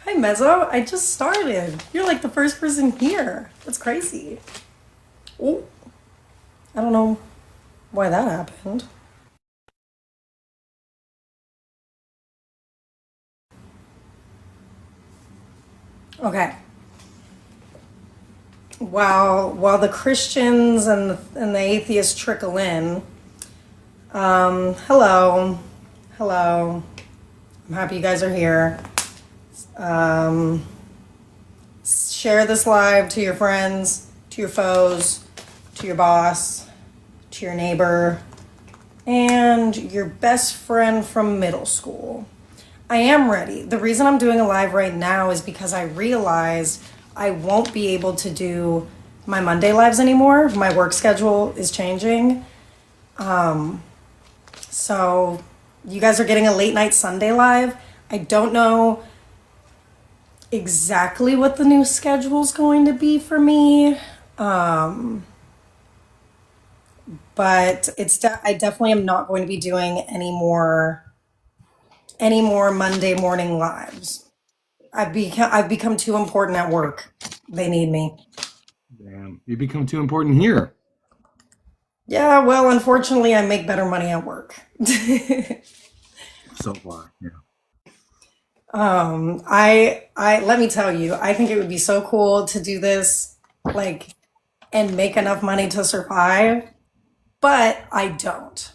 Hi, Mezzo. I just started. You're like the first person here. That's crazy. Oh, I don't know why that happened. Okay. While the Christians and the atheists trickle in, hello, hello. I'm happy you guys are here. Um, Share this live to your friends, to your foes, to your boss, to your neighbor, and your best friend from middle school. I am ready. The reason I'm doing a live right now is because I realized I won't be able to do my Monday lives anymore. My work schedule is changing. So you guys are getting a late night Sunday live. I don't know exactly what the new schedule is going to be for me. But I definitely am not going to be doing any more Monday morning lives. I've become too important at work. They need me. Damn, you become too important here. Yeah, well, unfortunately, I make better money at work. So far, yeah. I let me tell you, I think it would be so cool to do this, like, and make enough money to survive, but I don't.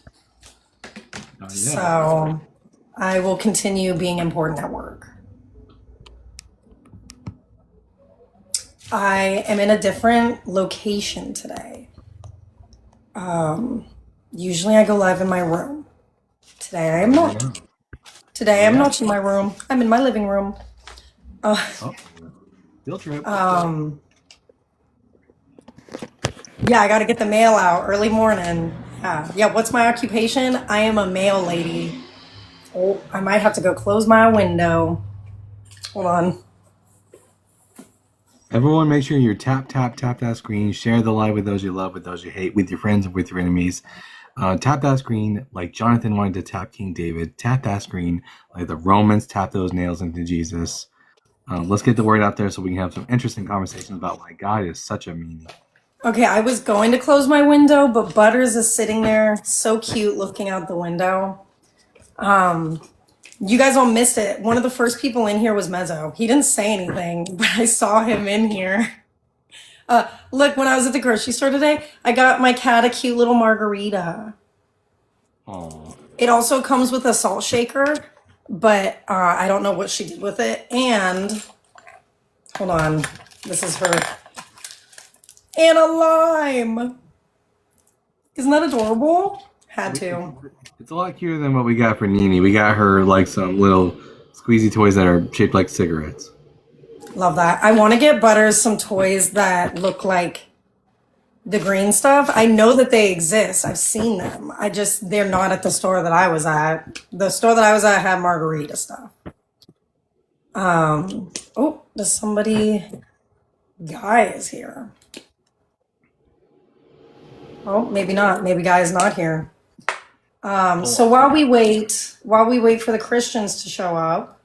Not yet. So I will continue being important at work. I am in a different location today. Usually I go live in my room. Today I am Where you not. at? Today Where I'm you at? not in my room. I'm in my living room. Oh, field trip. Yeah, I got to get the mail out early morning. Yeah. Yeah. What's my occupation? I am a mail lady. Oh, I might have to go close my window. Hold on. Everyone, make sure you tap that screen. Share the live with those you love, with those you hate, with your friends and with your enemies. Tap that screen like Jonathan wanted to tap King David. Tap that screen like the Romans tap those nails into Jesus. Let's get the word out there so we can have some interesting conversations about why God is such a meanie. Okay, I was going to close my window, but Butters is sitting there, so cute, looking out the window. You guys all missed it. One of the first people in here was Mezzo. He didn't say anything, but I saw him in here. Look, when I was at the grocery store today, I got my cat a cute little margarita. Oh, It also comes with a salt shaker, but I don't know what she did with it. And hold on, this is her. And a lime. Isn't that adorable? Had to. it's a lot cuter than what we got for Nini. We got her like some little squeezy toys that are shaped like cigarettes. Love that. I want to get Butters some toys that look like the green stuff. I know that they exist. I've seen them. They're not at the store that I was at. The store that I was at had margarita stuff. Oh, does somebody, Guy is here. Oh, maybe not. Maybe Guy is not here. So while we wait for the Christians to show up,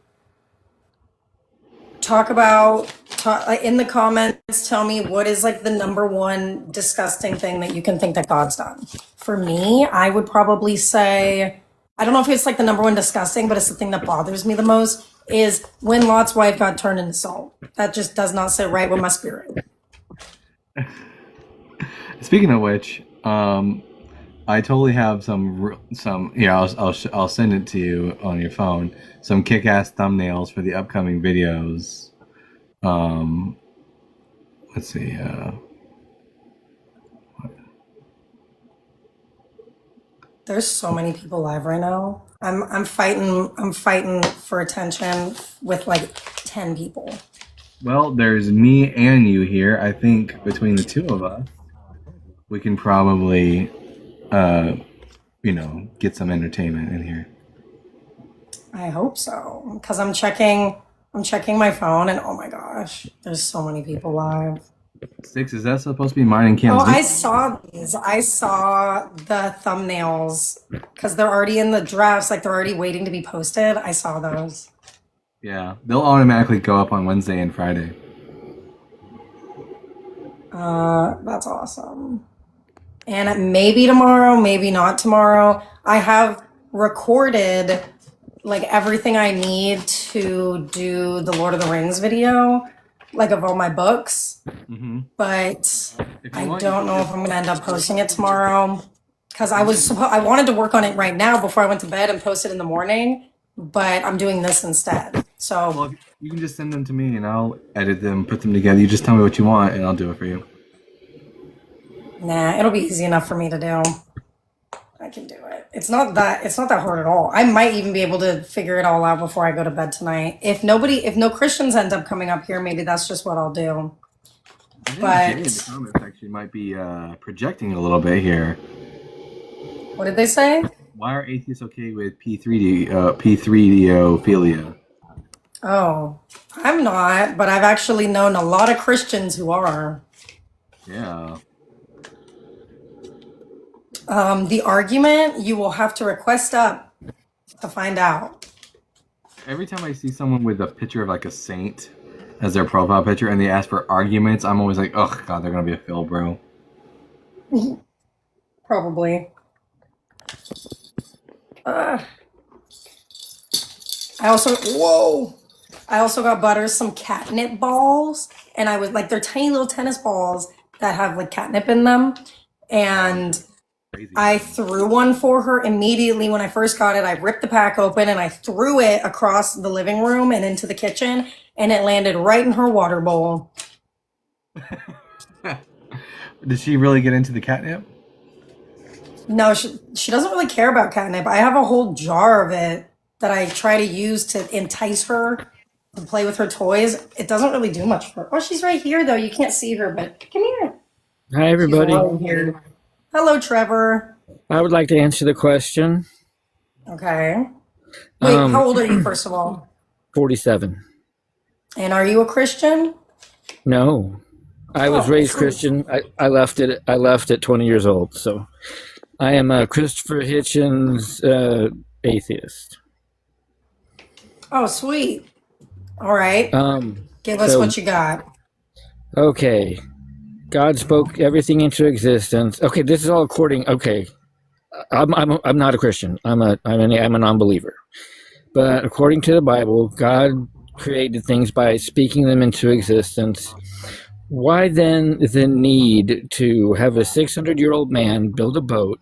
in the comments, tell me what is like the number one disgusting thing that you can think that God's done. For me, I would probably say, I don't know if it's like the number one disgusting, but it's the thing that bothers me the most is when Lot's wife got turned into salt. That just does not sit right with my spirit. Speaking of which, I totally have some. Yeah, I'll send it to you on your phone. Some kick-ass thumbnails for the upcoming videos. Um, let's see. There's so many people live right now. I'm fighting for attention with like 10 people. Well, there's me and you here. I think between the two of us, we can probably, uh, get some entertainment in here. I hope so. Because I'm checking my phone and oh my gosh, there's so many people live. Six, is that supposed to be mine and Oh, Cam's I name? saw these. I saw the thumbnails because they're already in the drafts, like they're already waiting to be posted. I saw those. Yeah, they'll automatically go up on Wednesday and Friday. That's awesome. And maybe tomorrow, maybe not tomorrow. I have recorded like everything I need to do the Lord of the Rings video, like of all my books. Mm-hmm. But If you I want, you don't can know if just I'm gonna end up posting it tomorrow because I wanted to work on it right now before I went to bed and post it in the morning, but I'm doing this instead. So well, you can just send them to me and I'll edit them, put them together. You just tell me what you want and I'll do it for you. nah, it'll be easy enough for me to do. I can do it. It's not that hard at all. I might even be able to figure it all out before I go to bed tonight. If no Christians end up coming up here, maybe that's just what I'll do. I think Jay in the But comments actually might be projecting a little bit here. what did they say? Why are atheists okay with P3Dophilia? Oh, I'm not, but I've actually known a lot of Christians who are. Yeah. The argument you will have to request up to find out. Every time I see someone with a picture of like a saint as their profile picture and they ask for arguments, I'm always like, oh god, they're gonna be a fail, bro. Probably. Uh, I also got Butter some catnip balls, and I was like, they're tiny little tennis balls that have like catnip in them, and Crazy. I threw one for her immediately when I first got it. I ripped the pack open and I threw it across the living room and into the kitchen, and it landed right in her water bowl. Did she really get into the catnip? No, she doesn't really care about catnip. I have a whole jar of it that I try to use to entice her to play with her toys. It doesn't really do much for her. Oh, she's right here though. You can't see her, but come here. Hi, She's everybody. right here. Hello, Trevor. I would like to answer the question. Okay. Wait, how old are you, first of all? 47. And are you a Christian? No, I was Oh, raised sweet. Christian. I left it. I left at 20 years old. So I am a Christopher Hitchens atheist. Oh, sweet. All right. Give us So what you got. okay, God spoke everything into existence. Okay, this is all according. Okay, I'm not a Christian. I'm a non-believer. But according to the Bible, God created things by speaking them into existence. Why then the need to have a 600-year-old man build a boat,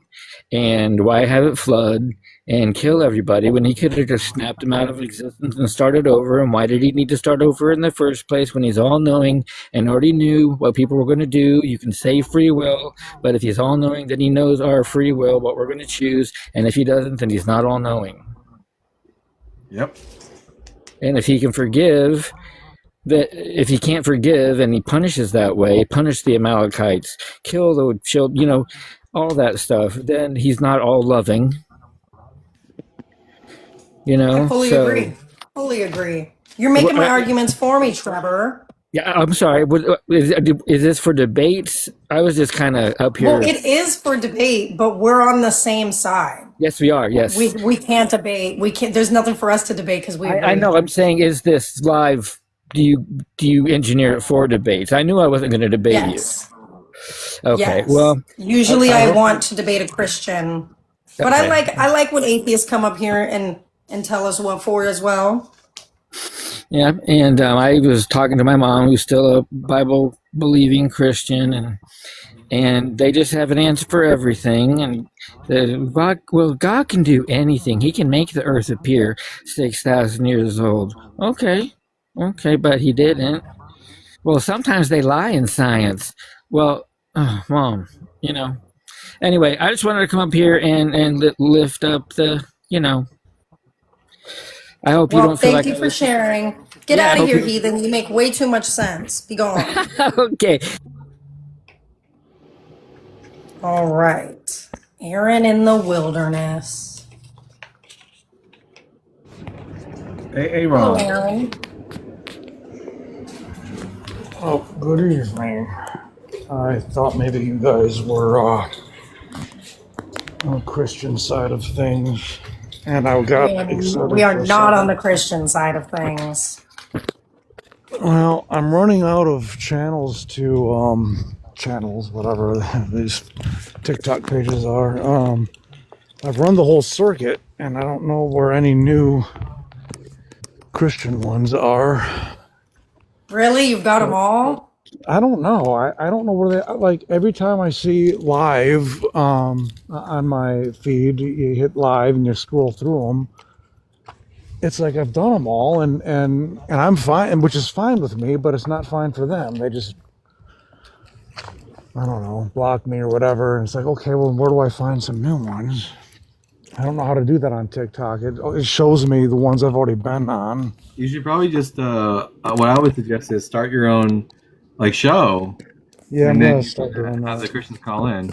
and why have it flood and kill everybody when he could have just snapped them out of existence and started over? And why did he need to start over in the first place when he's all-knowing and already knew what people were going to do? You can say free will, but if he's all-knowing, then he knows our free will, what we're going to choose, and if he doesn't, then he's not all-knowing. Yep. And if he can forgive, that if he can't forgive and he punishes that way, punish the Amalekites, kill the children, all that stuff, then he's not all loving. I fully So agree. Fully agree. You're making my arguments for me, Trevor. yeah, I'm sorry. Is this for debates? I was just kind of up here. Well, it is for debate, but we're on the same side. Yes, we are. Yes, We can't debate. We can't. There's nothing for us to debate because we agree. I know. I'm saying, is this live? Do you engineer it for debates? I knew I wasn't going to debate Yes. you. Okay. Yes. Well, Usually I want to debate a Christian, but okay. I like when atheists come up here and tell us what for as well. Yeah, and I was talking to my mom, who's still a Bible-believing Christian, and they just have an answer for everything. And God can do anything. He can make the earth appear 6,000 years old. Okay, but he didn't. Well, sometimes they lie in science. Well, Mom, Anyway, I just wanted to come up here and lift up the. I hope you Well, don't feel thank like you for sharing. Get Yeah, I out of hope here, you- heathen. You make way too much sense. Be gone. Okay. All right. Aaron in the wilderness. Hey, Hello, Ron. Aaron. Oh, good evening. I thought maybe you guys were on the Christian side of things. and I got excited We are for a not on second. the Christian side of things. Well, I'm running out of channels, whatever these TikTok pages are. I've run the whole circuit, and I don't know where any new Christian ones are. Really? You've got them all? I don't know. I don't know where they like. Every time I see live on my feed, you hit live and you scroll through them. It's like I've done them all, and I'm fine, which is fine with me, but it's not fine for them. They just, I don't know, block me or whatever. And it's like, okay, well, where do I find some new ones? I don't know how to do that on TikTok. It shows me the ones I've already been on. You should probably just what I would suggest is start your own like show. Yeah, I'm and then gonna start doing have the that. Christians call in.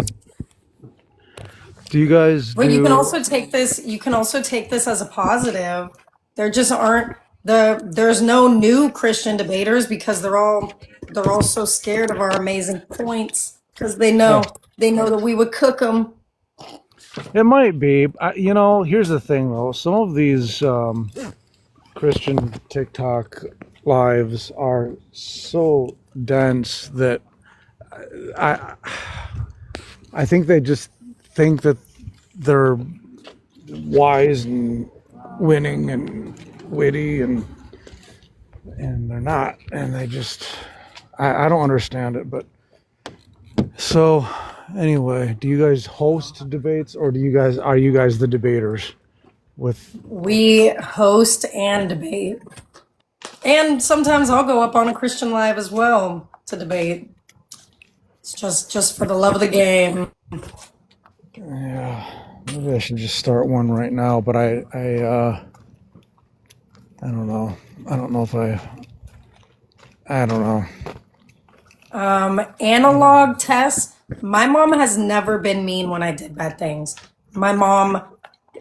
Do you guys But you can do? also take this. You can also take this as a positive. There just aren't There's no new Christian debaters because they're all so scared of our amazing points because Oh, they know that we would cook them. it might be. Here's the thing though. Some of these Christian TikTok lives are so dense that I I think they just think that they're wise and winning and witty and they're not, and they just I don't understand it. But so anyway, do you guys host debates, or are you guys the debaters with? We host and debate, and sometimes I'll go up on a Christian live as well to debate. It's just for the love of the game. Yeah, maybe I should just start one right now, but I don't know. I don't know if I don't know. Analog tests. My mom has never been mean when I did bad things. My mom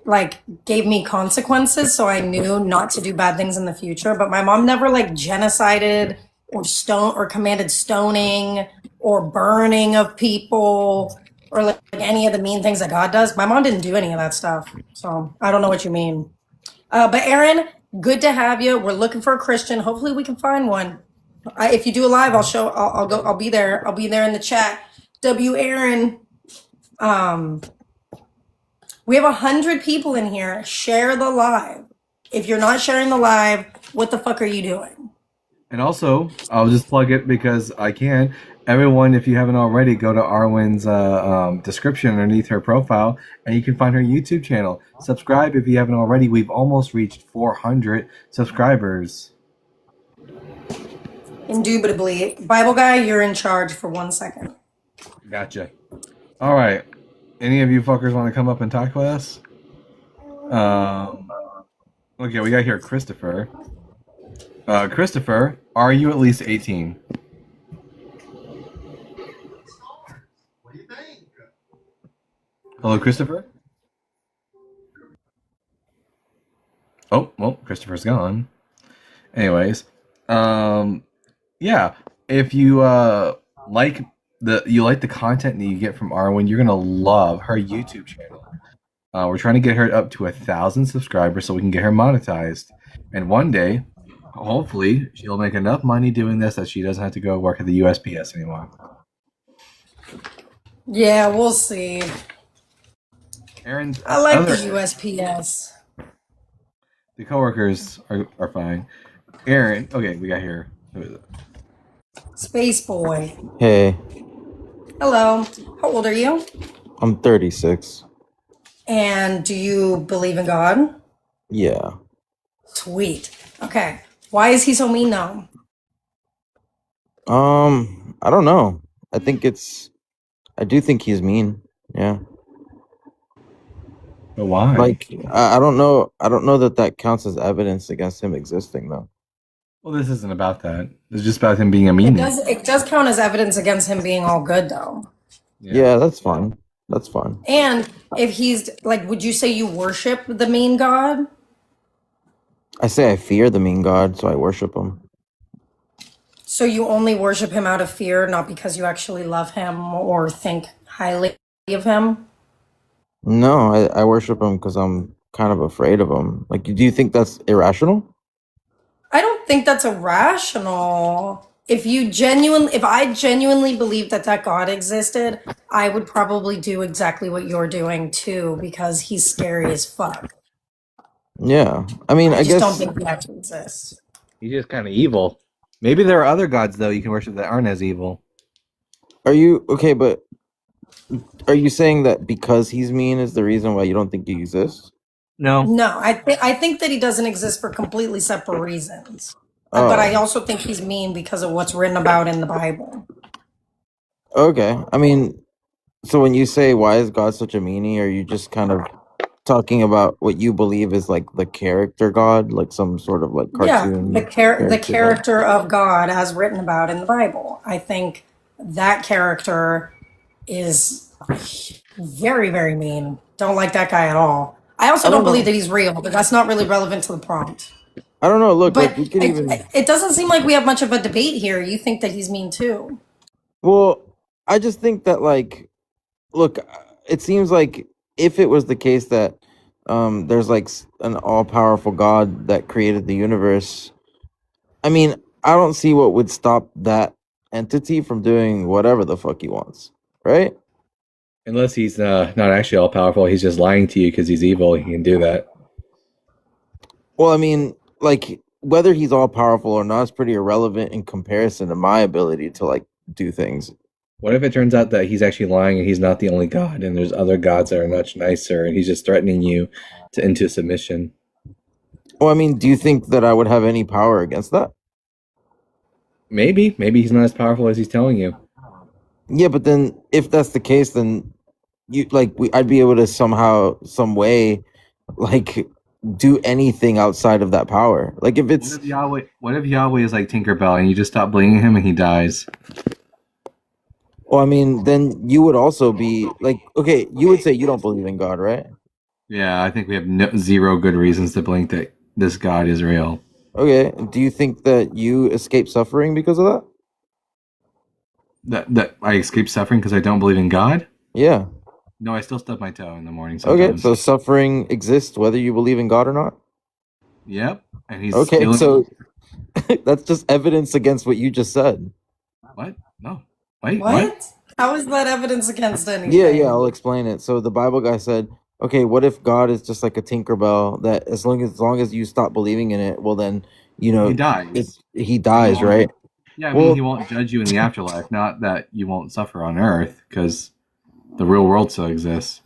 like gave me consequences so I knew not to do bad things in the future, but my mom never like genocided or commanded stoning or burning of people or like any of the mean things that God does. My mom didn't do any of that stuff. So I don't know what you mean. But Aaron, good to have you. We're looking for a Christian. Hopefully we can find one. If you do a live, I'll go. I'll be there. I'll be there in the chat. W. Aaron. We have 100 people in here. Share the live. If you're not sharing the live, what the fuck are you doing? And also, I'll just plug it because I can. Everyone, if you haven't already, go to Arwen's description underneath her profile, and you can find her YouTube channel. Subscribe if you haven't already. We've almost reached 400 subscribers. Indubitably. Bible guy, you're in charge for 1 second. Gotcha. All right. Any of you fuckers want to come up and talk with us? Okay, we got here Christopher. Christopher, are you at least 18? What do you think? Hello, Christopher? Oh, well, Christopher's gone. Anyways, yeah, if you like the content that you get from Arwen, you're gonna love her YouTube channel. We're trying to get her up to 1,000 subscribers so we can get her monetized. And one day, hopefully, she'll make enough money doing this that she doesn't have to go work at the USPS anymore. Yeah, we'll see. Aaron's I like the USPS. The coworkers are fine. Aaron, okay, we got here. Who is it? Space boy. Hey, Hello. How old are you? I'm 36. And do you believe in God? Yeah. Sweet. Okay. Why is he so mean though? I don't know. I do think he's mean. Yeah. But why? Like, I don't know. I don't know that counts as evidence against him existing, though. Well, this isn't about that. It's just about him being a It meanie. it does count as evidence against him being all good though. Yeah, that's fine. That's fine. And if he's like, would you say you worship the mean God? I say I fear the mean God, so I worship him. So you only worship him out of fear, not because you actually love him or think highly of him? No, I worship him because I'm kind of afraid of him. Like, do you think that's irrational? I don't think that's irrational. If I genuinely believed that God existed, I would probably do exactly what you're doing too, because he's scary as fuck. Yeah. I mean, I I just don't guess. think he actually exists. He's just kind of evil. Maybe there are other gods though you can worship that aren't as evil. Are you okay? But are you saying that because he's mean is the reason why you don't think he exists? No. No, I think that he doesn't exist for completely separate reasons. But I Oh, also think he's mean because of what's written about in the Bible. okay. I mean, so when you say why is God such a meanie, are you just kind of talking about what you believe is like the character God, like some sort of like Yeah, cartoon the character God? character of God as written about in the Bible. I think that character is very, very mean. Don't like that guy at all. I also I don't don't believe know. that he's real, but that's not really relevant to the prompt. I don't know. Look, like But we could even. it doesn't seem like we have much of a debate here. You think that he's mean too. Well, I just think that like, look, it seems like if it was the case that there's like an all-powerful God that created the universe, I mean, I don't see what would stop that entity from doing whatever the fuck he wants, right? Unless he's not actually all powerful, he's just lying to you because he's evil. He can do that. Well, I mean, like whether he's all powerful or not is pretty irrelevant in comparison to my ability to like do things. What if it turns out that he's actually lying and he's not the only god, and there's other gods that are much nicer, and he's just threatening you into submission? Well, I mean, do you think that I would have any power against that? Maybe he's not as powerful as he's telling you. Yeah, but then if that's the case, then I'd be able to somehow, some way, like do anything outside of that power. Like if it's What if Yahweh is like Tinkerbell and you just stop blaming him and he dies? well, I mean, then you would also be like, okay, you would say you don't believe in God, right? Yeah, I think we have zero good reasons to blink that this God is real. Okay, do you think that you escape suffering because of that? That I escape suffering because I don't believe in God? Yeah. No, I still stub my toe in the morning Okay, sometimes. so suffering exists whether you believe in God or not. Yep, and he's Okay, stealing. so that's just evidence against what you just said. What? No. Wait, What? How is that evidence against anything? Yeah, I'll explain it. So the Bible guy said, okay, what if God is just like a Tinkerbell that as long as you stop believing in it, well then, He dies. he dies, right? Yeah, I Well- mean, he won't judge you in the afterlife, not that you won't suffer on Earth, because the real world still exists.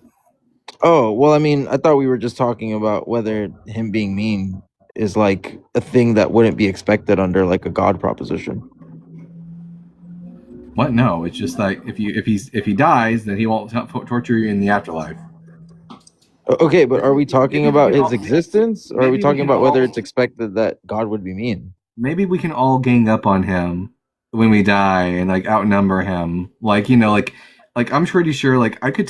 Oh, well, I mean, I thought we were just talking about whether him being mean is like a thing that wouldn't be expected under like a God proposition. What? No, it's just like if he dies, then he won't torture you in the afterlife. Okay, but are we talking Maybe we about can his all- existence, or are maybe we we talking can about whether all- it's expected that God would be mean? Maybe we can all gang up on him when we die and like outnumber him. Like like I'm pretty sure like I could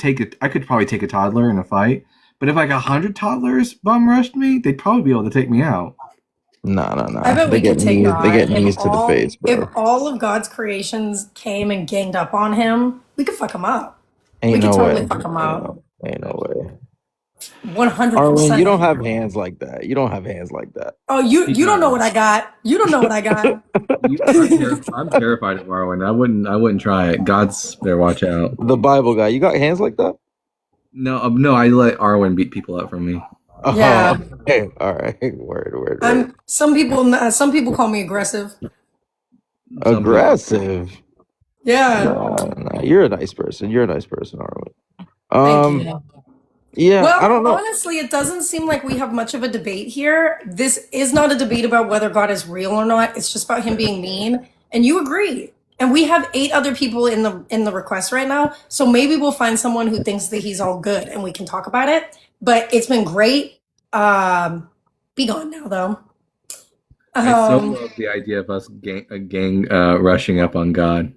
probably take a toddler in a fight, but if like 100 toddlers bum rushed me, they'd probably be able to take me out. No. I bet They we get could take knees. God. They get If knees to the all- face, If bro. all of God's creations came and ganged up on him, we could fuck him up. Ain't we could no totally way. fuck him up. Ain't no way. 100%. Arwen, you don't have hands like that. You don't have hands like that. Oh, you don't know what I got. You don't know what I got. I'm terrified of Arwen. I wouldn't try it. God's there. Watch out. The Bible guy, you got hands like that? No, I let Arwen beat people up from me. Yeah. Oh, okay. All right. Word. Some people call me aggressive. Aggressive. Yeah. Nah, you're a nice person. You're a nice person, Arwen. Thank you. Yeah, Well, I don't know. honestly, it doesn't seem like we have much of a debate here. This is not a debate about whether God is real or not. It's just about him being mean. And you agree. And we have 8 other people in the request right now. So maybe we'll find someone who thinks that he's all good and we can talk about it. But it's been great. Be gone now, though. I so love the idea of us gang rushing up on God.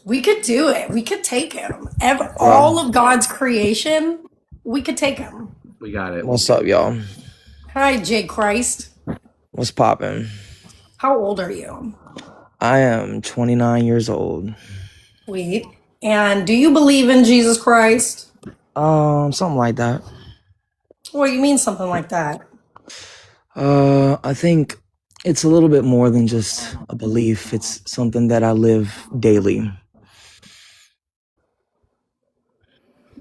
We could do it. We could take him. All of God's creation, we could take him. We got it. What's up, y'all? Hi, J. Christ. What's poppin'? How old are you? I am 29 years old. Sweet. And do you believe in Jesus Christ? Something like that. What do you mean something like that? I think it's a little bit more than just a belief. It's something that I live daily.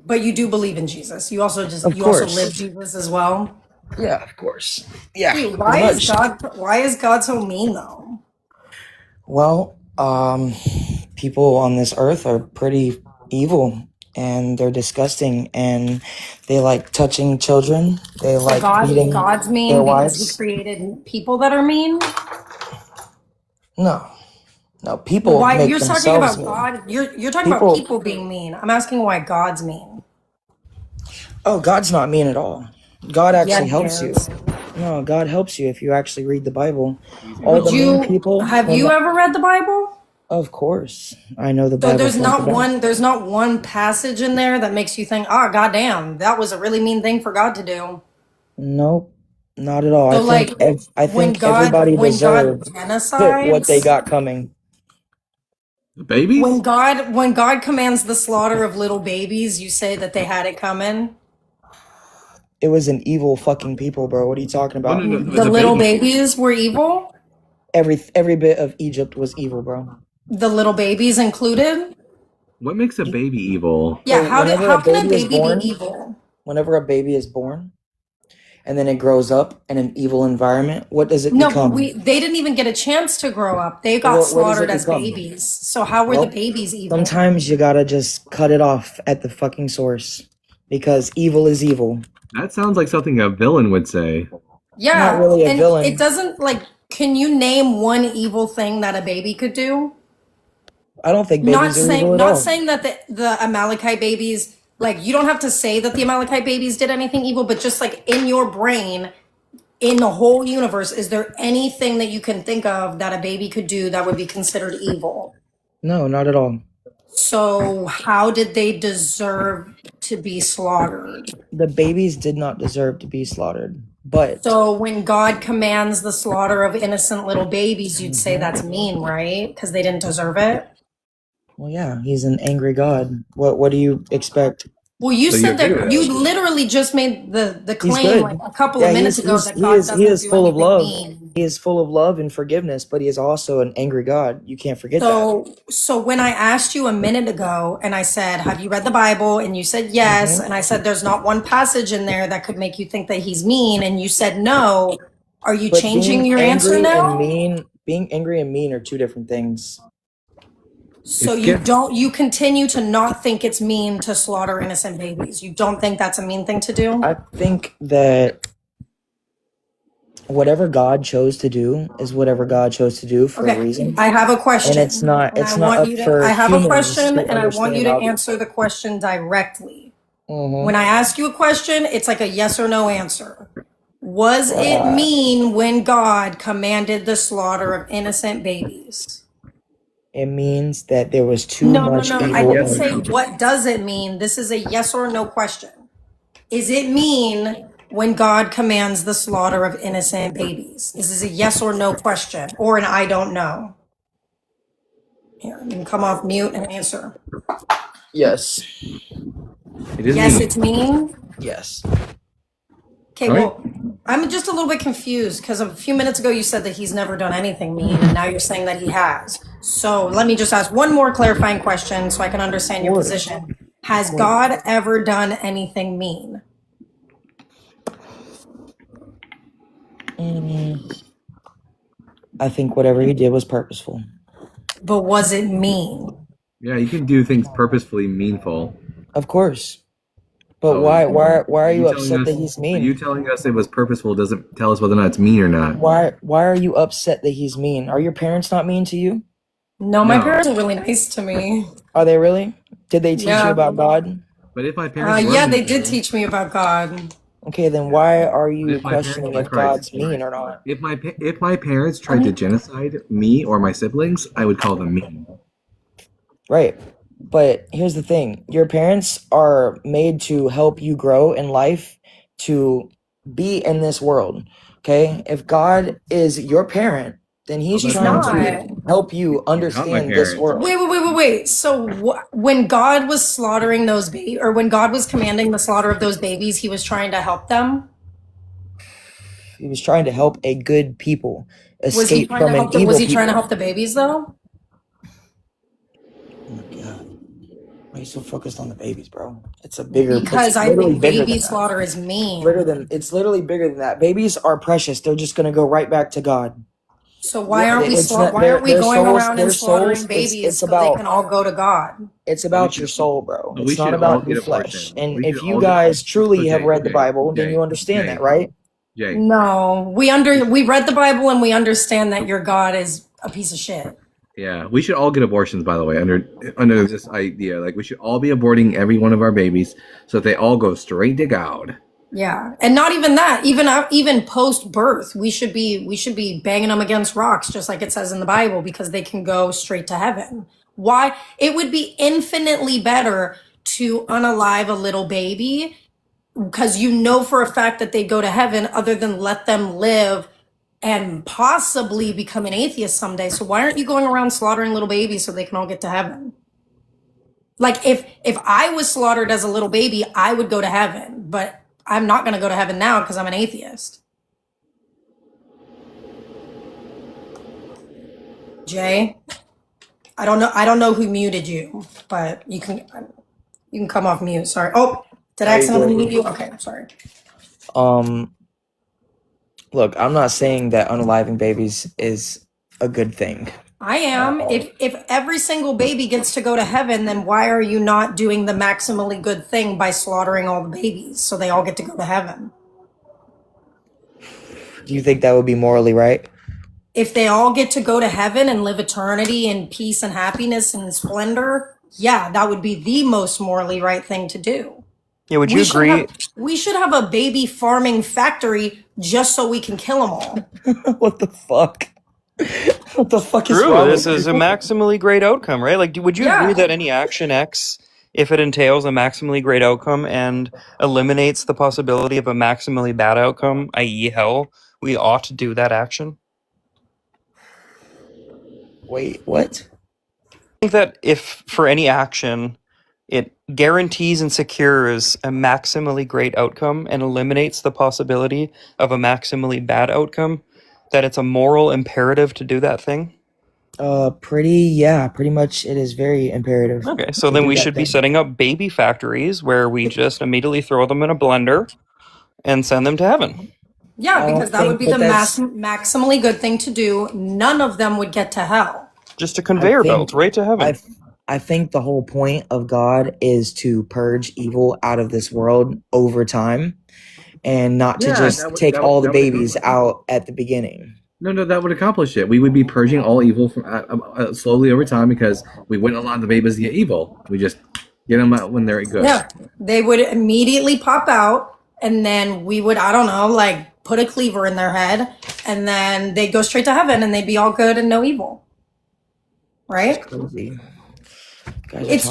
But you do believe in Jesus. You also just Of you also course. live Jesus as well. Yeah, of course. Yeah, Dude, pretty much. why is God so mean though? Well, people on this earth are pretty evil and they're disgusting and they like touching children. They So like beating God's their mean because he wives. created people that are mean? No, no, Well, people why make you're talking themselves about mean. God? You're talking about People, people being mean. I'm asking why God's mean. oh, God's not mean at all. God Yeah, actually he helps you. is. No, God helps you if you actually read the Bible. He's All Would the irrelevant. mean you people, have when you ever read the Bible? of course, I know the So Bible front to back. there's not one passage in there that makes you think, oh goddamn, that was a really mean thing for God to do. Nope, not at all. So like I think everybody when God deserved what they genocides, got coming. The babies? when God commands the slaughter of little babies, you say that they had it coming. It was an evil fucking people, bro. What are you talking No, no, about? no. The The little babies. babies were evil. Every bit of Egypt was evil, bro. The little babies included. What makes a baby evil? Yeah, So whenever a how can a baby is baby be born, evil? whenever a baby is born, and then it grows up in an evil environment, what does it No, but become? they didn't even get a chance to grow up. They got What does slaughtered it as become? babies. So how were the Well, babies evil? sometimes you gotta just cut it off at the fucking source because evil is evil. That sounds like something a villain would say. Not Yeah, really a and it villain. doesn't like. Can you name one evil thing that a baby could do? I don't think babies are evil at Not all. saying that the Amalekite babies, like, you don't have to say that the Amalekite babies did anything evil, but just like in your brain, in the whole universe, is there anything that you can think of that a baby could do that would be considered evil? No, not at all. So how did they deserve to be slaughtered? The babies did not deserve to be slaughtered, but So when God commands the slaughter of innocent little babies, you'd say that's mean, right? Because they didn't deserve it. well, yeah, he's an angry God. What do you expect? Well, you So you said agree with that you that? literally just made the He's claim like good. a couple Yeah, of minutes ago that God he doesn't is do full of anything love. mean. He is full of love and forgiveness, but he is also an angry God. You can't forget that. So when I asked you a minute ago and I said, "Have you read the Bible?" and you said yes, hmm and I said there's not one passage in there that could make you think that he's mean, and you said no. Are you But changing your answer now? being angry and mean are two different things. So It's get you continue to not think it's mean to slaughter innocent babies. You don't think that's a mean thing to do? I think that whatever God chose to do is whatever God chose to do for a Okay, reason, I have a and question, and it's not up I for have a humans question, to and I want you understand to how. answer the question directly. hmm When I ask you a question, it's like a yes or no answer. Was it mean when God commanded the slaughter of innocent babies? It means that there was too No, no, much no. I evil didn't yes in or say no. people. what does it mean. This is a yes or no question. Is it mean when God commands the slaughter of innocent babies? This is a yes or no question, or an I don't know. Here, you can come off mute and answer. Yes. It is Yes, mean. it's mean. Yes. Okay, All right. well, I'm just a little bit confused because a few minutes ago you said that he's never done anything mean, and now you're saying that he has. So let me just ask one more clarifying question so I can Of understand your course. position. Of Has course. God ever done anything mean? Mm, I think whatever he did was purposeful. But was it mean? Yeah, you can do things purposefully meanful. Of course. But So why are you upset that he's you mean? telling us it was purposeful doesn't tell us whether or not it's mean or not. Why are you upset that he's mean? Are your parents not mean to you? No, my No. parents are really nice to me. Are they really? Did they teach you Yeah. about God? But if my parents were Yeah, mean they to did me, teach me about God. Okay, then why are but you if my parents questioning were if Christ, God's mean or not? if my parents tried to genocide me or my siblings, I would call them mean. Right. But here's the thing. Your parents are made to help you grow in life to be in this world. Okay? If God is your parent then he's that's trying not. to help you He's not my understand this parents. world. Wait. So when God was slaughtering those babies, or when God was commanding the slaughter of those babies, he was trying to help them? He was trying to help a good people Was he escape trying to from an help them? evil Was he trying to people. help the babies though? Oh my God. Why are you so focused on the babies, bro? It's a bigger. Because it's I literally think bigger baby than that. slaughter is mean. It's literally bigger than that. Babies are precious. They're just gonna go right back to God. So why aren't we It's not why aren't we their going souls. around Their and slaughtering souls. babies It's so they about can all go to God? it's about your soul, bro. We It's should not all about get your flesh. abortions. And We if should you all get guys truly So have Jay, read the Jay, Bible, then Jay, you understand Jay. that, right? Jay, No, we read the Bible and we understand that your God is a piece of shit. yeah, we should all get abortions. By the way, under this idea, like we should all be aborting every one of our babies so that they all go straight to God. Yeah, and not even that. Even post birth, we should be banging them against rocks, just like it says in the Bible, because they can go straight to heaven. Why? It would be infinitely better to unalive a little baby, because you know for a fact that they go to heaven, other than let them live and possibly become an atheist someday. So why aren't you going around slaughtering little babies so they can all get to heaven? Like if I was slaughtered as a little baby, I would go to heaven, but I'm not going to go to heaven now because I'm an atheist. Jay, I don't know who muted you, but you can come off mute. Sorry. Oh, did I accidentally mute you? Okay, I'm sorry. Look, I'm not saying that unaliving babies is a good thing. I am. If every single baby gets to go to heaven, then why are you not doing the maximally good thing by slaughtering all the babies so they all get to go to heaven? Do you think that would be morally right? If they all get to go to heaven and live eternity in peace and happiness and splendor, yeah, that would be the most morally right thing to do. Yeah, would you agree? We should have a baby farming factory just so we can kill them all. What the fuck? What the fuck is True, wrong this with is a you? maximally great outcome, right? Like, would you Yeah. agree that any action X, if it entails a maximally great outcome and eliminates the possibility of a maximally bad outcome, i.e., hell, we ought to do that action? Wait, what? I think that if for any action it guarantees and secures a maximally great outcome and eliminates the possibility of a maximally bad outcome, that it's a moral imperative to do that thing? Pretty much it is very imperative. Okay, so to then do we that should be thing. setting up baby factories where we just immediately throw them in a blender and send them to heaven. Yeah, I don't because that would think be the that's- maximally good thing to do. None of them would get to hell. Just a conveyor think- belt right to heaven. I think the whole point of God is to purge evil out of this world over time and not to Yeah, just that would- take that all would- the that would babies accomplish it. out at the beginning. No, that would accomplish it. We would be purging all evil from slowly over time because we wouldn't allow the babies to get evil. We just get them out when they're good. Yeah, they would immediately pop out, and then we would, I don't know, like put a cleaver in their head, and then they'd go straight to heaven, and they'd be all good and no evil. Right? Crazy. It's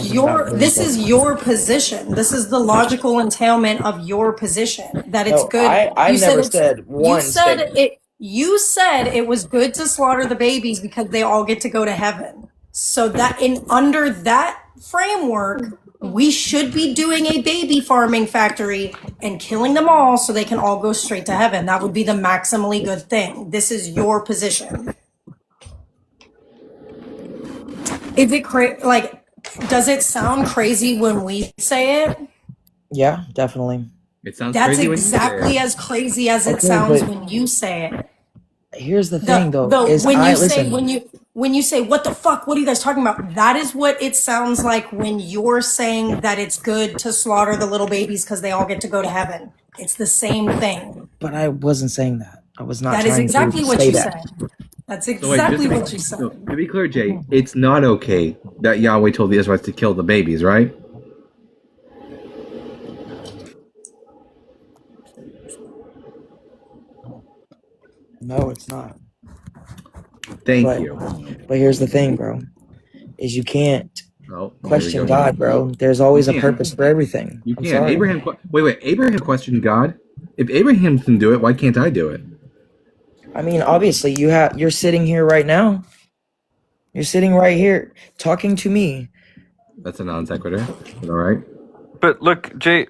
this is your position. This is the logical entailment of your position that it's No, good. I You never it's- said one You said statement. it. You said it was good to slaughter the babies because they all get to go to heaven. So that under that framework, we should be doing a baby farming factory and killing them all so they can all go straight to heaven. That would be the maximally good thing. This is your position. Is it like? Does it sound crazy when we say it? Yeah, definitely. It sounds That's crazy when you say exactly it. as crazy as it Okay, sounds but- when you say it. Here's the thing, though, is when I you say listen. when you say what the fuck, what are you guys talking about? That is what it sounds like when you're saying that it's good to slaughter the little babies because they all get to go to heaven. It's the same thing. But I wasn't saying that. I was not. That is trying exactly to what say you that. said. That's So wait, exactly just what you said. to be clear, Jay, it's not okay that Yahweh told the Israelites to kill the babies, right? No, it's not. Thank But- you. But here's the thing, bro, is you can't Oh, here we question go. God, bro. There's always a can't. purpose for everything. You I'm can't. sorry. Wait. Abraham questioned God. If Abraham can do it, why can't I do it? I mean, obviously, you're sitting here right now. You're sitting right here talking to me. That's a non sequitur. All right. But look, Jay,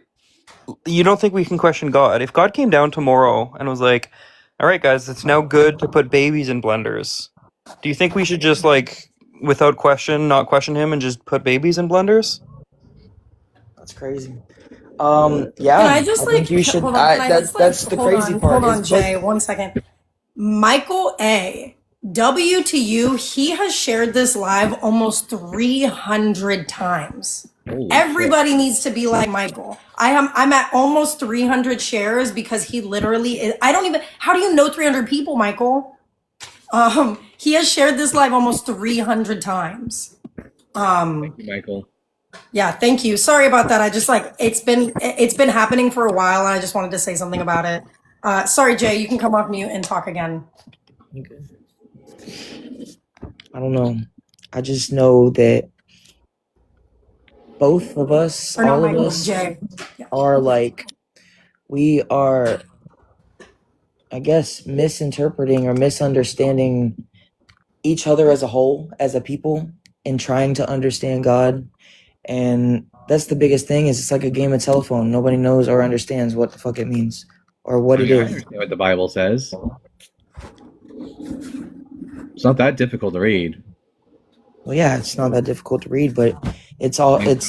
you don't think we can question God? If God came down tomorrow and was like, "All right, guys, it's now good to put babies in blenders," do you think we should just like, without question, not question him and just put babies in blenders? That's crazy. Can Yeah, I just I think you should. hold on? Can I just That's the crazy part. hold Is on, Jay, 1 second. Michael A. W to you. He has shared this live almost 300 times. Holy Everybody needs to be like Michael. I'm at almost 300 shares because he literally is, I don't even, how do you know 300 people, Michael? He has shared this live almost 300 times. Thank you, Michael. Yeah, thank you. Sorry about that. I just like it's been happening for a while and I just wanted to say something about it. Sorry, Jay, you can come off mute and talk again. Okay. I don't know. I just know that both of us, Or not all of Michael, us, Jay. are like, we are, I guess, misinterpreting or misunderstanding each other as a whole, as a people, and trying to understand God. And that's the biggest thing, is it's like a game of telephone. Nobody knows or understands what the fuck it means or what it I is. understand what the Bible says. It's not that difficult to read. Well, yeah, it's not that difficult to read, but it's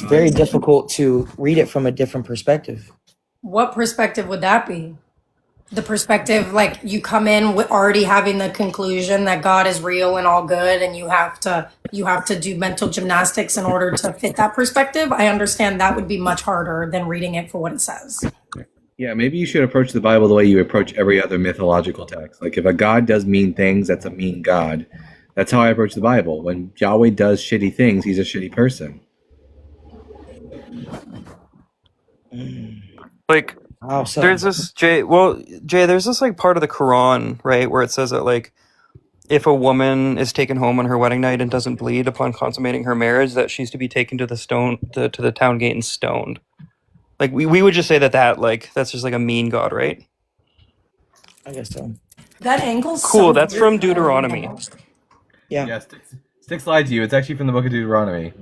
very difficult to read it from a different perspective. What perspective would that be? The perspective, like you come in with already having the conclusion that God is real and all good, and you have to do mental gymnastics in order to fit that perspective. I understand that would be much harder than reading it for what it says. Yeah, maybe you should approach the Bible the way you approach every other mythological text. Like, if a god does mean things, that's a mean god. That's how I approach the Bible. When Yahweh does shitty things, he's a shitty person. Like, How so? there's this Jay. Well, Jay, there's this like part of the Quran, right, where it says that like, if a woman is taken home on her wedding night and doesn't bleed upon consummating her marriage, that she's to be taken to the to the town gate and stoned. Like we would just say that like that's just like a mean god, right? I guess so. That angle's Cool. so That's weird. from Deuteronomy. Yeah. Yeah, Sticks lied to you. It's actually from the book of Deuteronomy.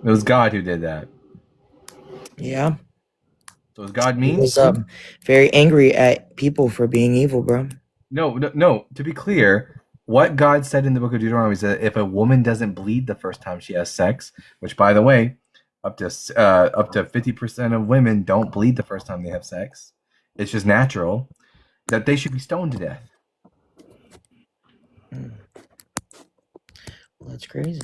It was God who did that. Yeah. So is God He mean? was very angry at people for being evil, bro. No. To be clear, what God said in the book of Deuteronomy is that if a woman doesn't bleed the first time she has sex, which, by the way, up to 50% of women don't bleed the first time they have sex. It's just natural, that they should be stoned to death. Well, that's crazy.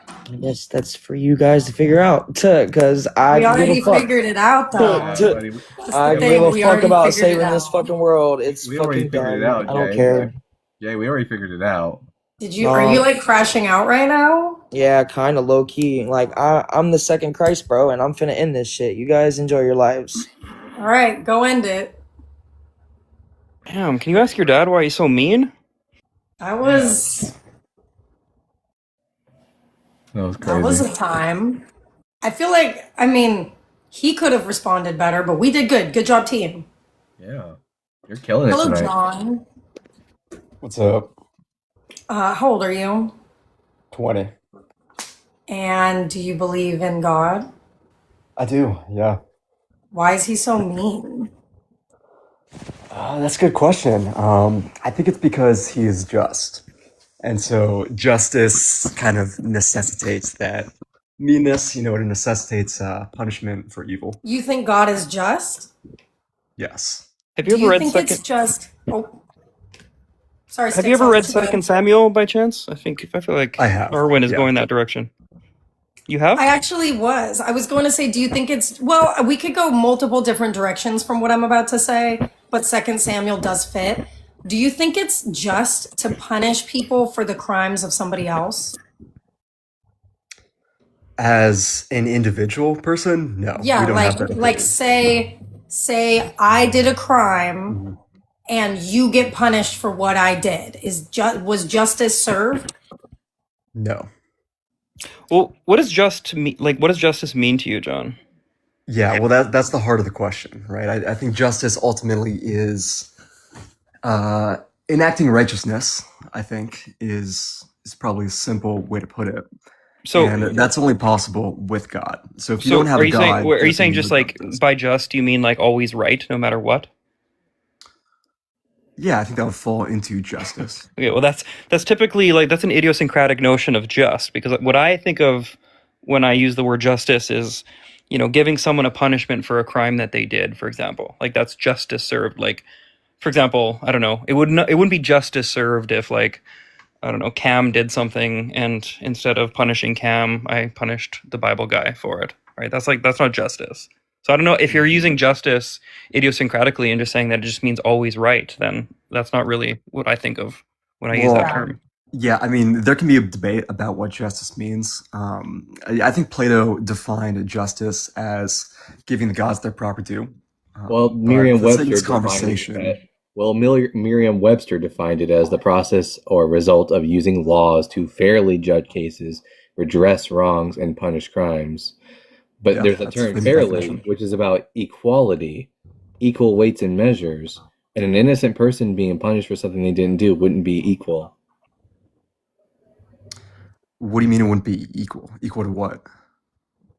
I guess that's for you guys to figure out, because I We give already a fuck. figured it out, though. Buddy, I thing, give a we fuck already about figured it saving this out. fucking world. It's we already fucking figured done. it out, I don't Jay. care. Yeah, we already figured it out. Are you like crashing out right now? Yeah, kind of low key. Like I'm the second Christ, bro, and I'm finna end this shit. You guys enjoy your lives. All right, go end it. Damn, can you ask your dad why he's so mean? That was That that was a time. I feel like, I mean, he could have responded better, but we did good. Good job, team. Yeah. You're killing it Hello, tonight. John. What's up? How old are you? 20. And do you believe in God? I do, yeah. Why is he so mean? That's a good question. I think it's because he is just. And so justice kind of necessitates that meanness, it necessitates punishment for evil. You think God is just? Yes. Have you Do ever you read think it's just? Oh, sorry. Have you Sticks, ever read off to you. Second Samuel by chance? I feel like I have, Arwen is yeah. going that direction. You have? I actually was. I was going to say, do you think it's, well, we could go multiple different directions from what I'm about to say, but Second Samuel does fit. Do you think it's just to punish people for the crimes of somebody else? As an individual person, no. Yeah, we don't have that like ability. say I did a crime and you get punished for what I did. Was justice served? No. Well, what does what does justice mean to you, John? Yeah, well, that's the heart of the question, right? I think justice ultimately is enacting righteousness, I think, is probably a simple way to put it. So And that's only possible with God. So if you so don't have are a you saying God, are you there's saying gonna be just no like justice. by just you mean like always right no matter what? Yeah, I think that would fall into justice. Okay, well that's typically like that's an idiosyncratic notion of just, because what I think of when I use the word justice is, giving someone a punishment for a crime that they did, for example. Like that's justice served. Like, for example, I don't know, it wouldn't be justice served if, like, I don't know, Cam did something and instead of punishing Cam, I punished the Bible guy for it. Right? That's not justice. So I don't know if you're using justice idiosyncratically and just saying that it just means always right, then that's not really what I think of when I use that Well, term. yeah, I mean, there can be a debate about what justice means. I think Plato defined justice as giving the gods their proper due. Well, But for the sake of Merriam-Webster this defined it as, conversation, well, Merriam-Webster defined it as the process or result of using laws to fairly judge cases, redress wrongs, and punish crimes. But yeah, there's a that's term really the fairly, definition. which is about equality, equal weights and measures, and an innocent person being punished for something they didn't do wouldn't be equal. What do you mean it wouldn't be equal? Equal to what?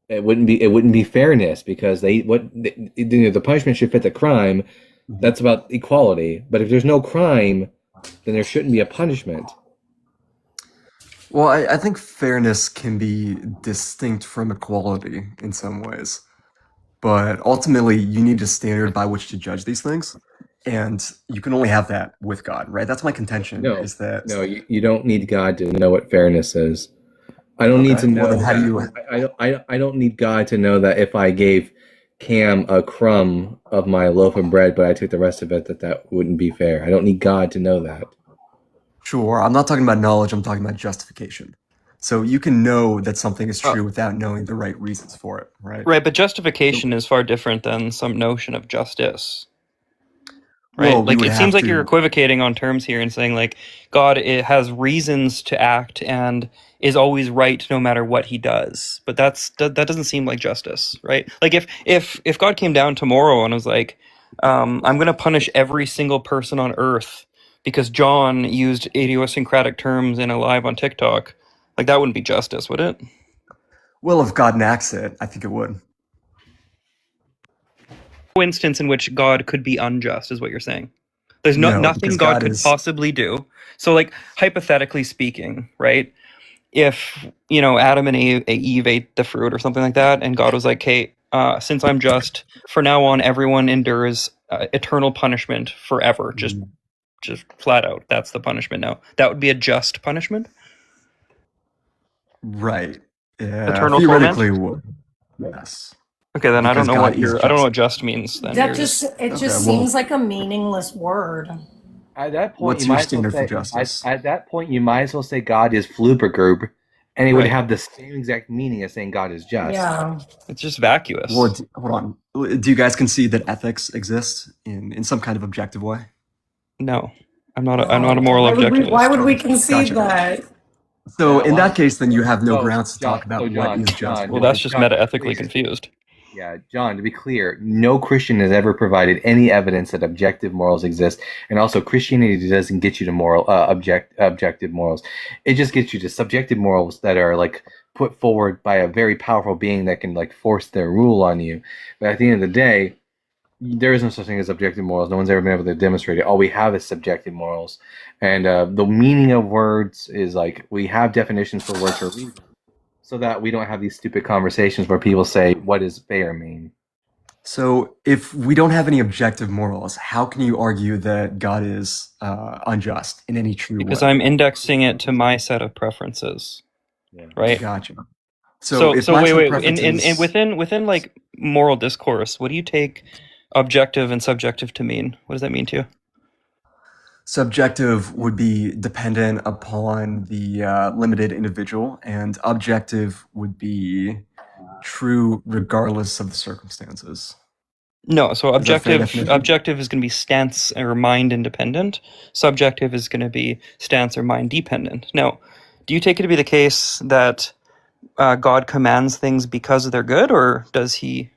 It wouldn't be fairness because the punishment should fit the crime. That's about equality. But if there's no crime, then there shouldn't be a punishment. Well, I think fairness can be distinct from equality in some ways. But ultimately, you need a standard by which to judge these things. And you can only have that with God, right? That's my contention, No, is that, no, you don't need God to know what fairness is. I don't need okay, to well, then know how do that. you, I don't need God to know that if I gave Cam a crumb of my loaf of bread, but I took the rest of it, that wouldn't be fair. I don't need God to know that. sure, I'm not talking about knowledge, I'm talking about justification. So you can know that something is Uh, true without knowing the right reasons for it, right? right, but So, justification is far different than some notion of justice. well, Right? we Like would it seems have like you're to, equivocating on terms here and saying like God, it has reasons to act and is always right no matter what he does. But that doesn't seem like justice, right? Like if God came down tomorrow and was like, I'm going to punish every single person on earth because John used idiosyncratic terms in a live on TikTok, like that wouldn't be justice, would it? well, if God enacts it, I think it would. No instance in which God could be unjust, is what you're saying. There's No, nothing because God God could is, possibly do. So, like, hypothetically speaking, right? If, Adam and Eve ate the fruit or something like that, and God was like, hey, since I'm just, for now on, everyone endures eternal punishment forever. Just flat out. That's the punishment now. That would be a just punishment? right. Yeah, Eternal torment? theoretically, it would. Yes. Okay, then Because God is I don't know just. what just means then. That You're just just, it Okay, just well, seems like a meaningless word. At that point, you what's your might as well standard for say justice? God is Flupergroup, and it would right. have the same exact meaning as saying God is just. Yeah. It's just Well, vacuous. hold on. Do you guys concede that ethics exists in some kind of objective way? No. I'm not a No. moral Why objectivist. would we concede Gotcha. that? So in that case, then you have no So, grounds to talk about what is just Well, or what that's is just not. John, to be meta-ethically clear, confused. yeah, John, to be clear, no Christian has ever provided any evidence that objective morals exist, and also Christianity doesn't get you to objective morals. It just gets you to subjective morals that are like put forward by a very powerful being that can like force their rule on you. But at the end of the day, there is no such thing as objective morals. No one's ever been able to demonstrate it. All we have is subjective morals, and the meaning of words is like we have definitions for words for a reason, so that we don't have these stupid conversations where people say, "What does fair mean?" So if we don't have any objective morals, how can you argue that God is unjust in any true Because way? I'm indexing it to my set of preferences, Yeah. right? Gotcha. So So if so my wait set of wait in preferences, within like moral discourse, what do you take objective and subjective to mean? What does that mean to you? subjective would be dependent upon the limited individual, and objective would be true regardless of the circumstances. No, so Is that a fair objective definition? objective is going to be stance or mind independent. Subjective is going to be stance or mind dependent. Now, do you take it to be the case that God commands things because they're good, or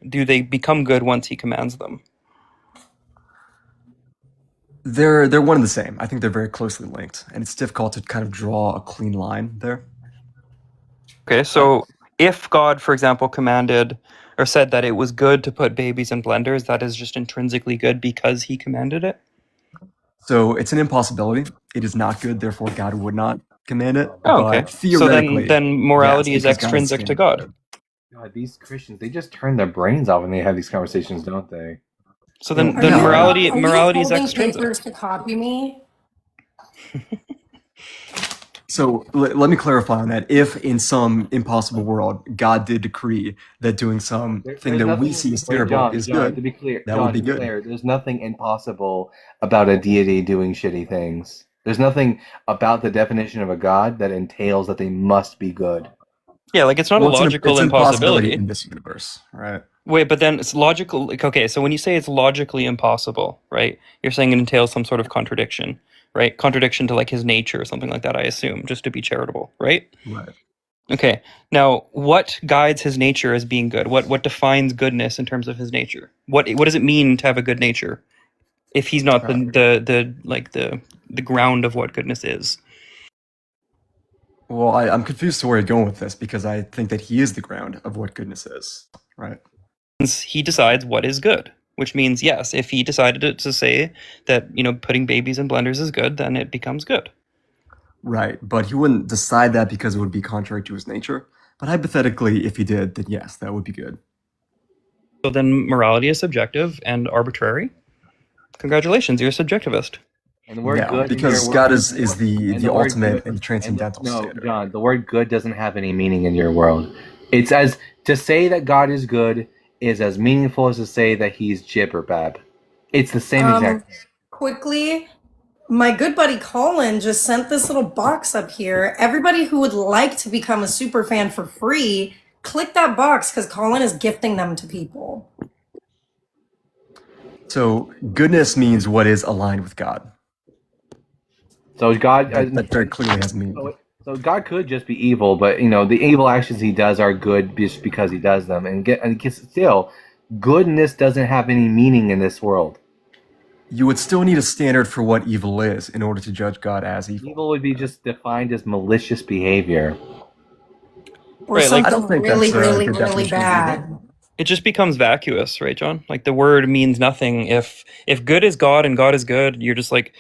do they become good once he commands them? They're one and the same. I think they're very closely linked, and it's difficult to kind of draw a clean line there. Okay, so if God, for example, commanded or said that it was good to put babies in blenders, that is just intrinsically good because he commanded it? So it's an impossibility. It is not good, therefore God would not command it. Oh, okay. But So theoretically, then morality yes, is because God is extrinsic to standard. God. God, these Christians, they just turn their brains off when they have these conversations, don't they? So Well, then no, morality Are you morality is holding extrinsic. papers to copy me? So let me clarify on that. If in some impossible world God did decree that doing something There's that we nothing. see as Wait, terrible John, is John, good, to be clear, that would John, be to be good. clear, there's nothing impossible about a deity doing shitty things. There's nothing about the definition of a god that entails that they must be good. Yeah, like it's not Well, a logical it's an impossibility impossibility. in this universe, right? Wait, but then it's logical. Like, okay, so when you say it's logically impossible, right? You're saying it entails some sort of contradiction, right? Contradiction to like his nature or something like that, I assume, just to be charitable, right? Right. Okay. Now, what guides his nature as being good? What defines goodness in terms of his nature? What does it mean to have a good nature if he's not the ground of what goodness is? Well, I'm confused to where you're going with this because I think that he is the ground of what goodness is, right? He decides what is good, which means yes, if he decided to say that putting babies in blenders is good, then it becomes good. Right, but he wouldn't decide that because it would be contrary to his nature. But hypothetically, if he did, then yes, that would be good. So then morality is subjective and arbitrary. Congratulations, you're a subjectivist. And the word No, good in because your God world, is the and the word ultimate good, and transcendental no, standard. John, the word good doesn't have any meaning in your world. It's as to say that God is good is as meaningful as to say that he's jibberbab. It's the same exact thing. Quickly, my good buddy Colin just sent this little box up here. Everybody who would like to become a super fan for free, click that box because Colin is gifting them to people. So goodness means what is aligned with God. So God, That very clearly has meaning. so God could just be evil, but the evil actions he does are good just because he does them, and still, goodness doesn't have any meaning in this world. You would still need a standard for what evil is in order to judge God as evil. Evil would be just defined as malicious behavior. Or Right, like- something I don't think really, that's a really, good really definition of bad. evil. It just becomes vacuous, right, John? Like the word means nothing. If good is God and God is good, you're just like,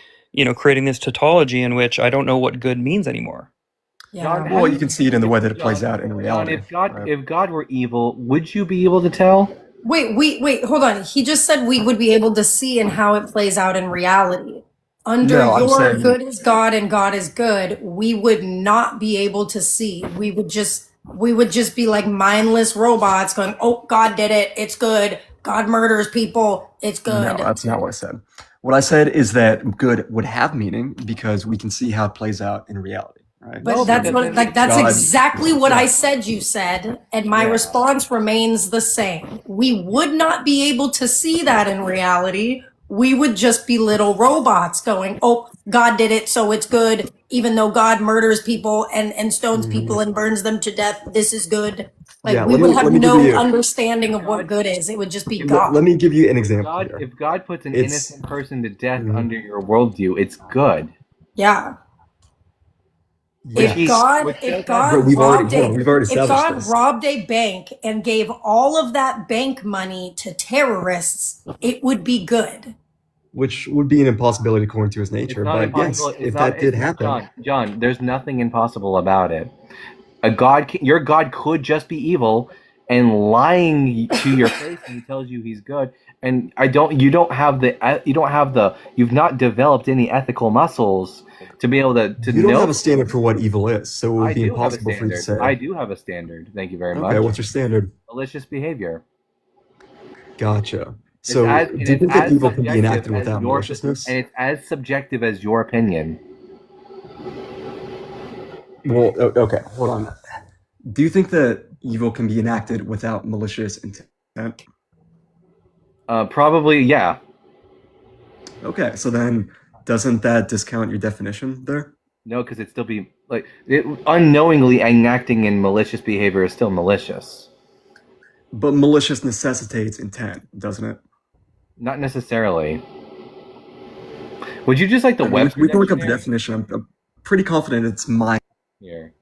creating this tautology in which I don't know what good means anymore. Yeah. John, Well, you can see it in the way that it plays out in reality. John, if God were evil, would you be able to tell? Wait, hold on. He just said we would be able to see in how it plays out in reality. Under No, I'm your saying- good is God and God is good, we would not be able to see. We would just be like mindless robots going, "Oh, God did it. It's good. God murders people. It's good." No, that's not what I said. What I said is that good would have meaning because we can see how it plays out in reality, right? But No, that's because what that's God- exactly what yeah. I said you said, and my Yeah. response remains the same. We would not be able to see that in reality. We would just be little robots going, "Oh, God did it, so it's good," even though God murders people and stones people and burns them to death. This is good. Like Yeah, we let would me- have let me give no you- understanding of what good is. It would just be Let, God. let me give you an example God, here. if God puts an It's- innocent person to death Mhm. under your worldview, it's good. Yeah. Yes. If God Which does if God But we've robbed already if established God this. robbed a bank and gave all of that bank money to terrorists, it would be good. Which would be an impossibility according to his It's nature. not But impossible. yes, It's if not, that did it's- happen, John, there's nothing impossible about it. Your God could just be evil and lying to your face when he tells you he's good. And you've not developed any ethical muscles to be able to you don't know. have a standard for what evil is, so it would be I do have a impossible for you to standard. say. I do have a standard. Thank you very Okay, much. what's your standard? Malicious behavior. Gotcha. So, It's do you think that as evil can be subjective enacted as without your- maliciousness? And it's as subjective as your opinion. Well, okay, hold on. Do you think that evil can be enacted without malicious intent? Probably, yeah. Okay, so then doesn't that discount your definition there? No, because it'd still be unknowingly enacting in malicious behavior is still malicious. But malicious necessitates intent, doesn't it? Not necessarily. Would you just like the Webster we can look up the dictionary? definition. I'm pretty confident it's mine. Here.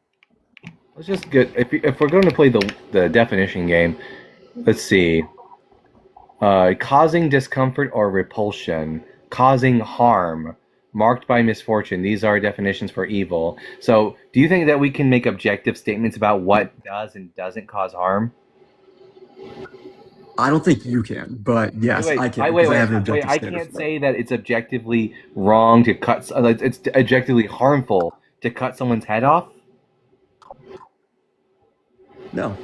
Let's just get if we're going to play the definition game. Let's see. Causing discomfort or repulsion, causing harm, marked by misfortune. These are definitions for evil. So, do you think that we can make objective statements about what does and doesn't cause harm? I don't think you can, but yes, I can because I have an objective I standard. can't say that it's objectively wrong to cut. It's objectively harmful to cut someone's head off. No,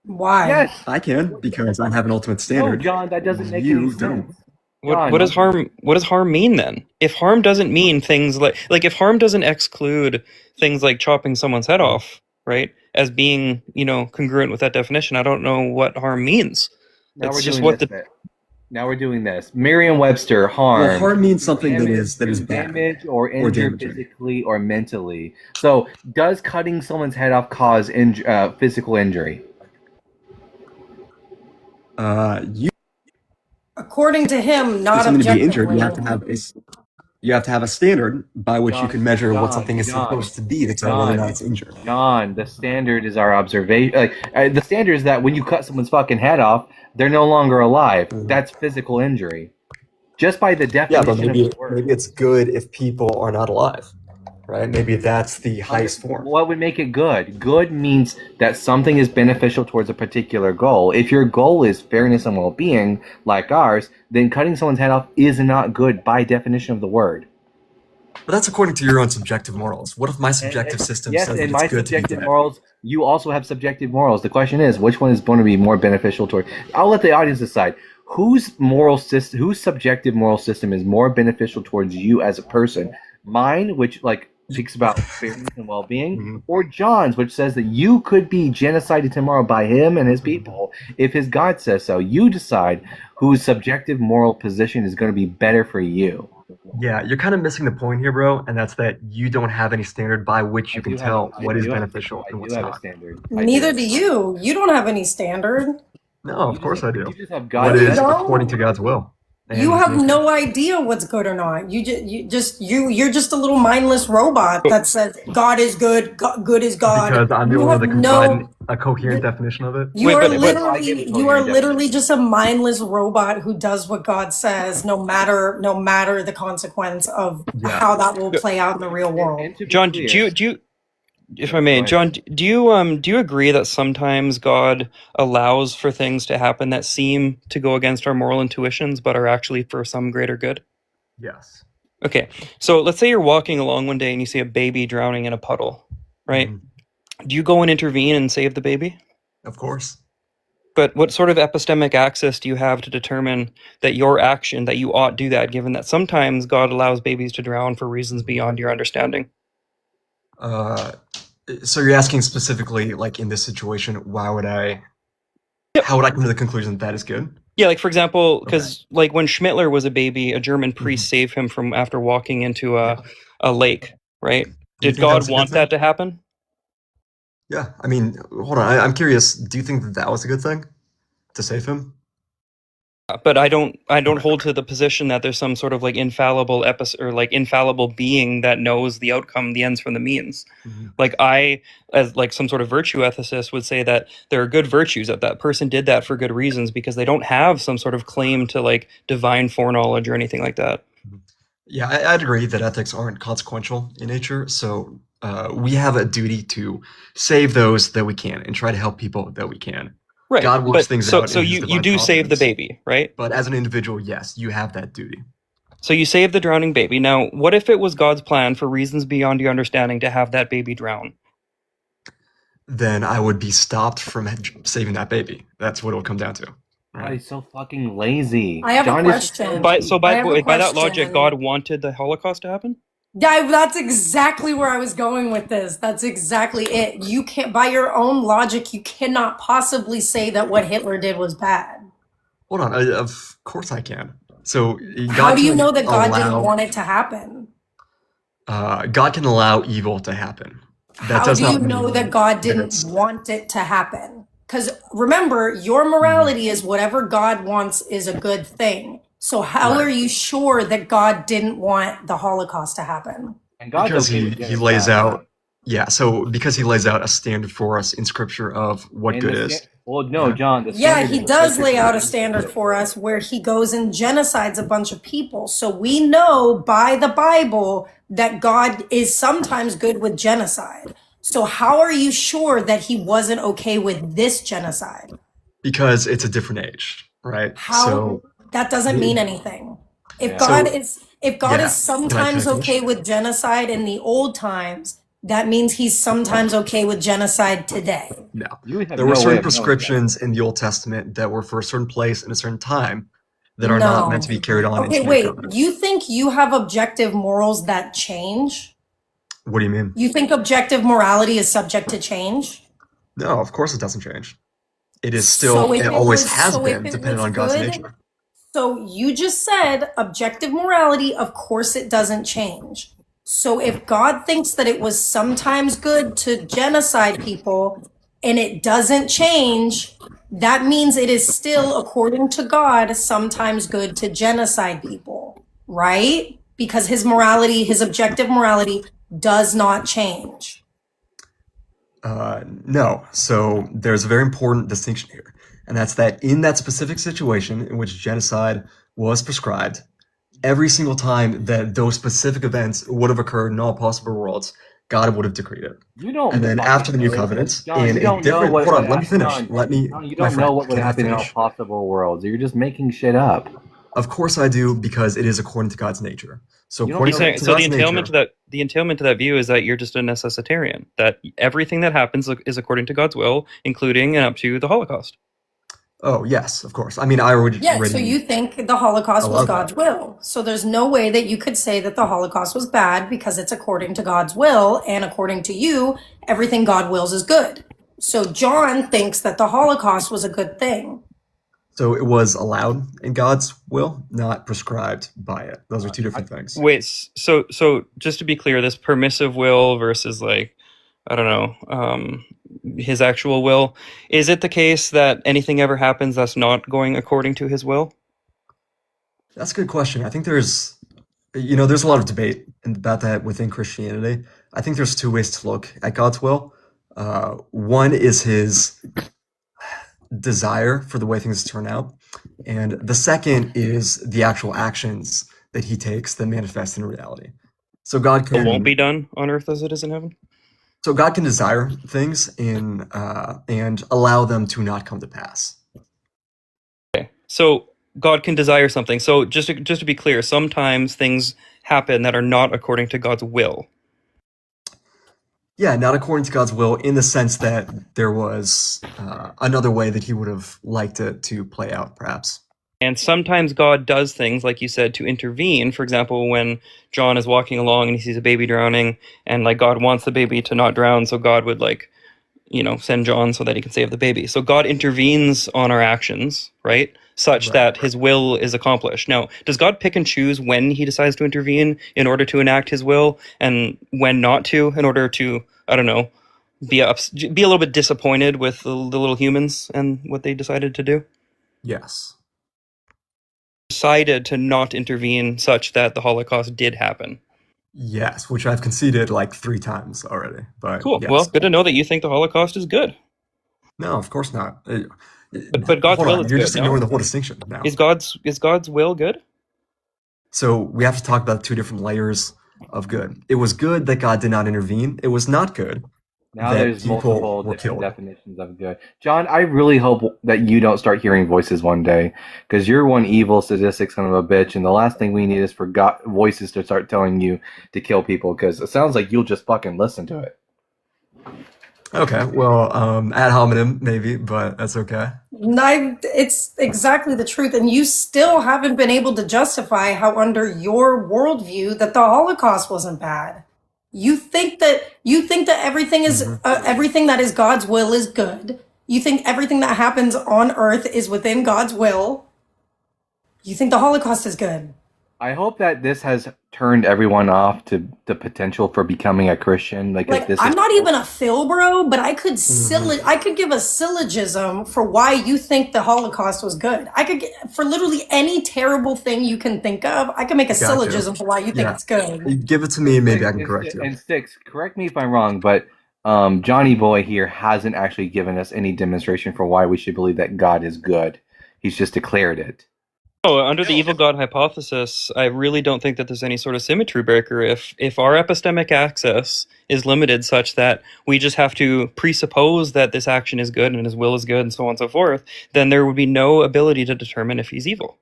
Why? Yes. I can because I have an ultimate No, standard. John, that doesn't make You any don't. sense. What does harm mean then? If harm doesn't mean things like if harm doesn't exclude things like chopping someone's head off, right, as being, congruent with that definition, I don't know what harm means. Now It's we're just doing what this bit. Now we're doing this. Merriam-Webster, harm. Well, harm means something damage, that is bad damage or injure damaging. physically or mentally. So, does cutting someone's head off cause physical injury? You According to him, not something to be injured. objectively. You have to have a standard by which you can measure what John, something is John, supposed to be to tell whether or not it's injured. John, the standard is our observation. The standard is that when you cut someone's fucking head off, they're no longer alive. That's physical injury. Just by the definition Yeah, but maybe of the word. it's good if people are not alive, right? Maybe that's the highest form. What would make it good? Good means that something is beneficial towards a particular goal. If your goal is fairness and well-being, like ours, then cutting someone's head off is not good by definition of the word. But that's according to your own subjective morals. What if my subjective system Yes, says that and it's my good to be subjective dead? morals, you also have subjective morals. The question is, which one is going to be more beneficial toward? I'll let the audience decide. Whose subjective moral system is more beneficial towards you as a person? Mine, which speaks about fairness and well-being, or John's, which says that you could be genocided tomorrow by him and his people if his God says so. You decide whose subjective moral position is going to be better for you. Yeah, you're kind of missing the point here, bro, and that's that you don't have any standard by which you can tell what is beneficial and what's not. Neither do you. You don't have any standard. No, of course I do. You just have What is according to God's will? You have no idea what's good or not. You're just a little mindless robot that says God is good, good is God. Because I'm the only one that can provide a coherent definition of it. You are literally just a mindless robot who does what God says, no matter the consequence of how that will play out in the real world. John, do you if I may, John, do you agree that sometimes God allows for things to happen that seem to go against our moral intuitions, but are actually for some greater good? Yes. Okay, so let's say you're walking along one day and you see a baby drowning in a puddle, right? Do you go and intervene and save the baby? Of course. But what sort of epistemic access do you have to determine that your action, that you ought do that, given that sometimes God allows babies to drown for reasons beyond your understanding? So you're asking specifically, like in this situation, how would I come to the conclusion that is good? Yeah, like for example, because like when Schmittler was a baby, a German priest saved him from after walking into a lake, right? Did God want that to happen? Yeah, I mean, hold on, I'm curious. Do you think that was a good thing to save him? But I don't hold to the position that there's some sort of like infallible infallible being that knows the outcome, the ends from the means. Like I, as like some sort of virtue ethicist, would say that there are good virtues, that person did that for good reasons because they don't have some sort of claim to like divine foreknowledge or anything like that. Yeah, I'd agree that ethics aren't consequential in nature. So we have a duty to save those that we can and try to help people that we can. Right. God works things out. So you do save the baby, right? But as an individual, yes, you have that duty. So you save the drowning baby. Now, what if it was God's plan for reasons beyond your understanding to have that baby drown? Then I would be stopped from saving that baby. That's what it'll come down to. Right? He's so fucking lazy. I have a question. By that logic, God wanted the Holocaust to happen? Yeah, that's exactly where I was going with this. That's exactly it. You can't, by your own logic, you cannot possibly say that what Hitler did was bad. Hold on, of course I can. So how do you know that God didn't want it to happen? God can allow evil to happen. How do you know that God didn't want it to happen? Because remember, your morality is whatever God wants is a good thing. So how Right. are you sure that God didn't want the Holocaust to happen? And God's Because okay with he lays genocide. out, yeah. So because he lays out a standard for us in Scripture of what And good the is. well, no, Yeah. John. The Yeah, standard he in does Scripture lay out a is standard for us where he goes and genocides a bunch of people. So we know by the Bible that God is sometimes good with genocide. So how are you sure that he wasn't okay with this genocide? Because it's a different age, right? How So that doesn't mean the, anything. If Yeah. God so is if God is yeah. Can I sometimes finish? okay with genocide in the old times, that means he's sometimes okay with genocide today. No. You have There were no way certain of knowing that. prescriptions in the Old Testament that were for a certain place and a certain time that are not meant to No. be carried on Okay, into New wait. Covenant. You think you have objective morals that change? What do you mean? You think objective morality is subject to change? No, of course it doesn't change. It is So still, if it it always was has so if been, it dependent was on God's good, nature. so you just said objective morality, of course it doesn't change. So if God thinks that it was sometimes good to genocide people and it doesn't change, that means it is still, according to God, sometimes good to genocide people, right? Because his morality, his objective morality does not change. No. So there's a very important distinction here. And that's that in that specific situation in which genocide was prescribed, every single time that those specific events would have occurred in all possible worlds, God would have decreed it. You don't. And then fucking after the New know. Covenant, John, in you a don't know different, what hold on, would let me finish. John, Let me, John, you my don't friend, know what would can I happen in all finish? possible worlds. You're just making shit up. Of course I do, because it is according to God's nature. So You don't according know Saying, to so God's nature, the entailment to that view is that you're just a necessitarian. That everything that happens is according to God's will, including and up to the Holocaust. oh yes, of course. I mean, I already Yeah, so you think the Holocaust was allowed that. God's will. So there's no way that you could say that the Holocaust was bad because it's according to God's will, and according to you, everything God wills is good. So John thinks that the Holocaust was a good thing. So it was allowed in God's will, not prescribed by it. Those are two different things. Wait, so just to be clear, this permissive will versus like, I don't know, his actual will. Is it the case that anything ever happens that's not going according to his will? That's a good question. I think there's, there's a lot of debate about that within Christianity. I think there's two ways to look at God's will. One is his desire for the way things turn out, and the second is the actual actions that he takes that manifest in reality. So God It won't can, be done on earth as it is in heaven? so God can desire things and allow them to not come to pass. So God can desire something. So just to be clear, sometimes things happen that are not according to God's will. Yeah, not according to God's will, in the sense that there was another way that he would have liked it to play out, perhaps. And sometimes God does things, like you said, to intervene. For example, when John is walking along and he sees a baby drowning, and like God wants the baby to not drown, so God would send John so that he can save the baby. So God intervenes on our actions, right? Such Right. that his will is accomplished. Now, does God pick and choose when he decides to intervene in order to enact his will, and when not to, in order to, I don't know, be a little bit disappointed with the little humans and what they decided to do? Yes. Decided to not intervene such that the Holocaust did happen. Yes, which I've conceded like 3 times already. But Cool. yes. Well, good to know that you think the Holocaust is good. No, of course not. But God's Hold will on, is you're good, just no? ignoring the whole distinction now. Is God's will good? So we have to talk about 2 different layers of good. It was good that God did not intervene. It was not good Now that there's people multiple were different killed. definitions of good. John, I really hope that you don't start hearing voices one day, because you're one evil, sadistic son of a bitch, and the last thing we need is for voices to start telling you to kill people, because it sounds like you'll just fucking listen to it. Okay, well, ad hominem maybe, but that's okay. It's exactly the truth, and you still haven't been able to justify how, under your worldview, that the Holocaust wasn't bad. You think that everything is everything that is God's will is good. You think everything that happens on Earth is within God's will. You think the Holocaust is good. I hope that this has turned everyone off to the potential for becoming a Christian. Like, Like, this I'm is not even a Phil bro, but I could Mhm. I could give a syllogism for why you think the Holocaust was good. I could get, for literally any terrible thing you can think of, I could make a Got you. syllogism for why you think Yeah. it's good. Give it to me, maybe I can correct you. And Sticks, correct me if I'm wrong, but Johnny Boy here hasn't actually given us any demonstration for why we should believe that God is good. He's just declared it. Oh, under the evil God hypothesis, I really don't think that there's any sort of symmetry breaker. If our epistemic access is limited such that we just have to presuppose that this action is good and his will is good and so on and so forth, then there would be no ability to determine if he's evil.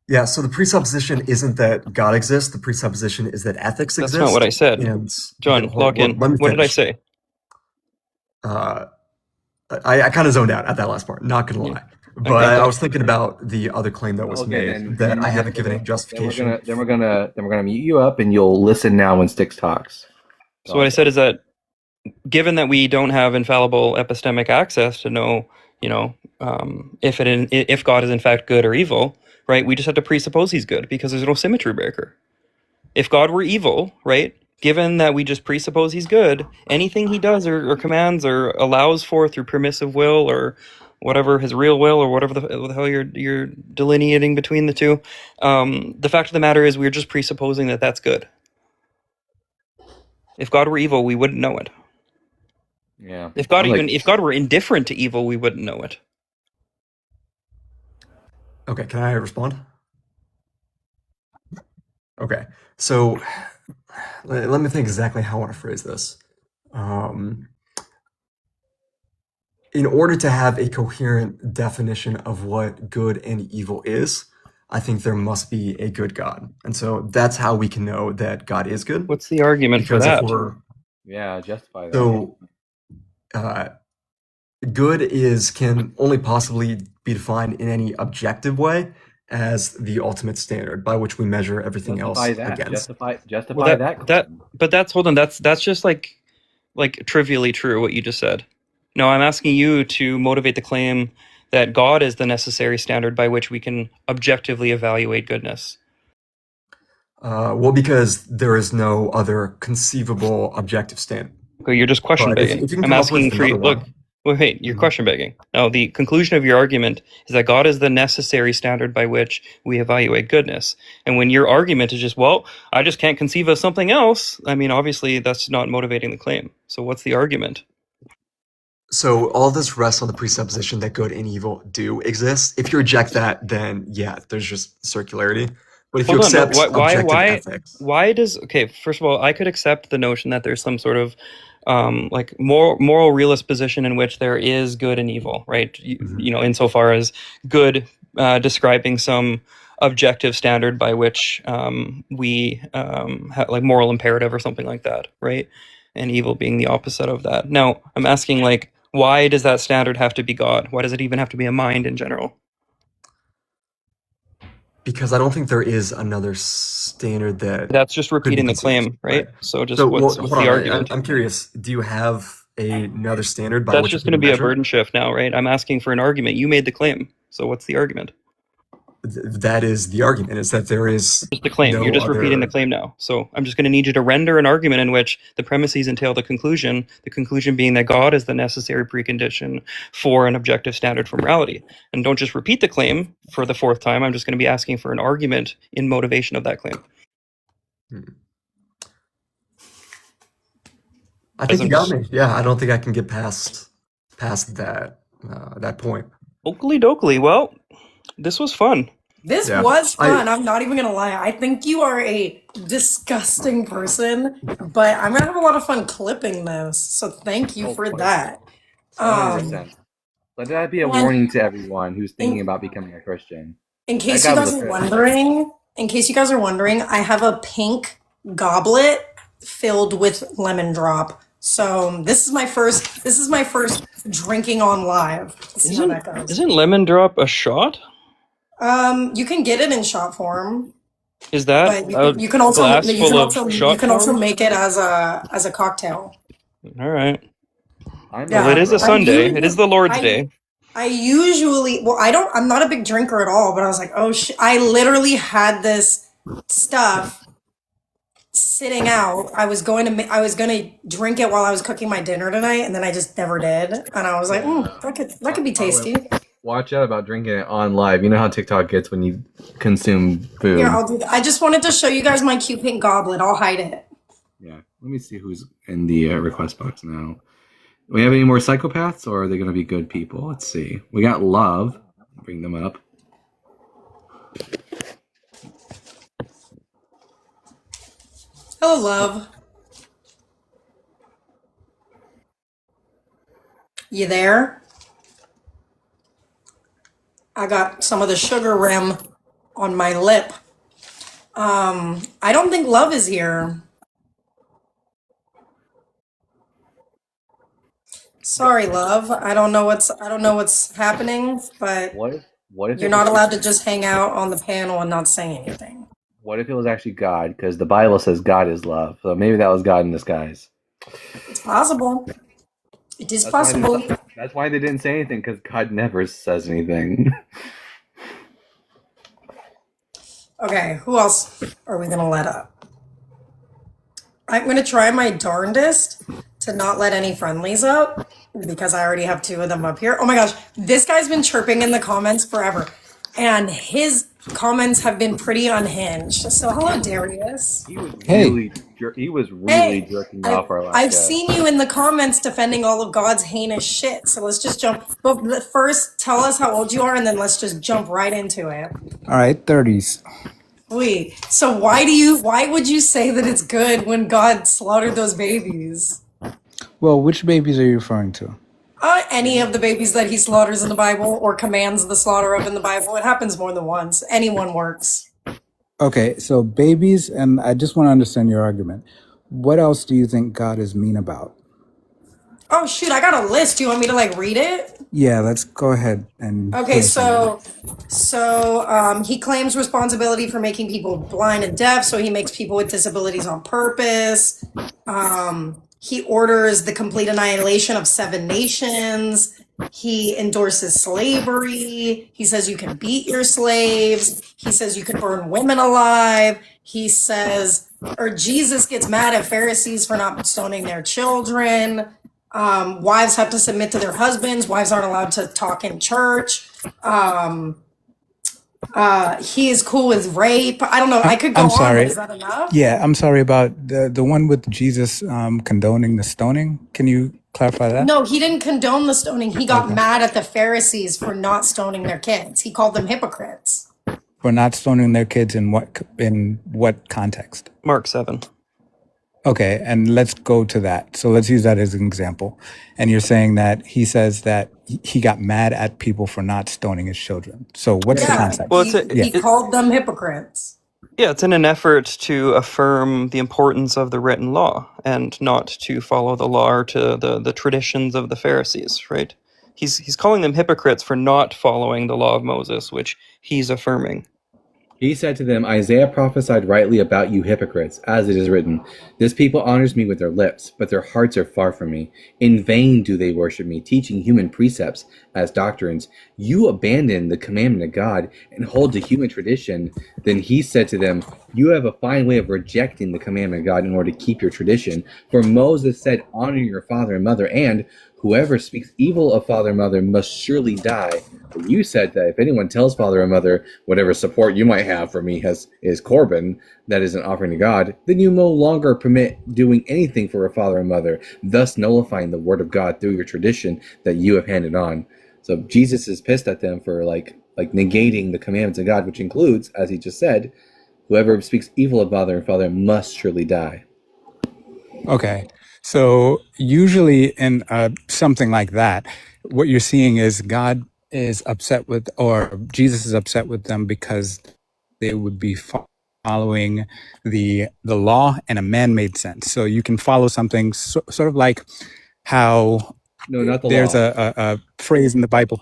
Yeah, so the presupposition isn't that God exists. The presupposition is that ethics That's exist. not what I said. And John, lock in. let me What did I finish. say? I kind of zoned out at that last part, not gonna lie. But Okay. I was thinking about the other claim that was Okay, made then that I then haven't given any Then justification. we're gonna mute you up, and you'll listen now when Sticks talks. So what I said is that given that we don't have infallible epistemic access to know, if God is in fact good or evil, right? We just have to presuppose he's good because there's no symmetry breaker. If God were evil, right? Given that we just presuppose he's good, anything he does or commands or allows for through permissive will or whatever his real will or whatever the hell you're delineating between the two, the fact of the matter is we're just presupposing that that's good. If God were evil, we wouldn't know it. Yeah. If God were indifferent to evil, we wouldn't know it. Okay, can I respond? Okay, so let me think exactly how I want to phrase this. In order to have a coherent definition of what good and evil is, I think there must be a good God. And so that's how we can know that God is good. What's the argument for Because that? if we're Yeah, justify that. so good can only possibly be defined in any objective way as the ultimate standard by which we measure everything Justify else that. against. Justify that. But that's hold on. That's just like trivially true what you just said. No, I'm asking you to motivate the claim that God is the necessary standard by which we can objectively evaluate goodness. Well, because there is no other conceivable objective standard. Okay, you're just question But if begging. you can I'm come up asking with for you. another Look, one. wait, you're Mhm. question begging. Now, the conclusion of your argument is that God is the necessary standard by which we evaluate goodness. And when your argument is just, well, I just can't conceive of something else, I mean, obviously that's not motivating the claim. So what's the argument? So all this rests on the presupposition that good and evil do exist. If you reject that, then yeah, there's just circularity. But if you Hold on, no, accept objective ethics, why does, okay, first of all, I could accept the notion that there's some sort of like moral realist position in which there is good and evil, right? You know, insofar as good describing some objective standard by which we have like moral imperative or something like that, right? And evil being the opposite of that. Now, I'm asking, like, why does that standard have to be God? Why does it even have to be a mind in general? because I don't think there is another standard that That's just could be repeating the conceived, claim, right? So just So, what's hold the on. argument? I'm curious. Do you have another standard by That's which just we going to can be a measure? burden shift now, right? I'm asking for an argument. You made the claim. So what's the argument? That is the argument: is that there is Just the claim. no You're just repeating the other. claim now. So I'm just going to need you to render an argument in which the premises entail the conclusion being that God is the necessary precondition for an objective standard for morality. And don't just repeat the claim for the fourth time. I'm just going to be asking for an argument in motivation of that claim. I think you got me. Yeah, I don't think I can get past that point. Oakley dokley. Well, this was fun. This Yeah. was fun. I'm not even gonna lie. I think you are a disgusting person, but I'm gonna have a lot of fun clipping this. So thank you for that. 100%. Let that be a and- warning to everyone who's thinking in- about becoming a Christian. In case That you guy guys was are a- wondering, I have a pink goblet filled with lemon drop. So this is my first drinking on live. Let's see how that goes. Isn't lemon drop a shot? You can get it in shot form. Is that But you can also glass full of shot form? make it as a cocktail. All right. Yeah, Well, it is a Sunday. It is the Lord's Day. I'm not a big drinker at all, but I was like, oh I literally had this stuff sitting out. I was going to drink it while I was cooking my dinner tonight, and then I just never did. And I was like, that could be tasty. Watch out about drinking it on live. You know how TikTok gets when you consume food. Here, I'll do that. I just wanted to show you guys my cute pink goblet. I'll hide it. Yeah. Let me see who's in the request box now. Do we have any more psychopaths, or are they going to be good people? Let's see. We got Love. Bring them up. Hello, Love. You there? I got some of the sugar rim on my lip. I don't think Love is here. Sorry, Love. I don't know what's happening, but What if you're not allowed to just hang out on the panel and not say anything. What if it was actually God? Because the Bible says God is love. So maybe that was God in disguise. It's possible. It is possible. That's why they didn't say anything, because God never says anything. Okay, who else are we gonna let up? I'm gonna try my darndest to not let any friendlies up because I already have 2 of them up here. Oh my gosh, this guy's been chirping in the comments forever, and his comments have been pretty unhinged. So hello, Darius. He was really jerking off our last I've guest. seen you in the comments defending all of God's heinous shit. So let's just jump. But first, tell us how old you are, and then let's just jump right into it. All right, 30s. Wait, so why would you say that it's good when God slaughtered those babies? Well, which babies are you referring to? Any of the babies that he slaughters in the Bible or commands the slaughter of in the Bible. It happens more than once. Anyone works. Okay, so babies, and I just want to understand your argument. What else do you think God is mean about? Oh shoot, I got a list. Do you want me to read it? Yeah, let's go ahead and. Okay, so he claims responsibility for making people blind and deaf, so he makes people with disabilities on purpose. He orders the complete annihilation of 7 nations. He endorses slavery. He says you can beat your slaves. He says you can burn women alive. He says, or Jesus gets mad at Pharisees for not stoning their children. Wives have to submit to their husbands. Wives aren't allowed to talk in church. He is cool with rape. I don't know. I could go I'm on, but sorry. is that enough? Yeah, I'm sorry about the one with Jesus condoning the stoning. Can you clarify that? No, he didn't condone the stoning. He got mad at the Pharisees for not stoning their kids. He called them hypocrites. For not stoning their kids in what context? Mark 7. Okay, and let's go to that. So let's use that as an example. And you're saying that he says that he got mad at people for not stoning his children. So what's the Yeah, context? Well, he called them hypocrites. Yeah, it's in an effort to affirm the importance of the written law and not to follow the law or to the traditions of the Pharisees, right? He's calling them hypocrites for not following the law of Moses, which he's affirming. He said to them, Isaiah prophesied rightly about you hypocrites, as it is written, this people honors me with their lips, but their hearts are far from me. In vain do they worship me, teaching human precepts as doctrines. You abandon the commandment of God and hold to human tradition. Then he said to them, you have a fine way of rejecting the commandment of God in order to keep your tradition. For Moses said, honor your father and mother, and whoever speaks evil of father and mother must surely die. But you said that if anyone tells father and mother, whatever support you might have for me is Corban, that is an offering to God, then you no longer permit doing anything for a father and mother, thus nullifying the word of God through your tradition that you have handed on. So Jesus is pissed at them for like negating the commandments of God, which includes, as he just said, whoever speaks evil of mother and father must surely die. Okay. So usually in something like that, what you're seeing is God is upset with, or Jesus is upset with them because they would be following the law in a man-made sense. So you can follow something sort of like how there's a phrase in the Bible.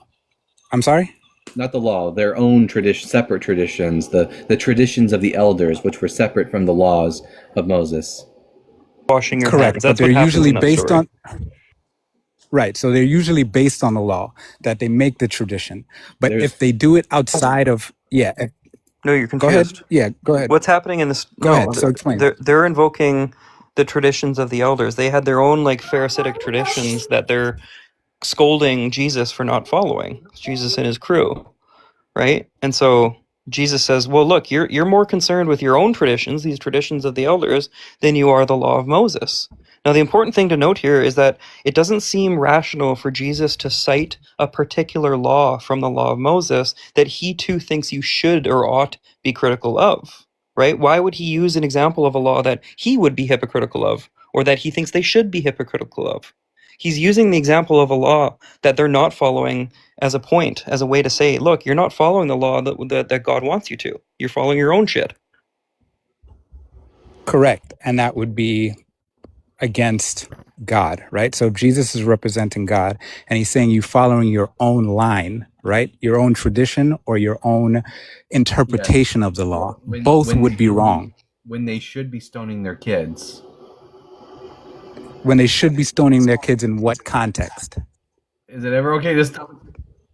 I'm sorry? Not the law, their own separate traditions, the traditions of the elders, which were separate from the laws of Moses. Washing your Correct, hands. That's but they're what happens usually in that based story. Right, so they're usually based on the law, that they make the tradition. But There's- if they do it outside of, No, you're Go ahead. confused. Yeah, go ahead. What's happening in this? Go No, ahead. So explain. they're invoking the traditions of the elders. They had their own like Pharisaic traditions that they're scolding Jesus for not following. Jesus and his crew, right? And so Jesus says, "Well, look, you're more concerned with your own traditions, these traditions of the elders, than you are the law of Moses." Now, the important thing to note here is that it doesn't seem rational for Jesus to cite a particular law from the law of Moses that he too thinks you should or ought be critical of, right? Why would he use an example of a law that he would be hypocritical of, or that he thinks they should be hypocritical of? He's using the example of a law that they're not following as a point, as a way to say, look, you're not following the law that God wants you to. You're following your own shit. Correct. And that would be against God, right? So Jesus is representing God, and he's saying you following your own line, right? Your own tradition or your own interpretation of the law. Both would be wrong. When they should be stoning their kids. When they should be stoning their kids in what context? Is it ever okay to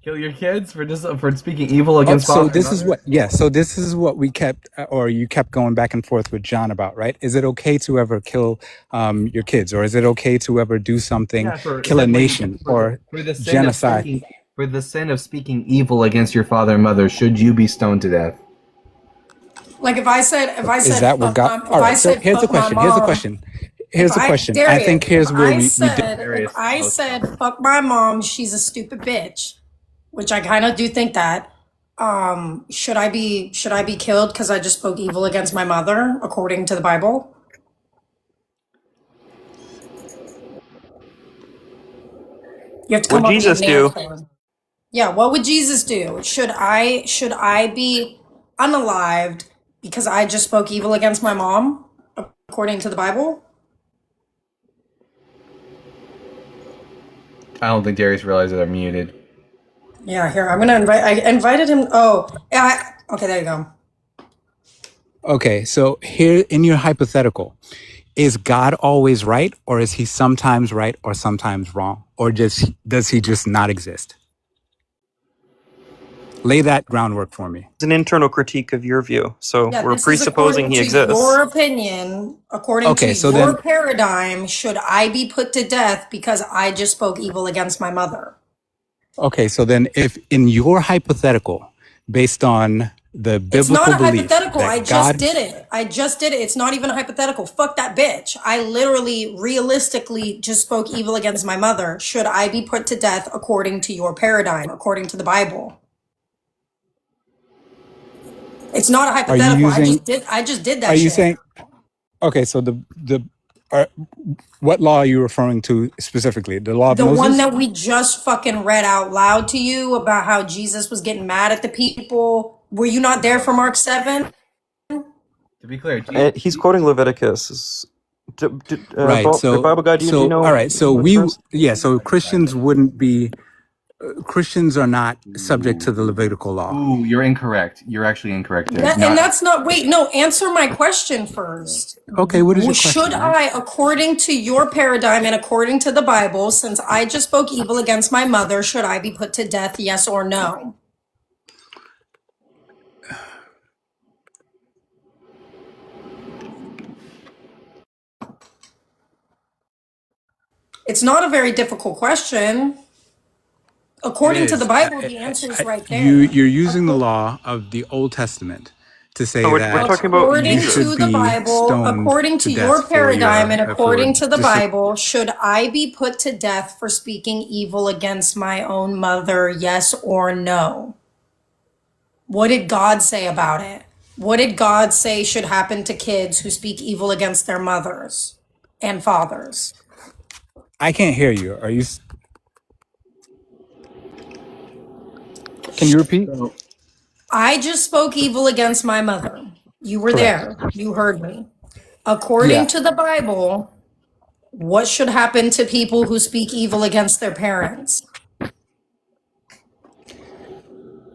kill your kids for speaking evil against So father this and is mother? what, yeah. So this is what we kept, or you kept going back and forth with John about, right? Is it okay to ever kill your kids, or is it okay to ever do something, kill a nation, or genocide? For the sin of speaking evil against your father and mother, should you be stoned to death? Like if I said Is that what God? All right. So here's the question. Here's the question. Here's the question. I think here's where we if I said fuck my mom, she's a stupid bitch, which I kind of do think that. Should I be killed because I just spoke evil against my mother, according to the Bible? You have to come What up with Jesus an do? answer. Yeah, what would Jesus do? Should I be unalived because I just spoke evil against my mom, according to the Bible? I don't think Darius realized that I'm muted. Yeah, here I'm gonna invite. I invited him. Oh, yeah. Okay, there you go. Okay, so here in your hypothetical, is God always right, or is he sometimes right or sometimes wrong? Or does he just not exist? Lay that groundwork for me. It's an internal critique of your view. So Yeah, we're this is presupposing according he to exists. your opinion. According Okay, to so your then- paradigm, should I be put to death because I just spoke evil against my mother? Okay, so then if in your hypothetical, based on the biblical It's not a belief hypothetical. that I God, just did it. It's not even a hypothetical. Fuck that bitch. I literally, realistically just spoke evil against my mother. Should I be put to death according to your paradigm, according to the Bible? It's not a hypothetical. I just did that are you shit. saying, okay, so what law are you referring to specifically? The law of The Moses? one that we just fucking read out loud to you about how Jesus was getting mad at the people. Were you not there for Mark 7? To be clear, He's quoting Leviticus. Right. So, Bible guy, do you know? all right. So which verse? so Christians wouldn't be, Christians are not subject to the Levitical law. Ooh, you're incorrect. You're actually incorrect there. And that's not, wait, no, answer my question first. Okay, what is your question? Should I, according to your paradigm and according to the Bible, since I just spoke evil against my mother, should I be put to death, yes or no? It's not a very difficult question. According to the Bible, the answer is right there. You're using the law of the Old Testament to say we're that talking about according Jesus. to the Bible, according to your paradigm and according to the Bible, should I be put to death for speaking evil against my own mother, yes or no? What did God say about it? What did God say should happen to kids who speak evil against their mothers and fathers? I can't hear you. Are you? Can you repeat? I just spoke evil against my mother. You were Correct. there. You heard me. According to the Bible, what should happen to people who speak evil against their parents?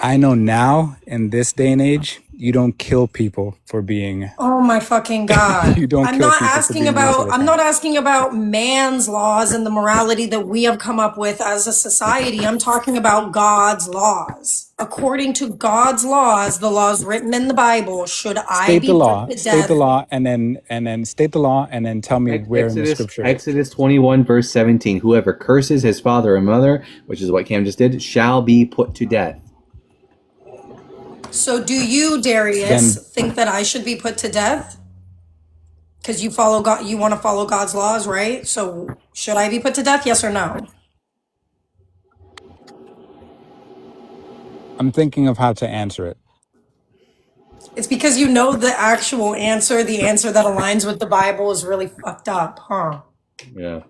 I know now in this day and age, you don't kill people for being. Oh my fucking God. You don't I'm kill not people for asking being about merciless. I'm not asking about man's laws and the morality that we have come up with as a society. I'm talking about God's laws. According to God's laws, the laws written in the Bible, should I State the be put law. to State the death? law, and then state the law, and then tell me where in the Exodus scripture. Exodus 21 verse 17. Whoever curses his father or mother, which is what Cam just did, shall be put to death. So do you, Darius, Then think that I should be put to death? Because you follow God, you want to follow God's laws, right? So should I be put to death? Yes or no? I'm thinking of how to answer it. It's because you know the actual answer, the answer that aligns with the Bible is really fucked up, huh? Yeah.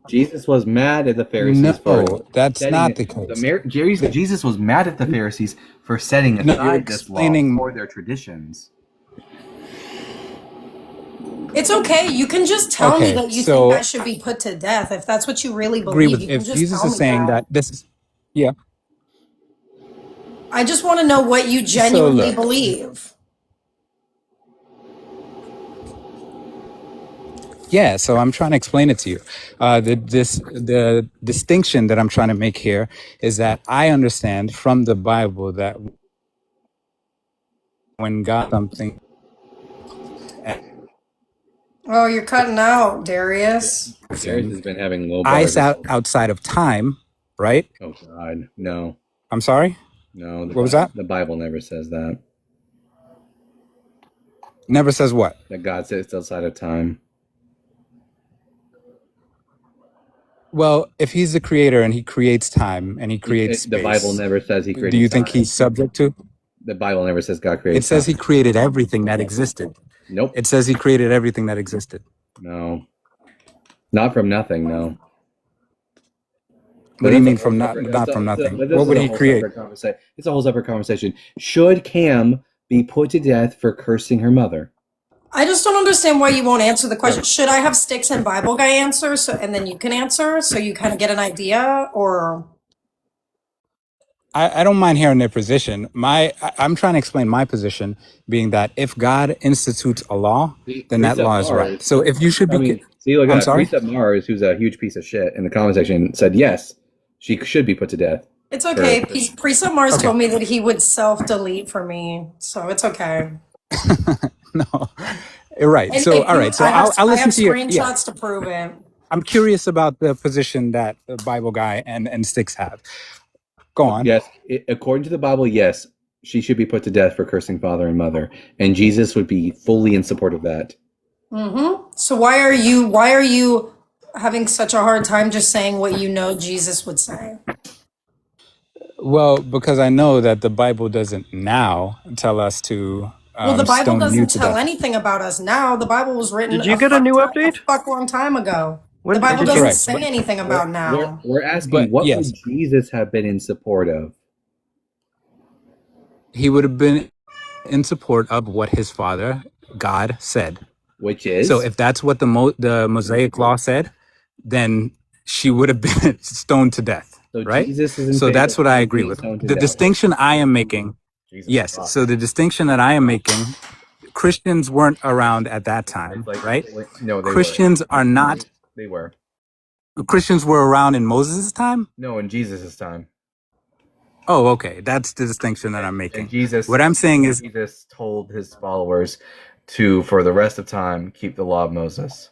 Jesus was mad at the Pharisees for No, that's setting not it. the case. The- Jesus was mad at the Pharisees for setting No, you're aside this law explaining. for their traditions. It's okay. You can just tell me Okay, that you think I so should be put to death. If that's what you really agree believe, with you can if just Jesus tell is me saying that. that this is, yeah. I just want to know what you So genuinely look, believe. yeah. So I'm trying to explain it to you. The distinction that I'm trying to make here is that I understand from the Bible that when God something Oh, you're cutting out, Darius. Darius has been having low eyes bars. out outside of time, right? Oh God, no, I'm sorry. no. What was that? The Bible never says that. Never says what? That God sits outside of time. Well, if he's the creator and he creates time and he creates The Bible space, never says he created. do you think time. he's subject to? The Bible never says God created. It says time. he created everything that existed. Nope. It says he created everything that existed. No. Not from nothing. No. What do you mean from not from nothing? What would he create? It's a whole separate conversation. Should Cam be put to death for cursing her mother? I just don't understand why you won't answer the question. Should I have Sticks and Bible Guy answer and then you can answer so you kind of get an idea, or I don't mind hearing their position. I'm trying to explain my position, being that if God institutes a law, then that law is right. So if you should be, I'm sorry. Precept Mars, who's a huge piece of shit, in the comment section said yes, she should be put to death. it's okay. Precept Mars told me that he would self-delete for me, so it's okay. No, right. And So all right. So I'll listen to your. screenshots Yeah. to prove it. I'm curious about the position that the Bible Guy and Sticks have. Go on. Yes, according to the Bible, yes, she should be put to death for cursing father and mother, and Jesus would be fully in support of that. Mm-hmm. So why are you having such a hard time just saying what you know Jesus would say? Well, because I know that the Bible doesn't now tell us to. Well, the Bible stone you doesn't to tell death. anything about us now. The Bible was written Did you get a new update? a fuck long time ago. When The Bible did you- doesn't Correct. say anything about now. We're asking, But what yes. would Jesus have been in support of? He would have been in support of what his father, God, said. Which is? So if that's what the Mosaic law said, then she would have been stoned to death, So right? Jesus is in So favor that's what of I being agree with. stoned to The death. distinction I am making, Jesus yes. fuck. So the distinction that I am making, Christians weren't around at that time, right? No, they Christians were. are not. They were. Christians were around in Moses' time. No, in Jesus' time. Oh, okay. That's the distinction that I'm making. And Jesus. What I'm saying is, Jesus told his followers to, for the rest of time, keep the law of Moses.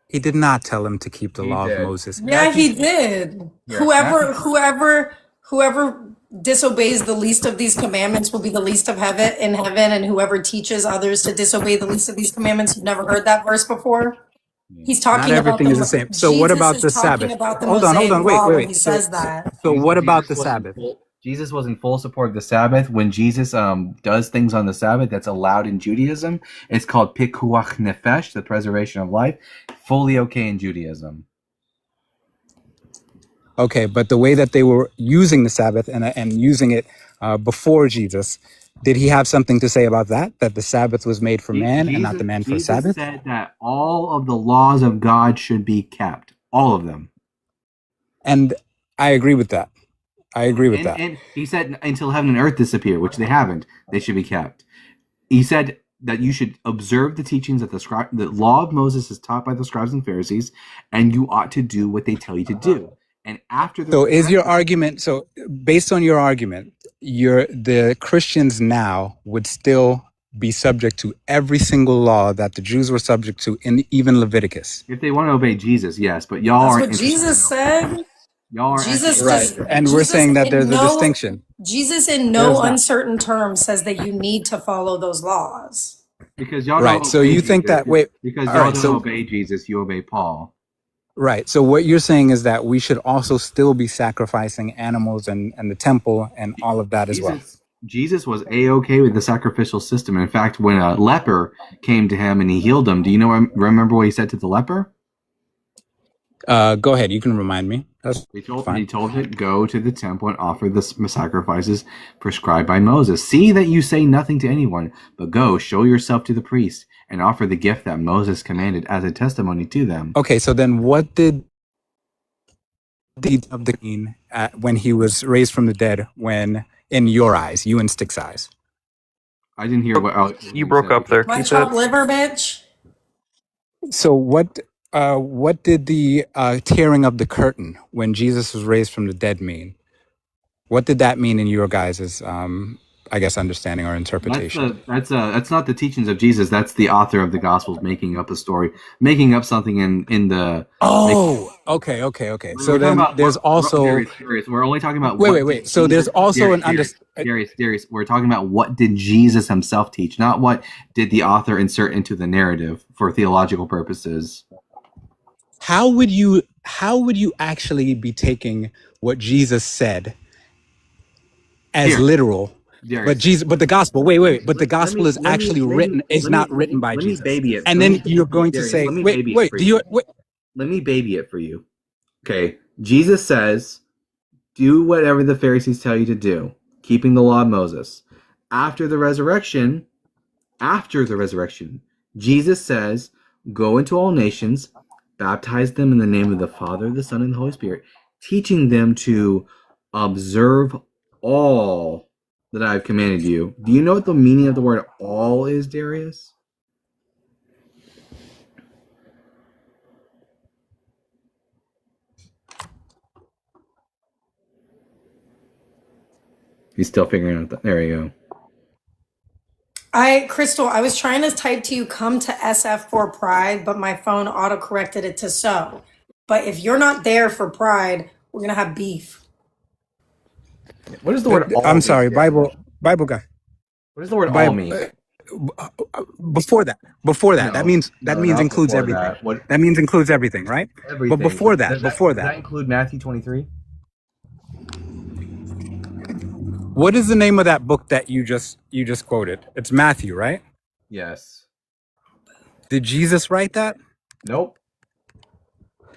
he did not tell him to keep the He law did. of Moses. Yeah, he did. Yeah. Whoever disobeys the least of these commandments will be the least of heaven in heaven, and whoever teaches others to disobey the least of these commandments, you've never heard that verse before. He's talking Not about everything is the same. So what Jesus about is the talking Sabbath? about the Hold on, Mosaic wait, law wait, when wait. he says that. So what about the Jesus wasn't Sabbath? Jesus was in full support of the Sabbath. When Jesus does things on the Sabbath that's allowed in Judaism, it's called pikuach nefesh, the preservation of life. Fully okay in Judaism. Okay, but the way that they were using the Sabbath and using it before Jesus, did he have something to say about that? That the Sabbath was made for man and not the man for Jesus Sabbath? said that all of the laws of God should be kept. All of them. And I agree with that. I agree with And that. and he said until heaven and earth disappear, which they haven't, they should be kept. He said that you should observe the teachings that the law of Moses is taught by the scribes and Pharisees, and you ought to do what they tell you to do. And after the So is your resurrection, argument, so based on your argument, the Christians now would still be subject to every single law that the Jews were subject to in even Leviticus? if they want to obey Jesus, yes, but y'all That's aren't what interested in Jesus said. y'all aren't actually Jesus Right. just interested in And we're Jesus saying that in there's a no distinction. Jesus in There's no not. uncertain terms says that you need to follow those laws. because y'all Right. don't So obey you think Jesus. that, wait, Because all y'all right. don't So, obey Jesus, you obey Paul. right. So what you're saying is that we should also still be sacrificing animals and the temple and all of that as well. Jesus was a-okay with the sacrificial system. In fact, when a leper came to him and he healed him, do you remember what he said to the leper? Go ahead. You can remind me. That's He fine. told him, go to the temple and offer the sacrifices prescribed by Moses. See that you say nothing to anyone, but go, show yourself to the priest, and offer the gift that Moses commanded as a testimony to them. Okay. So then what did of the king when he was raised from the dead, when in your eyes, you and Stick's eyes? I didn't hear what You broke up there. Can My you say chopped that? liver, bitch. So what did the tearing of the curtain when Jesus was raised from the dead mean? What did that mean in your guys' I guess understanding or interpretation? That's not the teachings of Jesus. That's the author of the Gospels making up a story, making up something in the. Oh, okay. So We're talking then about there's also Darius. We're only talking about wait. So there's also an Darius. We're talking about what did Jesus himself teach, not what did the author insert into the narrative for theological purposes. how would you actually be taking what Jesus said as Here, literal? Darius. But the gospel, but the Let gospel me is actually written, is not written by let me Jesus. baby it. And Let then me you're going to Darius. say, Let me baby it wait, for you. wait. Let me baby it for you. Okay. Jesus says, do whatever the Pharisees tell you to do, keeping the law of Moses. After the resurrection, Jesus says, go into all nations, baptize them in the name of the Father, the Son, and the Holy Spirit, teaching them to observe all that I've commanded you. Do you know what the meaning of the word all is, Darius? He's still figuring out that. There you go. Crystal, I was trying to type to you come to SF for Pride, but my phone auto corrected it to so. But if you're not there for Pride, we're gonna have beef. What does the word all I'm mean, sorry, Darius? Bible guy. What does the word all Bible mean? before that. No, That no, means not includes before everything. that. What That means includes everything, right? But everything? before that, Does that include Matthew 23? what is the name of that book that you just quoted? It's Matthew, right? Yes. Did Jesus write that? Nope.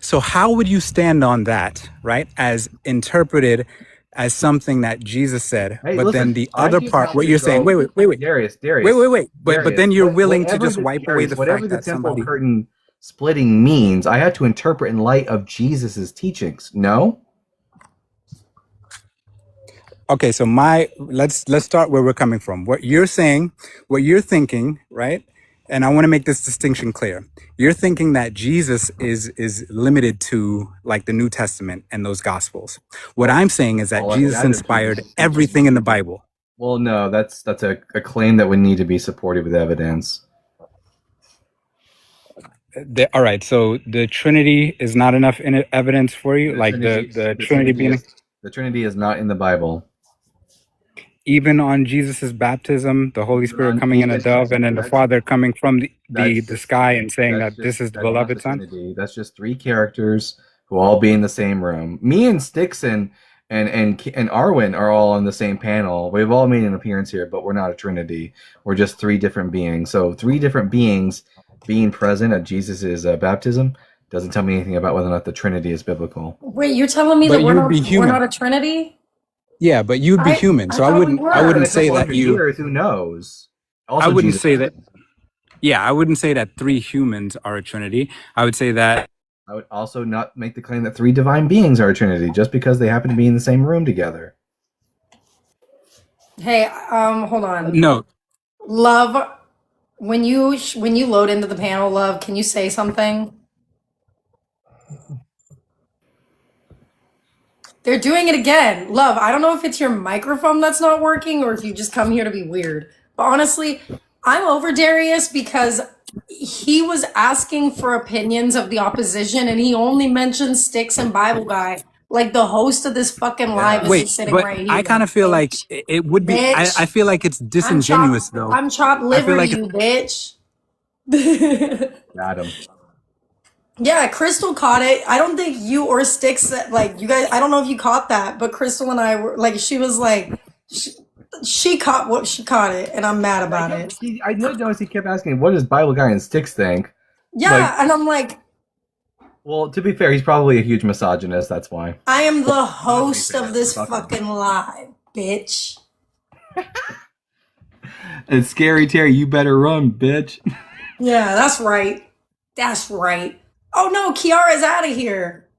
So how would you stand on that, right? As interpreted as something that Jesus said, Hey, but listen. then the I other just part, have what to you're saying, go. wait. Darius. But then you're willing to just wipe away the Whatever fact the that temple somebody. curtain splitting means, I have to interpret in light of Jesus's teachings. No. Okay, so let's start where we're coming from. What you're saying, what you're thinking, right? And I want to make this distinction clear. You're thinking that Jesus is limited to like the New Testament and those gospels. What Well, I'm saying is that all of Jesus that is inspired Jesus' everything teachings. in the Bible. Well, no, that's a claim that would need to be supported with evidence. All right, so the Trinity is not enough in evidence for you, like the Trinity being The Trinity is not in the Bible. even on Jesus's baptism, the Holy Even Spirit on coming in a even dove, and then the that's Father coming from that's the just sky and saying that this is the that's not the beloved Son. Trinity. That's just three characters who all be in the same room. Me and Styx and Arwen are all on the same panel. We've all made an appearance here, but we're not a Trinity. We're just three different beings. So three different beings being present at Jesus's baptism doesn't tell me anything about whether or not the Trinity is biblical. Wait, you're telling me that But you'd be we're human. not a Trinity? Yeah, but you'd be I human. I So thought we I It's been were. wouldn't a say couple that hundred you years. Who knows? I Also, wouldn't Jesus. say that. Yeah, I wouldn't say that three humans are a Trinity. I would say that I would also not make the claim that 3 divine beings are a trinity just because they happen to be in the same room together. Hey, hold on. No, Love, when you load into the panel, Love, can you say something? They're doing it again. Love, I don't know if it's your microphone that's not working or if you just come here to be weird. But honestly, I'm over Darius because he was asking for opinions of the opposition and he only mentioned Sticks and Bible Guy. Like the host of this fucking live is wait, just sitting but right I here. kind of feel like Bitch. it would be. I Bitch. feel like it's disingenuous, though. I'm chopped I feel liver to like you, bitch. Got him. Yeah, Crystal caught it. I don't think you or Sticks, like, you guys, I don't know if you caught that, but Crystal and I were, like, she was like, she caught what she caught it, and I'm mad about it. I noticed he kept asking, what does Bible Guy and Sticks think? Yeah, Like, and I'm like, well, to be fair, he's probably a huge misogynist, that's why. I am the host of this fucking live, bitch. It's Scary Terry, you better run, bitch. Yeah, that's right. That's right. Oh no, Kiara's out of here.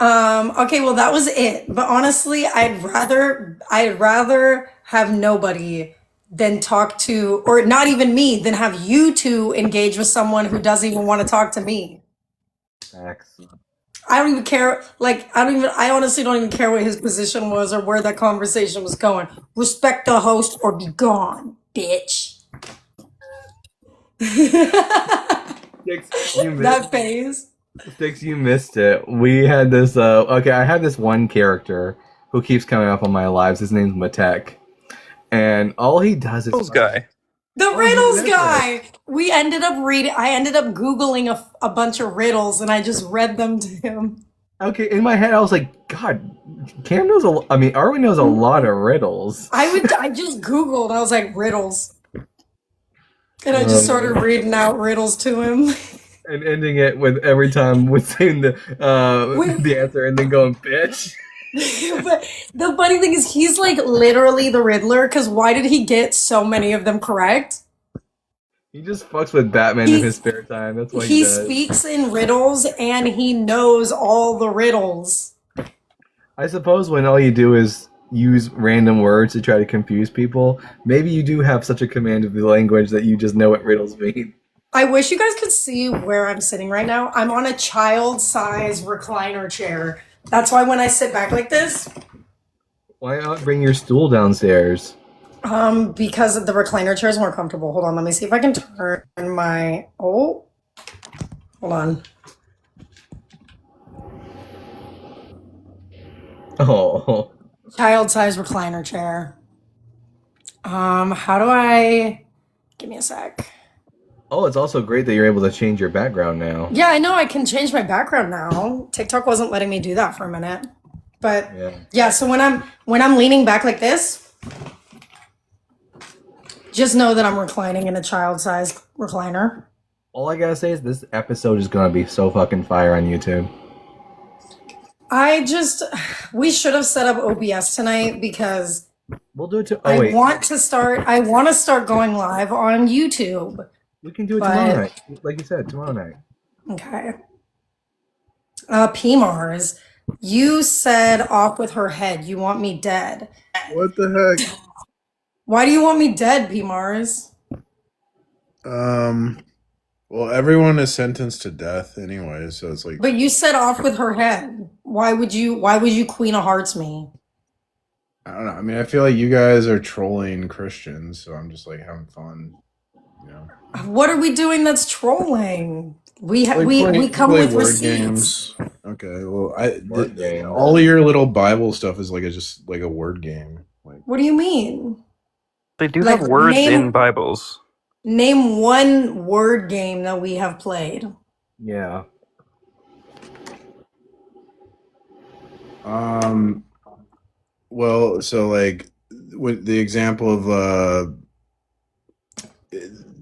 Okay, well that was it. But honestly, I'd rather have nobody than talk to, or not even me, than have you two engage with someone who doesn't even want to talk to me. Facts. I don't even care. Like, I honestly don't even care what his position was or where that conversation was going. Respect the host or be gone, bitch. Sticks, you missed, That phase. Sticks, you missed it. We had this, okay, I had this one character who keeps coming up on my lives. His name's Matek. And all he does is... Riddles guy. The riddles guy. We ended up reading. I ended up Googling a bunch of riddles, and I just read them to him. Okay, in my head, I was like, God, Cam knows Arwen knows a lot of riddles. I just Googled. I was like, riddles. And I just started reading out riddles to him. And ending it with every time with saying the answer and then going, bitch. But the funny thing is, he's like literally the Riddler, because why did he get so many of them correct? He just fucks with Batman in his spare time. That's what he does. He speaks in riddles and he knows all the riddles. I suppose when all you do is use random words to try to confuse people, maybe you do have such a command of the language that you just know what riddles mean. I wish you guys could see where I'm sitting right now. I'm on a child-size recliner chair. That's why when I sit back like this... Why not bring your stool downstairs? Because the recliner chair is more comfortable. Hold on, let me see if I can turn my... Oh. Hold on. Oh. Child-size recliner chair. How do I... Give me a sec. Oh, it's also great that you're able to change your background now. Yeah, I know I can change my background now. TikTok wasn't letting me do that for a minute. But yeah, so when I'm leaning back like this, just know that I'm reclining in a child-sized recliner. All I gotta say is this episode is gonna be so fucking fire on YouTube. We should have set up OBS tonight because we'll do it I want to start going live on YouTube. We can do it tomorrow night. Like you said, tomorrow night. Okay. P Mars, you said off with her head. You want me dead. What the heck? Why do you want me dead, P Mars? Well, everyone is sentenced to death anyway, so it's like. But you said off with her head. Why would you Queen of Hearts me? I don't know. I mean, I feel like you guys are trolling Christians, so I'm just like having fun. You know. What are we doing that's trolling? We come with word receipts. Games. Okay, well, all of your little Bible stuff is like just like a word game. Like, what do you mean? They do have words in Bibles. Name one word game that we have played. Yeah. Well, so like with the example of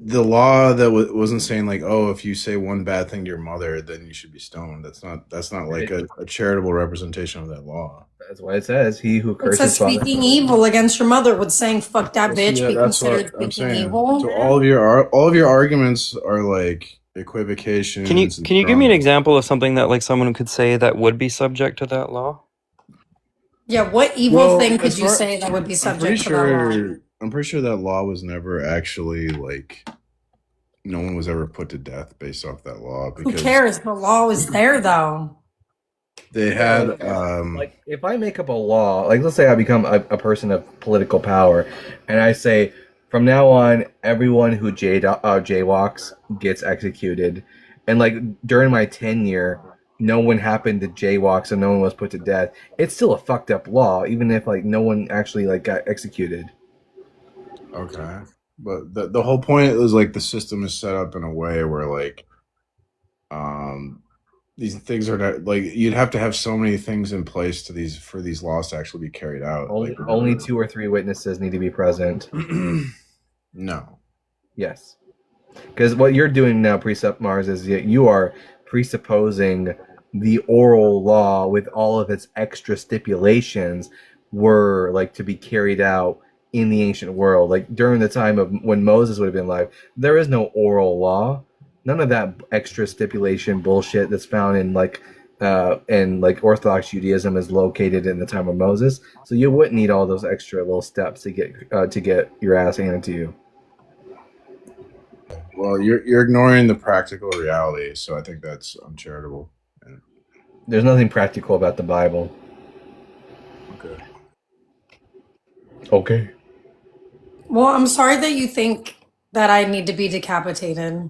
the law that wasn't saying like, oh, if you say one bad thing to your mother, then you should be stoned. That's not like a charitable representation of that law. That's what it says. He who curses. It says speaking evil against your mother. Would saying "fuck that bitch" be considered speaking evil? So all of your arguments are like equivocations. Can you give me an example of something that like someone could say that would be subject to that law? Yeah, what evil thing could you say that would be subject to that law? I'm pretty sure that law was never actually like. No one was ever put to death based off that law. Who cares? The law was there, though. They had like if I make up a law, like let's say I become a person of political power, and I say from now on everyone who jaywalks gets executed, and like during my tenure, no one happened to jaywalk, so no one was put to death. It's still a fucked up law, even if like no one actually like got executed. Okay, but the whole point is like the system is set up in a way where like these things are not like you'd have to have so many things in place for these laws to actually be carried out. Only 2 or 3 witnesses need to be present. No. Yes. Because what you're doing now, Precept Mars, is you are presupposing the oral law with all of its extra stipulations were like to be carried out in the ancient world. Like during the time of when Moses would have been alive, there is no oral law. None of that extra stipulation bullshit that's found in like Orthodox Judaism is located in the time of Moses. So you wouldn't need all those extra little steps to get your ass handed to you. Well, you're ignoring the practical reality, so I think that's uncharitable. There's nothing practical about the Bible. Okay. Well, I'm sorry that you think that I need to be decapitated.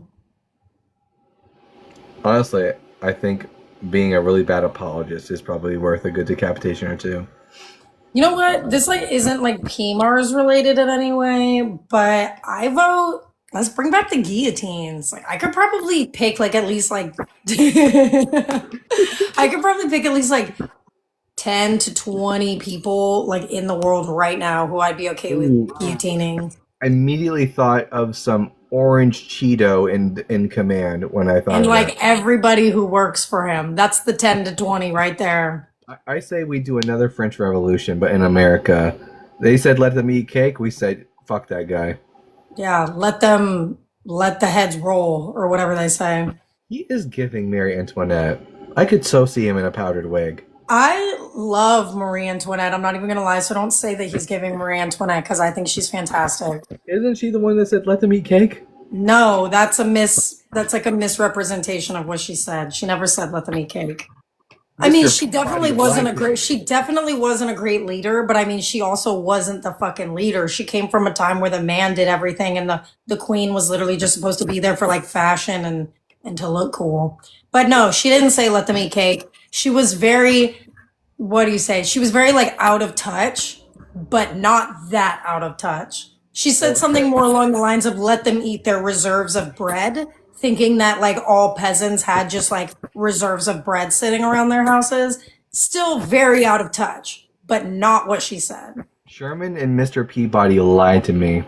Honestly, I think being a really bad apologist is probably worth a good decapitation or two. You know what? This like isn't like PMARS related in any way, but I vote let's bring back the guillotines. Like I could probably pick like at least like I could probably pick at least like 10 to 20 people like in the world right now who I'd be okay with guillotining. I immediately thought of some orange Cheeto in command when I thought And of like that. everybody who works for him. That's the 10 to 20 right there. I say we do another French Revolution, but in America. They said let them eat cake. We said fuck that guy. Yeah, let the heads roll or whatever they say. He is giving Marie Antoinette. I could so see him in a powdered wig. I love Marie Antoinette. I'm not even gonna lie, so don't say that he's giving Marie Antoinette because I think she's fantastic. Isn't she the one that said let them eat cake? No, that's like a misrepresentation of what she said. She never said let them eat cake. I mean, she definitely wasn't a great leader, but I mean, she also wasn't the fucking leader. She came from a time where the man did everything and the queen was literally just supposed to be there for like fashion and to look cool. But no, she didn't say let them eat cake. She was very, what do you say? She was very like out of touch, but not that out of touch. She said something more along the lines of let them eat their reserves of bread, thinking that like all peasants had just like reserves of bread sitting around their houses. Still very out of touch, but not what she said. Sherman and Mr. Peabody lied to me.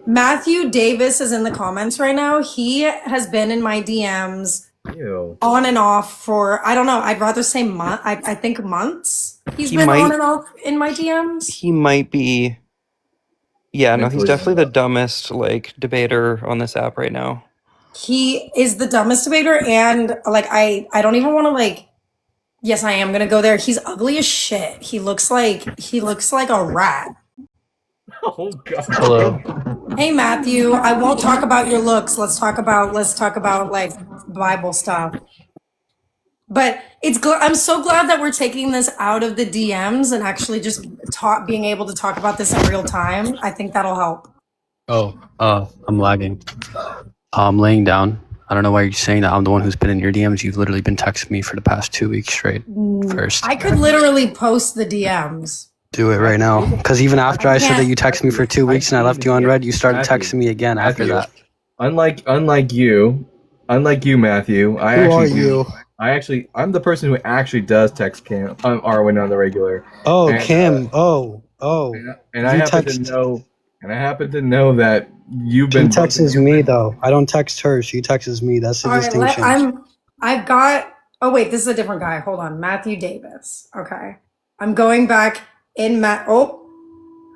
Matthew Davis is in the comments right now. He has been in my DMs on and off for, I don't know, I'd rather say I think months. He's been on and off in my DMs. He might be. Yeah, no, he's definitely the dumbest like debater on this app right now. He is the dumbest debater, and like I don't even want to like. Yes, I am gonna go there. He's ugly as shit. He looks like a rat. Oh God. Hello. Hey Matthew, I won't talk about your looks. Let's talk about like Bible stuff. But I'm so glad that we're taking this out of the DMs and actually just being able to talk about this in real time. I think that'll help. Oh, I'm lagging. I'm laying down. I don't know why you're saying that I'm the one who's been in your DMs. You've literally been texting me for the past 2 weeks straight. First. I could literally post the DMs. Do it right now. Because even after I said that you texted me for 2 weeks and I left you on red, you started texting me again after that. Unlike you, Matthew. I'm the person who actually does text Cam. Arwen on the regular. Oh, and, Cam. And I happen to know that you've been. She texts me though. I don't text her. She texts me. That's the distinction. Oh wait, this is a different guy. Hold on, Matthew Davis. Okay, I'm going back in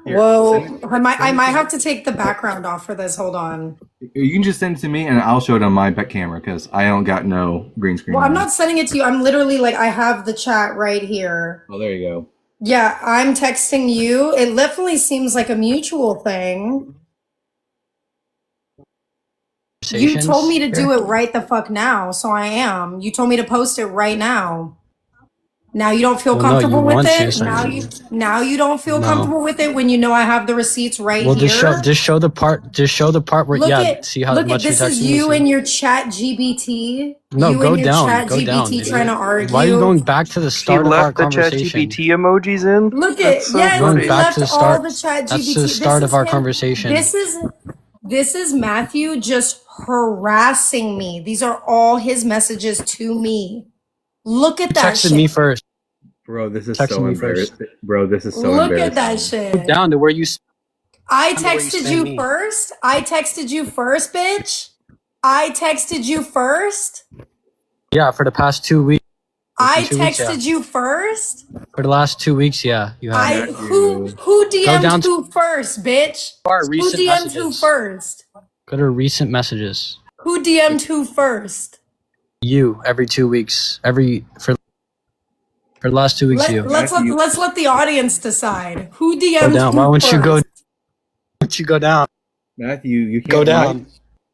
Here, send Whoa, it, I send it might to have me. to take the background off for this. Hold on. You can just send it to me, and I'll show it on my back camera because I don't got no green screen Well, I'm on. not sending it to you. I'm literally like, I have the chat right here. Oh, there you go. Yeah, I'm texting you. It definitely seems like a mutual thing. You told me to do it right the fuck now, so I am. You told me to post it right now. Now you don't feel Well, no, you comfortable with want to it. start. Now you don't feel No. comfortable with it when you know I have the receipts right Well, here. just show the part where see how look much at this you is texted me. you and your chat GBT. No, you go and your down. chat Go down. GBT trying to argue. Why are you going back to the He start of our left the conversation? ChatGPT emojis in. Look That's at so yes, Going he funny. back left to the all start. the chat That's GBT. the start of our him. conversation. This is Matthew just harassing me. These are all his messages to me. Look at You that texted shit. me first. Bro, this is Texted so me first. embarrassing. Bro, this is so Look embarrassing. at that shit. Down to where you. I texted you first. I texted you first, bitch. I texted you first. Yeah, for the past 2 weeks. I texted you first. For the last 2 weeks, yeah, you have. Who DM'd who first, bitch? Who DM'd who first? Go to recent messages. Who DM'd who first? You every 2 weeks. For the last 2 weeks, you. Let's let the audience decide. Who DM'd Go down. who Why won't first? you go? Why don't you go down? Matthew, you can't Go down. lie.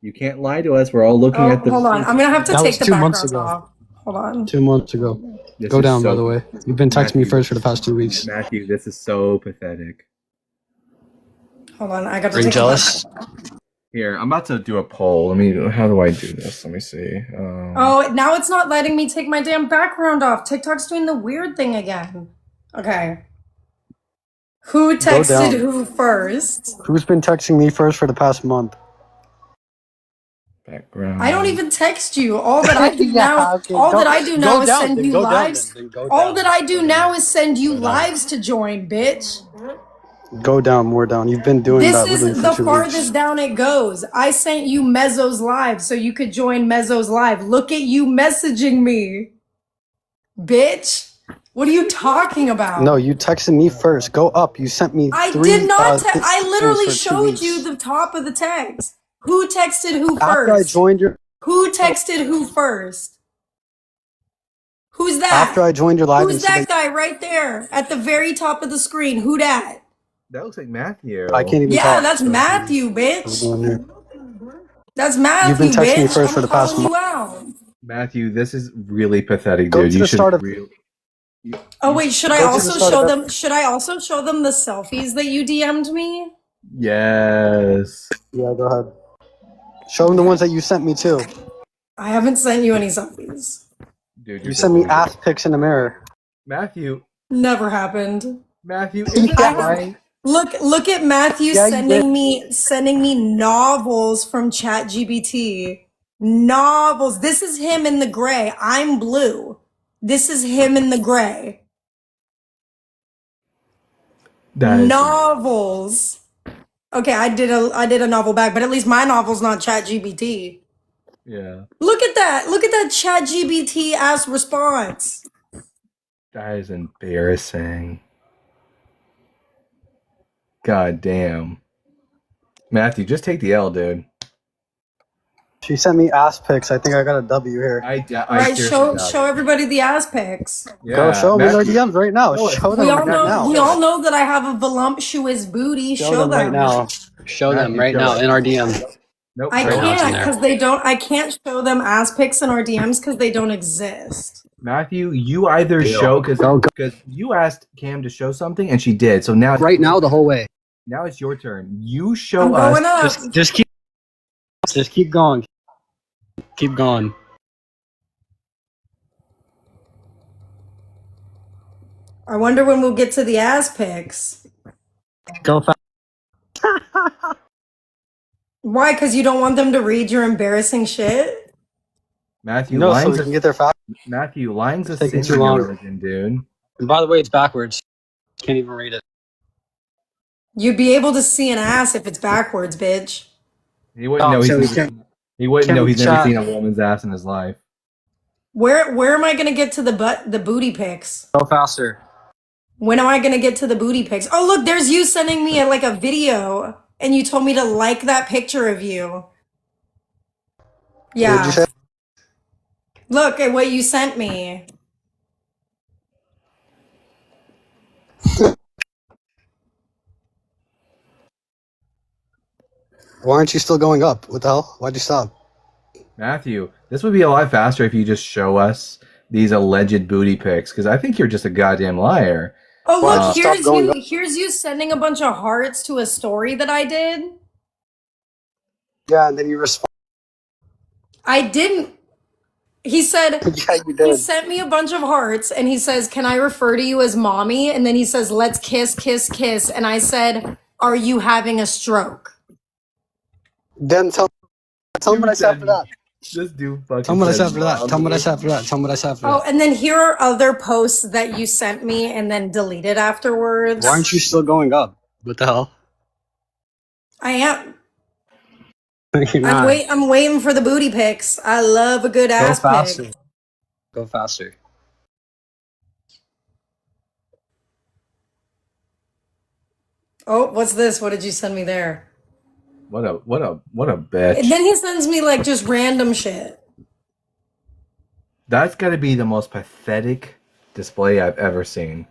You can't lie to us. We're all looking at the. Hold on. I'm gonna have to That take was the 2 months background ago. off. Hold on. 2 months ago. This Go is down, so- by the way. You've been texting me Matthew, first for the past 2 weeks. Matthew, this is so pathetic. Hold on. I got to Are you take jealous? Here, I'm about to do a poll. How do I do this? Let me see. Oh, now it's not letting me take my damn background off. TikTok's doing the weird thing again. Okay. Who texted who first? Who's been texting me first for the past month? Background. I don't even text you. All that I do now, okay, all go- that I do go now is down, send then you go down, lives. then go All down. that I do now is send you Go down. lives to join, bitch. Go down, more down. You've been doing This that literally is for the 2 farthest weeks. down it goes. I sent you Mezzo's live so you could join Mezzo's live. Look at you messaging me, bitch. What are you talking about? No, you texted me first. Go up. You sent me I three. did not. I things literally for 2 showed weeks. you the top of the text. Who texted who After I first? joined your. Who texted who first? Who's that? After I joined your live. Who's that guy right there at the very top of the screen? Who that? That looks like Matthew. I can't even Yeah, talk. that's Matthew, bitch. That's You've Matthew, been texting me bitch. first for I'm the past calling month. you out. Matthew, this is really pathetic, Go dude. to You the should start of- really. Oh wait, should I Go to the also start show of them? Should I also show them the selfies that you DM'd me? Yes. Yeah, go ahead. Show them the ones that you sent me too. I haven't sent you any selfies. Dude, You sent me ass pics in the mirror. Matthew. Never happened. Matthew. Look at Matthew Yeah, you sending me novels from ChatGPT. Novels. This is him in the gray. I'm blue. This is him in the gray. Novels. Okay, I did a novel back, but at least my novel's not ChatGPT. Yeah. Look at that. Look at that ChatGPT ass response. That is embarrassing. God damn. Matthew, just take the L, dude. She sent me ass pics. I think I got a W here. All right, show everybody the ass pics. Yeah, Go show them in our Matthew. DMs right now. Show them We all right know now. we all know that I have a voluptuous booty. Show them right now. Show them right now in our DMs. Nope. I Right now it's in can't there. because they don't. I can't show them ass pics in our DMs because they don't exist. Matthew, you either show because you asked Cam to show something and she did. So now Right now, the whole way. Now it's your turn. You show I'm us. going up. Just keep going. Keep going. I wonder when we'll get to the ass pics. Go fast. Why? Because you don't want them to read your embarrassing shit? Matthew, No, so lines we can get there fast. Matthew, lines a Taking sin too in long. religion, dude. And by the way, it's backwards. Can't even read it. You'd be able to see an ass if it's backwards, bitch. He wouldn't know. He wouldn't know. He's never seen a woman's ass in his life. Where am I gonna get to the booty pics? Go faster. When am I gonna get to the booty pics? Oh, look, there's you sending me like a video, and you told me to like that picture of you. What did you Yeah. say? Look at what you sent me. Why aren't you still going up? What the hell? Why'd you stop? Matthew, this would be a lot faster if you just show us these alleged booty pics, because I think you're just a goddamn liar. Oh, Why'd look, you stop going up? here's you sending a bunch of hearts to a story that I did. Yeah, and then you respond. I didn't. He said, Yeah, you he did. sent me a bunch of hearts and he says, "Can I refer to you as mommy?" And then he says, "Let's kiss, kiss, kiss." And I said, "Are you having a stroke?" Then tell me what I said after that. This dude fucking Tell me what I said said after that. Tell me what I mommy. said after that. Tell me what I said after Oh, that. and then here are other posts that you sent me and then deleted afterwards. Why aren't you still going up? What the hell? I am. You're not. I'm waiting for the booty pics. I love a good Go ass faster. pic. Go faster. Oh, what's this? What did you send me there? What a bitch. And then he sends me like just random shit. That's got to be the most pathetic display I've ever seen.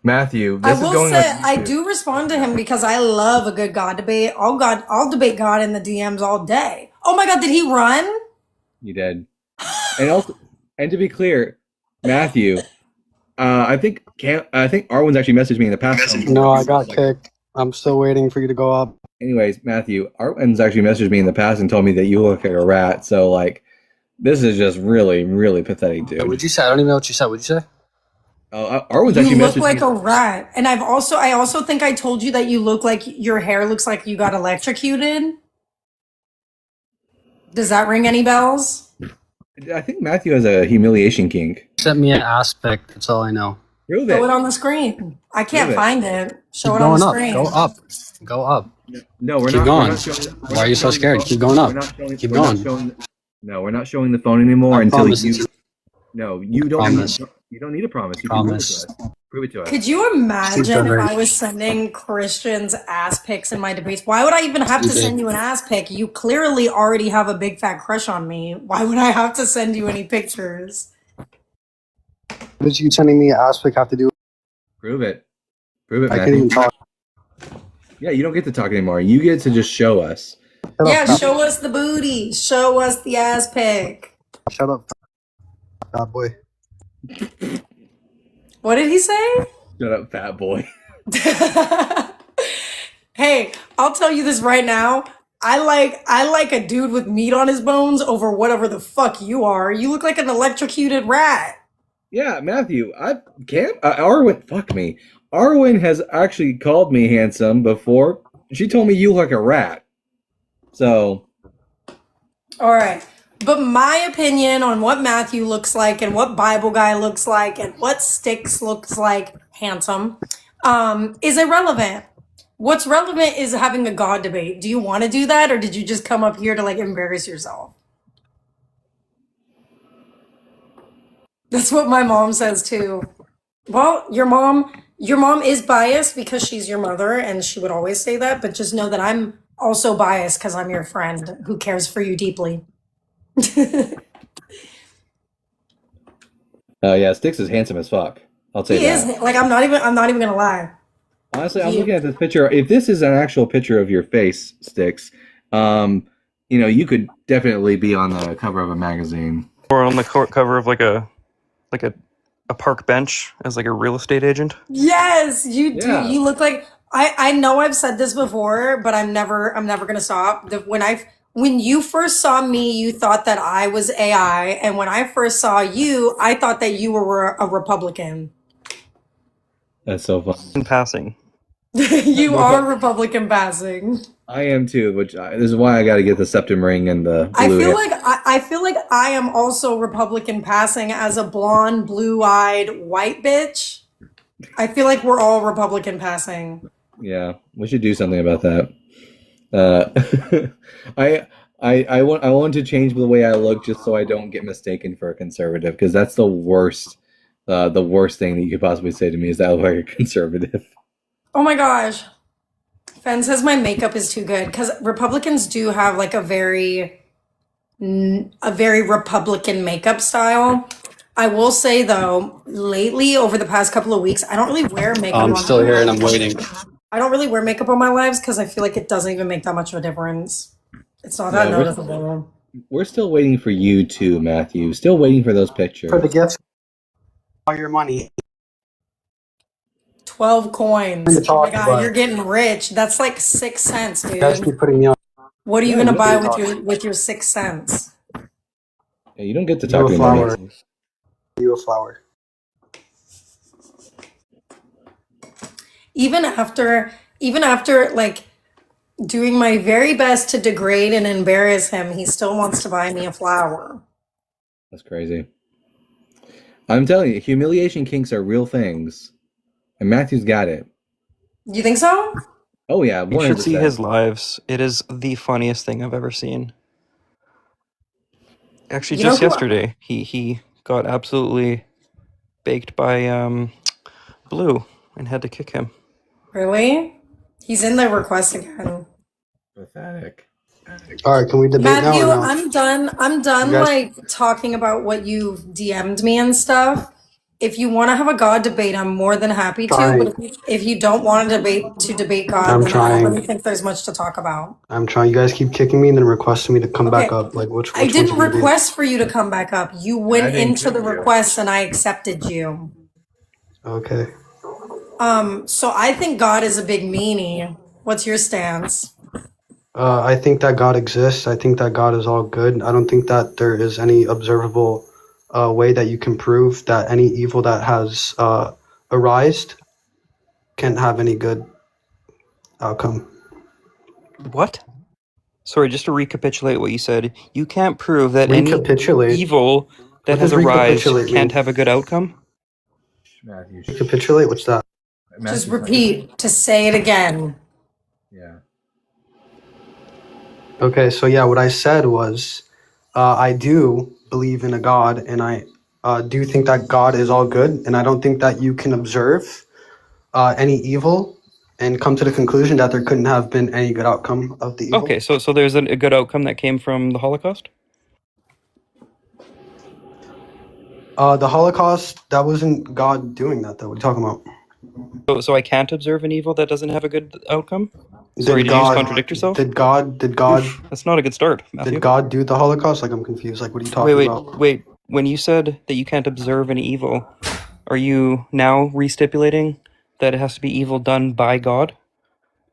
Matthew, I this is will going say on I YouTube. do respond to him because I love a good God debate. I'll debate God in the DMs all day. Oh my God, did he run? You did. And also, and to be clear, Matthew, I think Arwen's actually messaged me in the past. No, I got kicked. I'm still waiting for you to go up. Anyways, Matthew, Arwen's actually messaged me in the past and told me that you look like a rat. So like, this is just really, really pathetic, dude. What'd you say? I don't even know what you said. What'd you say? Arwen's You actually look messaged like me. a rat. And I also think I told you that you look like your hair looks like you got electrocuted. Does that ring any bells? I think Matthew has a humiliation kink. Sent me an aspect. That's all I know. Prove Show it it. on the screen. I can't Prove it. find it. Show Keep it on the going up. screen. Go up. Go up. No, we're Keep not. going. We're not showing, we're Why are not you so showing the scared? phone. Keep going up. We're not showing, Keep we're not going. showing, no, we're not showing the phone anymore I until promise. you. No, you don't. Promise. You don't need a promise. You Promise. can prove it to us. Prove it to us. Could you imagine if Super. I was sending Christians ass pics in my debates? Why would I even have to You did. send you an ass pic? You clearly already have a big fat crush on me. Why would I have to send you any pictures? What did you sending me an aspect have to do? Prove it. Prove it, I can't even Matthew. talk. Yeah, you don't get to talk anymore. You get to just show us. Shut Yeah, up. show us the booty. Show us the ass pic. Shut up, fat boy. What did he say? Shut up, fat boy. Hey, I'll tell you this right now. I like a dude with meat on his bones over whatever the fuck you are. You look like an electrocuted rat. Yeah, Matthew. I can't. Arwen, fuck me. Arwen has actually called me handsome before. She told me you look like a rat. So. All right. But my opinion on what Matthew looks like and what Bible guy looks like and what Sticks looks like handsome is irrelevant. What's relevant is having a God debate. Do you want to do that, or did you just come up here to like embarrass yourself? That's what my mom says too. Well, your mom is biased because she's your mother and she would always say that, but just know that I'm also biased because I'm your friend who cares for you deeply. Yeah, Sticks is handsome as fuck. I'll say He that. is like I'm not even gonna lie. Honestly, I'm looking at this picture. If this is an actual picture of your face, Sticks, you could definitely be on the cover of a magazine. Or on the cover of like a park bench as like a real estate agent. Yes, you do. Yeah. You look like I know I've said this before, but I'm never gonna stop. When you first saw me, you thought that I was AI, and when I first saw you, I thought that you were a Republican. That's so fun. In passing. You are Republican passing. I am too, which this is why I got to get the septum ring and the blue I feel hair. like I feel like I am also Republican passing as a blonde, blue-eyed white bitch. I feel like we're all Republican passing. Yeah, we should do something about that. I want to change the way I look just so I don't get mistaken for a conservative, because that's the worst The worst thing that you could possibly say to me is that I look like a conservative. Oh my gosh. Fen says my makeup is too good because Republicans do have like a very Republican makeup style. I will say though, lately over the past couple of weeks, I don't really wear makeup. I'm still here and I'm waiting. I don't really wear makeup on my lives because I feel like it doesn't even make that much of a difference. It's not that noticeable. We're still waiting for you too, Matthew. Still waiting for those pictures. For the gifts, all your money. 12 coins. Oh my god, you're getting rich. That's like 6 cents, dude. You guys keep putting me on. What are you gonna buy with your 6 cents? Yeah, you don't get to talk to flower. You a flower. Even after like doing my very best to degrade and embarrass him, he still wants to buy me a flower. That's crazy. I'm telling you, humiliation kinks are real things. And Matthew's got it. You think so? Oh yeah, 100%. You should see his lives. It is the funniest thing I've ever seen. Actually, just yesterday, he got absolutely baked by Blue and had to kick him. Really? He's in the request again. Pathetic. All right, can we debate Matthew, now? I'm done like talking about what you've DM'd me and stuff. If you want to have a God debate, I'm more than happy to. But if you don't want to debate God, then I don't really think there's much to talk about. I'm trying. You guys keep kicking me and then requesting me to come back up. Like which I didn't request for you to come back up. You went into the request and I accepted you. Okay. So I think God is a big meanie. What's your stance? I think that God exists. I think that God is all good. I don't think that there is any observable way that you can prove that any evil that has arisen can't have any good outcome. What? Sorry, just to recapitulate what you said. You can't prove that any evil that has arisen can't have a good outcome? Recapitulate? What's that? Just repeat, to say it again. Yeah. Okay, so yeah, what I said was I do believe in a God, and I do think that God is all good, and I don't think that you can observe any evil and come to the conclusion that there couldn't have been any good outcome of the evil. Okay, so there's a good outcome that came from the Holocaust? The Holocaust, that wasn't God doing that, though. What are you talking about? So I can't observe an evil that doesn't have a good outcome? Sorry, did you just contradict yourself? Did God? That's not a good start, Matthew. Did God do the Holocaust? Like, I'm confused. Like, what are you talking about? Wait. When you said that you can't observe any evil, are you now restipulating that it has to be evil done by God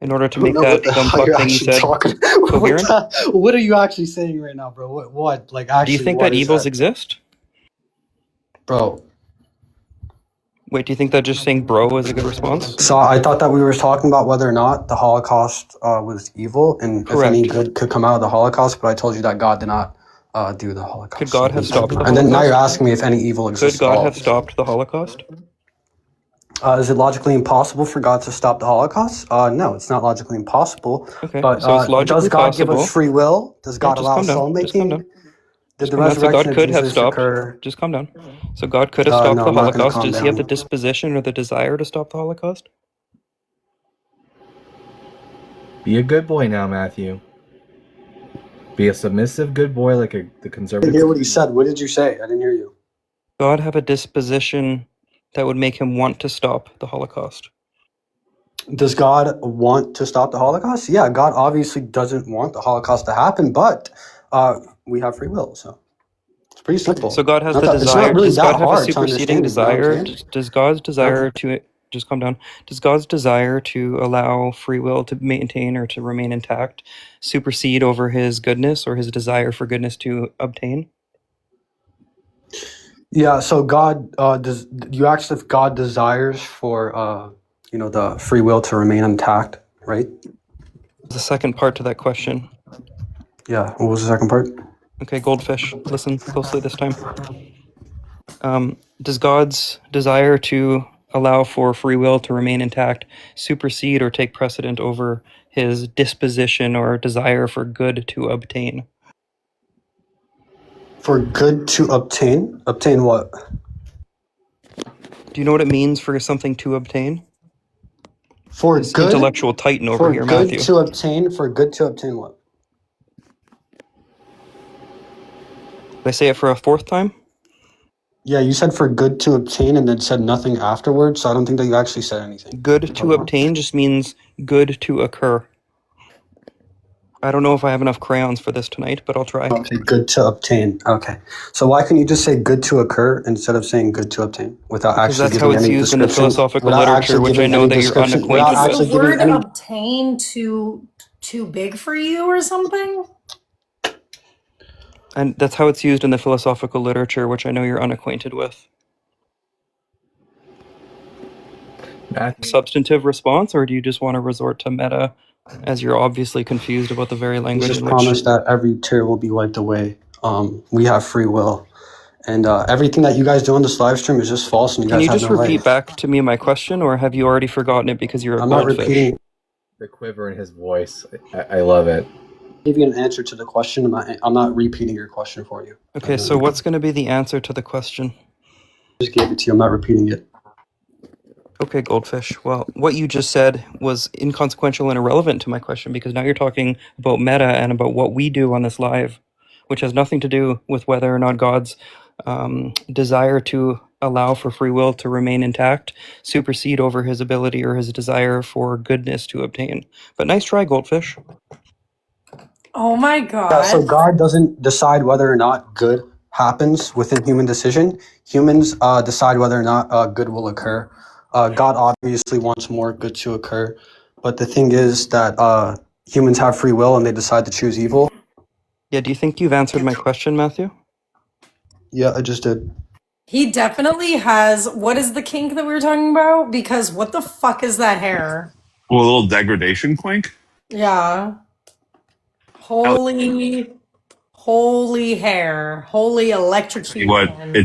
in order to make that dumb fuck thing you said coherent? What are you actually saying right now, bro? What? Like, actually, do you think that evils exist? Bro. Wait, do you think that just saying bro is a good response? So I thought that we were talking about whether or not the Holocaust was evil and if any good could come out of the Holocaust, but I told you that God did not do the Holocaust. Could God have stopped the Holocaust? And then now you're asking me if any evil exists. Could God have stopped the Holocaust? Is it logically impossible for God to stop the Holocaust? No, it's not logically impossible. Okay, but so it's logically does God possible. give us free will? Does God allow soul making? Did the resurrection of Jesus occur? Just calm down. So God could have stopped the Holocaust. Does he have the disposition or the desire to stop the Holocaust? Be a good boy now, Matthew. Be a submissive good boy like the conservative. I didn't hear what he said. What did you say? I didn't hear you. God have a disposition that would make him want to stop the Holocaust. Does God want to stop the Holocaust? Yeah, God obviously doesn't want the Holocaust to happen, but we have free will, so it's pretty simple. So God has the desire. It's not really that hard to superseding desire. Does God's desire to just calm down? Does God's desire to allow free will to maintain or to remain intact supersede over his goodness or his desire for goodness to obtain? Yeah. So God does. You asked if God desires for the free will to remain intact, right? The second part to that question. Yeah. What was the second part? Okay, Goldfish, listen closely this time. Does God's desire to allow for free will to remain intact supersede or take precedent over his disposition or desire for good to obtain? For good to obtain? Obtain what? Do you know what it means for something to obtain? For This good, intellectual titan over for here, good Matthew. to obtain, for good to obtain what? Did I say it for a fourth time? Yeah, you said for good to obtain and then said nothing afterwards, so I don't think that you actually said anything. Good to obtain just means good to occur. I don't know if I have enough crayons for this tonight, but I'll try. Okay, good to obtain. Okay. So why can you just say good to occur instead of saying good to obtain without Because actually that's how giving it's any used in the description? philosophical Without literature, actually which I giving know any that you're description, without unacquainted Is the actually with. giving word any. obtain too big for you or something? And that's how it's used in the philosophical literature, which I know you're unacquainted with. Matthew. Substantive response, or do you just want to resort to meta as you're obviously confused about the very language Jesus in which... promised that every tear will be wiped away. We have free will. And everything that you guys do on this live stream is just false and you Can guys you have just no repeat life. back to me my question, or have you already forgotten it because you're a I'm not goldfish? repeating. The quiver in his voice. I love it. I gave you an answer to the question. I'm not repeating your question for you. Okay, so what's going to be the answer to the question? I just gave it to you. I'm not repeating it. Okay, goldfish. Well, what you just said was inconsequential and irrelevant to my question because now you're talking about meta and about what we do on this live, which has nothing to do with whether or not God's desire to allow for free will to remain intact supersede over his ability or his desire for goodness to obtain. But nice try, goldfish. Oh my Yeah, so god. God doesn't decide whether or not good happens within human decision. Humans decide whether or not good will occur. God obviously wants more good to occur. But the thing is that humans have free will and they decide to choose evil. Yeah, do you think you've answered my question, Matthew? Yeah, I just did. He definitely has. What is the kink that we were talking about? Because what the fuck is that hair? Well, a little degradation quink. Yeah. Holy hair. Holy Tell you what, electrocution.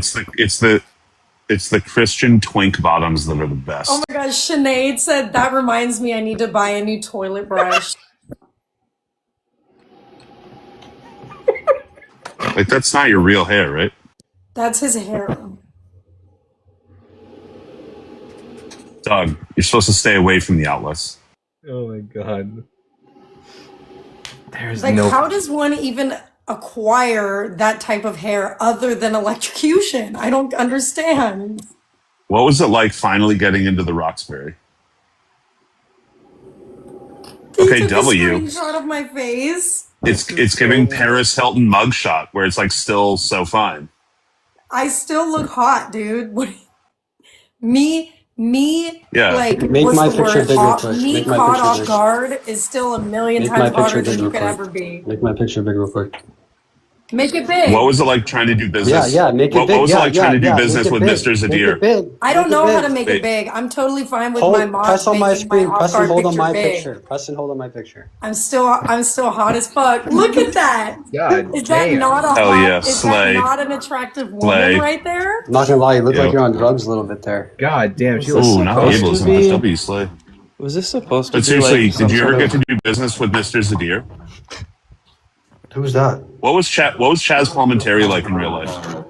it's the Christian twink bottoms that are the Oh best. my gosh, Sinead said that reminds me I need to buy a new toilet brush. Like that's not your real hair, right? That's his hair. Doug, you're supposed to stay away from the outlets. Oh my god. There's Like, no. how does one even acquire that type of hair other than electrocution? I don't understand. What was it like finally getting into the Roxbury? He Okay, took a W. screenshot of my face. It's giving Paris Hilton mugshot where it's like still so fine. I still look hot, dude. What? Me, Yeah. like, Make what's my the picture word? bigger, Off, Push. me Make my caught picture off bigger. guard is still a million Make times my picture hotter than big you real could quick. ever be. Make my picture big real quick. Make it big. What was it like trying to do business? Yeah, make it What big. was it like trying to do Make business it with big. Mr. Make Zadir? it big. I don't know how to make Wait. it big. I'm totally fine with Hold, my mods press on my making my screen. Press and off-guard hold on picture my big. picture. Press and hold on my picture. I'm still hot as fuck. Look at that. God Is that damn. not a Hell yeah, hot? Is that slay. not an attractive woman Slay. right there? I'm not gonna lie, you look like Yo. you're on drugs a little bit there. God damn. She Was this looks Ooh, now supposed to ableism. be? W slay. Was this supposed to But be seriously, like some did you sort ever of... get to do business with Mr. Zadir? Who's that? What was Chaz Palminteri like in real life?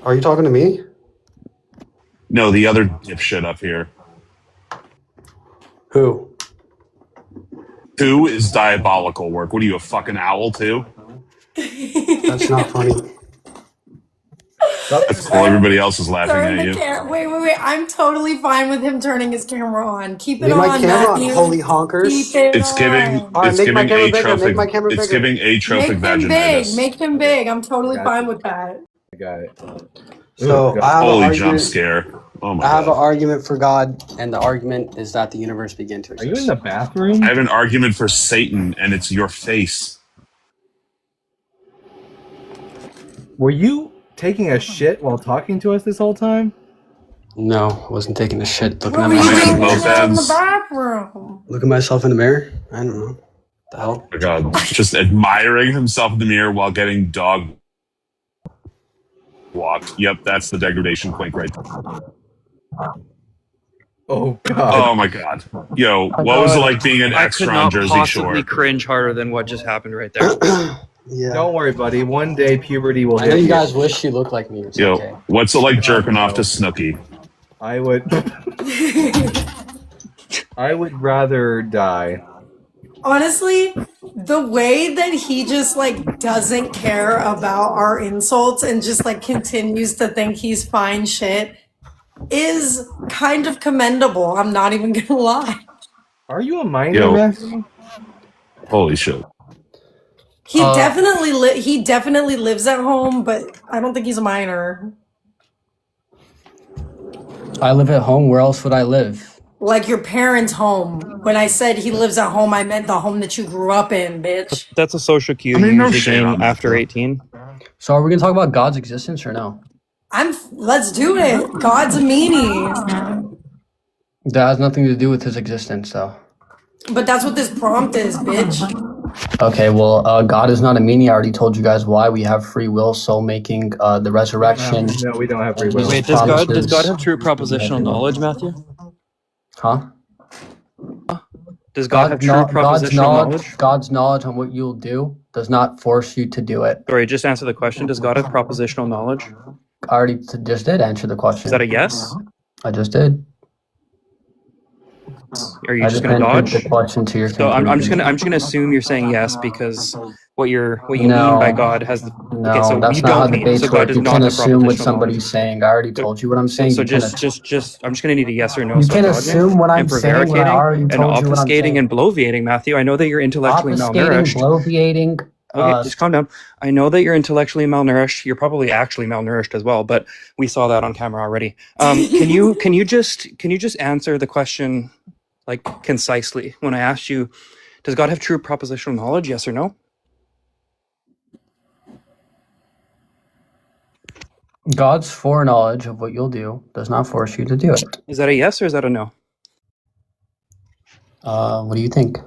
Are you talking to me? No, the other dipshit up here. Who? Two is diabolical work. What are you, a fucking owl too? That's not funny. That's cool. Everybody else is laughing Turn at the you. camera. Wait. I'm totally fine with him turning his camera on. Keep it Leave my on, camera on, Matthew. holy honkers. Keep it It's giving. on. All right, It's make my giving camera bigger. Make atrophic. my camera It's bigger. giving atrophic Make him big. vaginitis. Make him big. I'm totally Got fine you. with that. I got it. So God. I have an Holy jump argument. scare! Oh my I have an god! argument for God, and the argument is that the universe began to Are exist. you in the bathroom? I have an argument for Satan, and it's your face. Were you taking a shit while talking to us this whole time? No, I wasn't taking a shit. Looking What at were you Am I myself. on doing both out in the ends? bathroom? Look at myself in the mirror. I don't know. The hell? Oh my god! Just admiring himself in the mirror while getting dog walked. Yep, that's the degradation quink right there. Oh god. Oh my god! Yo, what was it like being an I extra could on not Jersey possibly Shore? cringe harder than what just happened right there. Yeah. Don't worry, buddy. One day puberty will I know hit you you. guys wish you looked like me. It's Yo, okay. what's it like God, jerking off to no. Snooki? I would rather die. Honestly, the way that he just like doesn't care about our insults and just like continues to think he's fine shit is kind of commendable. I'm not even gonna lie. Are you a minor, Yo, Matthew? holy shit. He definitely lives at home, but I don't think he's a minor. I live at home. Where else would I live? Like your parents' home. When I said he lives at home, I meant the home that you grew up in, bitch. That's a social cue I mean, you no usually shame gain on that, after though. 18. So are we gonna talk about God's existence or no? Let's do it. God's a meanie. That has nothing to do with his existence, though. But that's what this prompt is, bitch. Okay, well, God is not a meanie. I already told you guys why. We have free will, soul making, the resurrection. No, we don't have free will. Wait, does God have true propositional knowledge, Matthew? Huh? Does God have true propositional knowledge? God's knowledge on what you'll do does not force you to do it. Sorry, just answer the question. Does God have propositional knowledge? I already just did answer the question. Is that a yes? I just did. Are you just gonna dodge? The question to your So I'm just gonna assume you're saying yes because what you mean by God has the No, so that's you not how don't mean debates so God work. does You not can't have assume what propositional somebody's knowledge. saying. I already told you what I'm saying. So You can't just I'm just gonna need a yes or no. You Stop can't dodging assume what I'm and saying when I prevaricating already and told you what I'm obfuscating saying. and bloviating, Matthew. I know that you're intellectually Obfuscating, malnourished. bloviating. Okay, just calm down. I know that you're intellectually malnourished. You're probably actually malnourished as well, but we saw that on camera already. Can you just answer the question like concisely when I asked you, does God have true propositional knowledge? Yes or no? God's foreknowledge of what you'll do does not force you to do it. Is that a yes or is that a no? What do you think?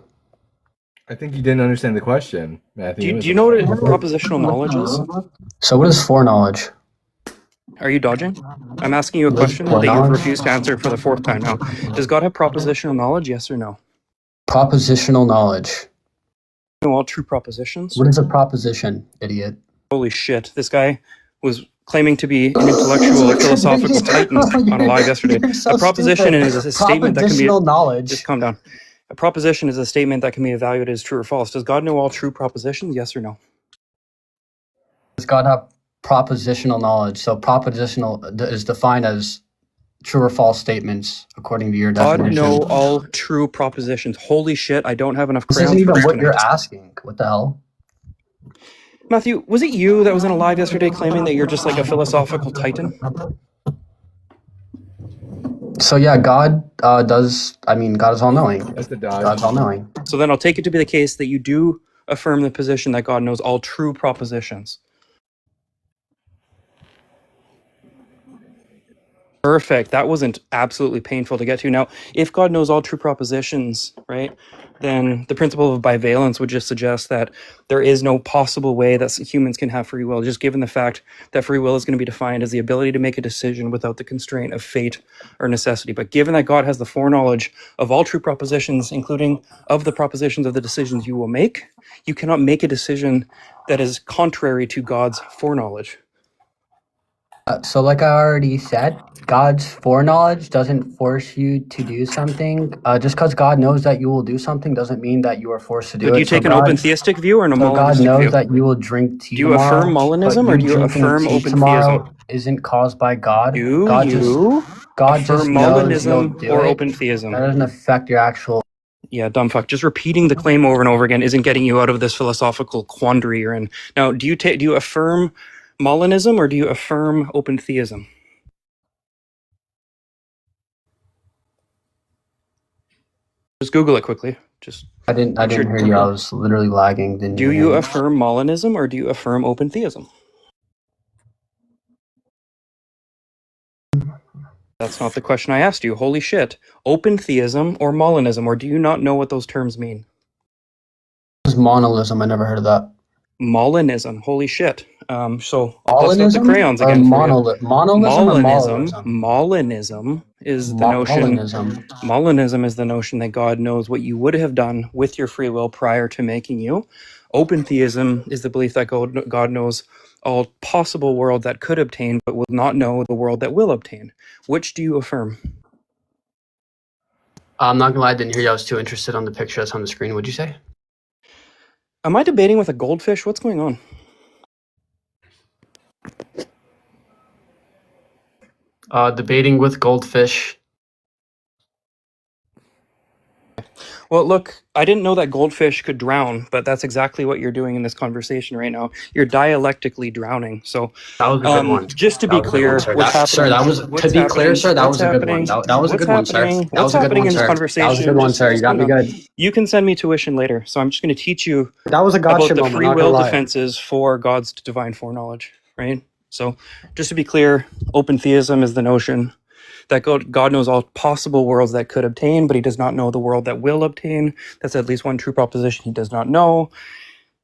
I think you didn't understand the question, Matthew. Do you know what propositional knowledge is? So what is foreknowledge? Are you dodging? I'm asking you a What is question that you've foreknowledge? refused to answer for the fourth time now. Does God have propositional knowledge? Yes or no? Propositional knowledge. Know all true propositions? What is a proposition, idiot? Holy shit! This guy was claiming to be an intellectual, philosophical titan on a live yesterday. So a proposition stupid. is a statement that can be. Knowledge. Just calm down. A proposition is a statement that can be evaluated as true or false. Does God know all true propositions? Yes or no? Does God have propositional knowledge? So propositional is defined as true or false statements according to your definition. God know all true propositions. Holy shit! I don't have enough This crayons isn't even for what tonight. you're asking. What the hell? Matthew, was it you that was in a live yesterday claiming that you're just like a philosophical titan? So yeah, God does. I mean, God is all knowing. That's the dodge. God's all knowing. So then I'll take it to be the case that you do affirm the position that God knows all true propositions. Perfect. That wasn't absolutely painful to get to. Now, if God knows all true propositions, right, then the principle of bivalence would just suggest that there is no possible way that humans can have free will, just given the fact that free will is going to be defined as the ability to make a decision without the constraint of fate or necessity. But given that God has the foreknowledge of all true propositions, including of the propositions of the decisions you will make, you cannot make a decision that is contrary to God's foreknowledge. So like I already said, God's foreknowledge doesn't force you to do something. Just because God knows that you will do something doesn't mean that you are forced to do it. So do you take an open theistic view or an So God Molinistic knows view? that you will drink tea Do you tomorrow. affirm Molinism but or do you drinking affirm tea open tomorrow theism? isn't caused by God. Do God you just affirm knows you'll Molinism do or it. open theism? That doesn't affect your actual. Yeah, dumb fuck. Just repeating the claim over and over again isn't getting you out of this philosophical quandary you're in. Now, do you affirm Molinism or do you affirm open theism? Just Google it quickly. Just I didn't hear you. I was literally lagging. Do you affirm Molinism or do you affirm open theism? That's not the question I asked you. Holy shit. Open theism or Molinism, or do you not know what those terms mean? This is monolism. I never heard of that. Molinism. Holy shit. So I'll bust out the crayons or again for you. Molinism. Molinism is the notion. Molinism is the notion that God knows what you would have done with your free will prior to making you. Open theism is the belief that God knows all possible world that could obtain, but will not know the world that will obtain. Which do you affirm? I'm not gonna lie, I didn't hear you. I was too interested on the picture that's on the screen. What'd you say? Am I debating with a goldfish? What's going on? Debating with goldfish. Well, look, I didn't know that goldfish could drown, but that's exactly what you're doing in this conversation right now. You're dialectically drowning. So, That was a good one. just to That be was a good one, clear, sir. what's happening? Sir, that was What's to be clear, happening? sir. That What's was a good one. happening? That was a What's good one, sir. happening? That What's was a good happening one, in this sir. That was a conversation? good one, sir. You Just got calm me down. good. You can send me tuition later, so I'm just going to teach you That was a gotcha about the moment. free Not gonna will lie. defenses for God's divine foreknowledge, right? So, just to be clear, open theism is the notion that God knows all possible worlds that could obtain, but he does not know the world that will obtain. That's at least one true proposition he does not know.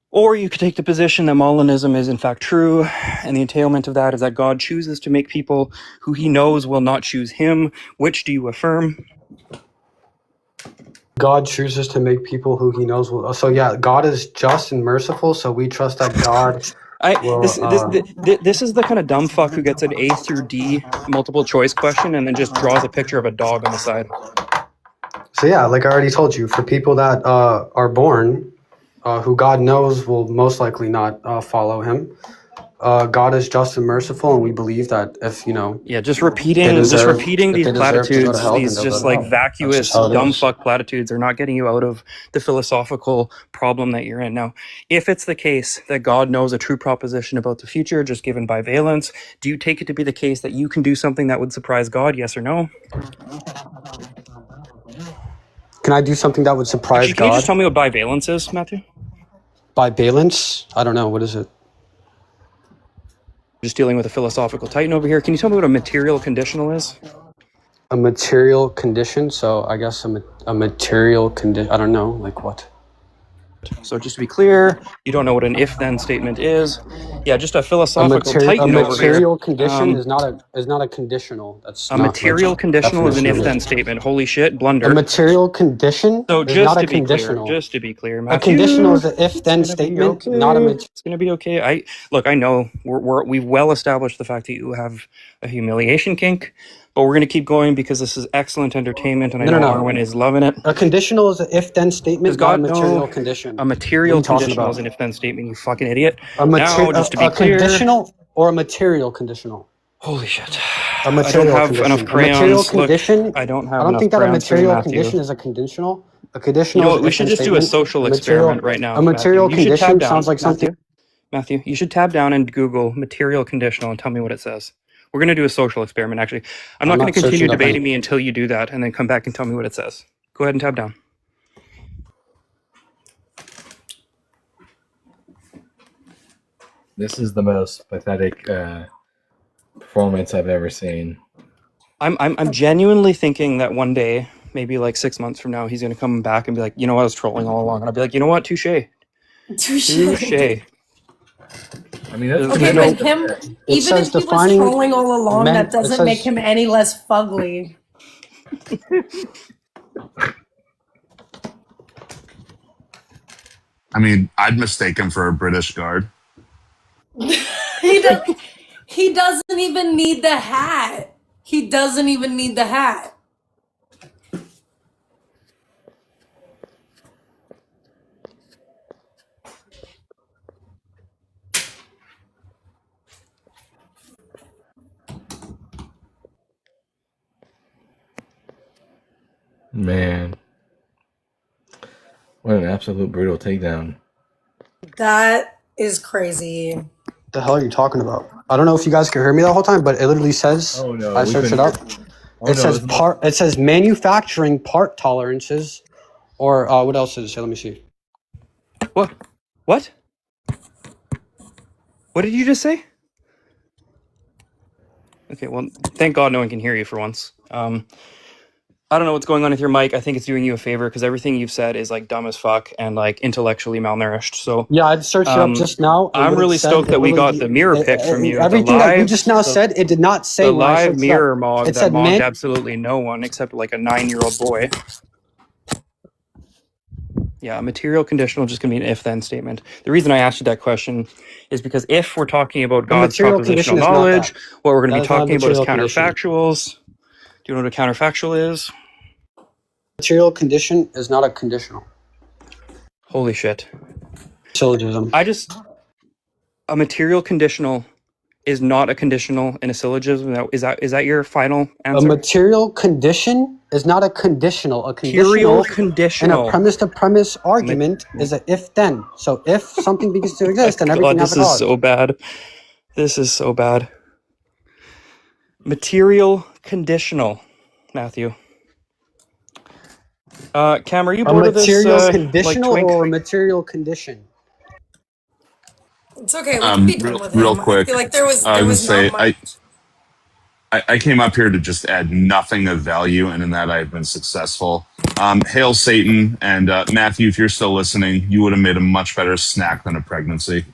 Or you could take the position that Molinism is in fact true, and the entailment of that is that God chooses to make people who he knows will not choose him. Which do you affirm? God chooses to make people who he knows will. So yeah, God is just and merciful. So we trust that God will. This is the kind of dumb fuck who gets an A through D multiple choice question and then just draws a picture of a dog on the side. So yeah, like I already told you, for people that are born, who God knows will most likely not follow him. God is just and merciful, and we believe that if Yeah, just they repeating deserve these to go to platitudes, hell, then these they'll go just to like hell. That's just vacuous how it dumb is. fuck platitudes are not getting you out of the philosophical problem that you're in. Now, if it's the case that God knows a true proposition about the future just given by valence, do you take it to be the case that you can do something that would surprise God? Yes or no? Can I do something that would surprise Actually, can you just God? tell me what bivalence is, Matthew? By valence? I don't know. What is it? Just dealing with a philosophical titan over here. Can you tell me what a material conditional is? A material condition. So I guess a material condition. I don't know. Like what? So just to be clear, you don't know what an if-then statement is. Yeah, just a philosophical A titan over here. material condition is not a conditional. That's A not like material conditional is an definition of if-then it. statement. Holy shit, A blunder. material condition So is not just a to be clear, conditional. A Matthew, conditional is an it's if-then gonna be statement, not a okay. material. It's gonna be okay. I know we've well established the fact that you have a humiliation kink, but we're gonna keep going because this is excellent entertainment, and I know No. Arwen is loving it. A conditional is an if-then Does statement, not a God know material condition. a What are material you talking conditional is about? an if-then statement? You fucking idiot. Now, just to be A clear, conditional or a material conditional? holy shit. A I don't material have enough condition. A material crayons. Look, condition. I don't I have don't enough think that a crayons for you, material Matthew. condition is a conditional. A You know conditional is what? an We should if-then just do a statement. social experiment right now, A Matthew. material You should tab condition sounds down, like something. Matthew, you should tab down and Google material conditional and tell me what it says. We're going to do a social experiment, actually. I'm I'm not going not to continue searching up any. debating me until you do that and then come back and tell me what it says. Go ahead and tab down. This is the most pathetic performance I've ever seen. I'm genuinely thinking that one day, maybe like 6 months from now, he's going to come back and be like, you know what, I was trolling all along. And I'll be like, you know what, touche. Touche. I mean, that's Okay, no, but him, It even says if he was defining trolling all along, men. that doesn't make him any less fugly. I mean, I'd mistake him for a British guard. He doesn't even need the hat. He doesn't even need the hat. Man, what an absolute brutal takedown. That is crazy. The hell are you talking about? I don't know if you guys can hear me the whole time, but it literally says. Oh no, I we searched it couldn't. up. Oh, It no, says isn't part. It says manufacturing part tolerances, or what else does it say? Let me see. What? What? What did you just say? Okay, well, thank God no one can hear you for once. I don't know what's going on with your mic. I think it's doing you a favor because everything you've said is like dumb as fuck and like intellectually malnourished. So Yeah, I searched it up just now. And I'm what it really said, stoked it that we got literally- the mirror pick from you. Everything that you just now said, it did not say the when I live searched it mirror up. mog It that said mocked absolutely no one except like a 9-year-old boy. Yeah, a material conditional just going to be an if-then statement. The reason I asked you that question is because if we're talking about A God's material propositional condition is not knowledge, that. what we're going to That be is not a talking about is material condition. counterfactuals. Do you know what a counterfactual is? Material condition is not a conditional Holy shit. syllogism. A material conditional is not a conditional in a syllogism. Is that your final A answer? material condition is not a conditional. A Material conditional in a conditional. premise-to-premise argument is a if-then. So if something begins to exist, then everything God, has this a is cause. so bad. This is so bad. Material conditional, Matthew. Cam, are you A bored of this, material like, conditional twink? or a material condition? It's okay. We can be done with Real him. I quick, feel like there I was gonna was not say much. I came up here to just add nothing of value, and in that I've been successful. Hail Satan, and Matthew, if you're still listening, you would have made a much better snack than a pregnancy.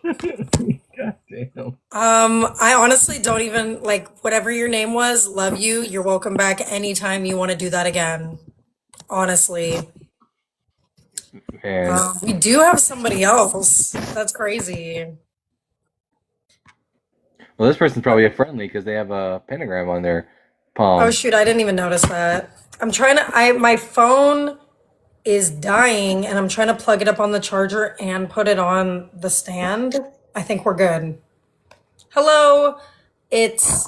God damn. I honestly don't even like whatever your name was. Love you. You're welcome back anytime you want to do that again. Honestly, Man. we do have somebody else. That's crazy. Well, this person's probably a friendly because they have a pentagram on their Oh palm. shoot, I didn't even notice that. I'm trying to. My phone is dying, and I'm trying to plug it up on the charger and put it on the stand. I think we're good. Hello, it's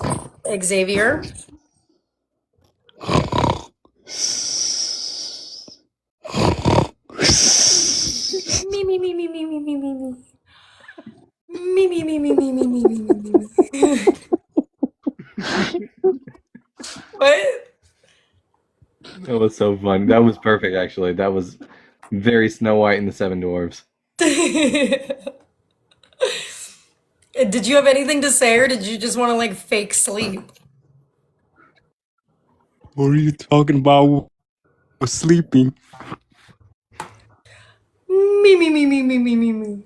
Xavier. Me me me me me me me me me. Me me me me me me me me me me. What? That was so fun. That was perfect, actually. That was very Snow White and the Seven Dwarfs. Did you have anything to say, or did you just want to like fake sleep? What are you talking about? We're sleeping. Me me me me me me me me.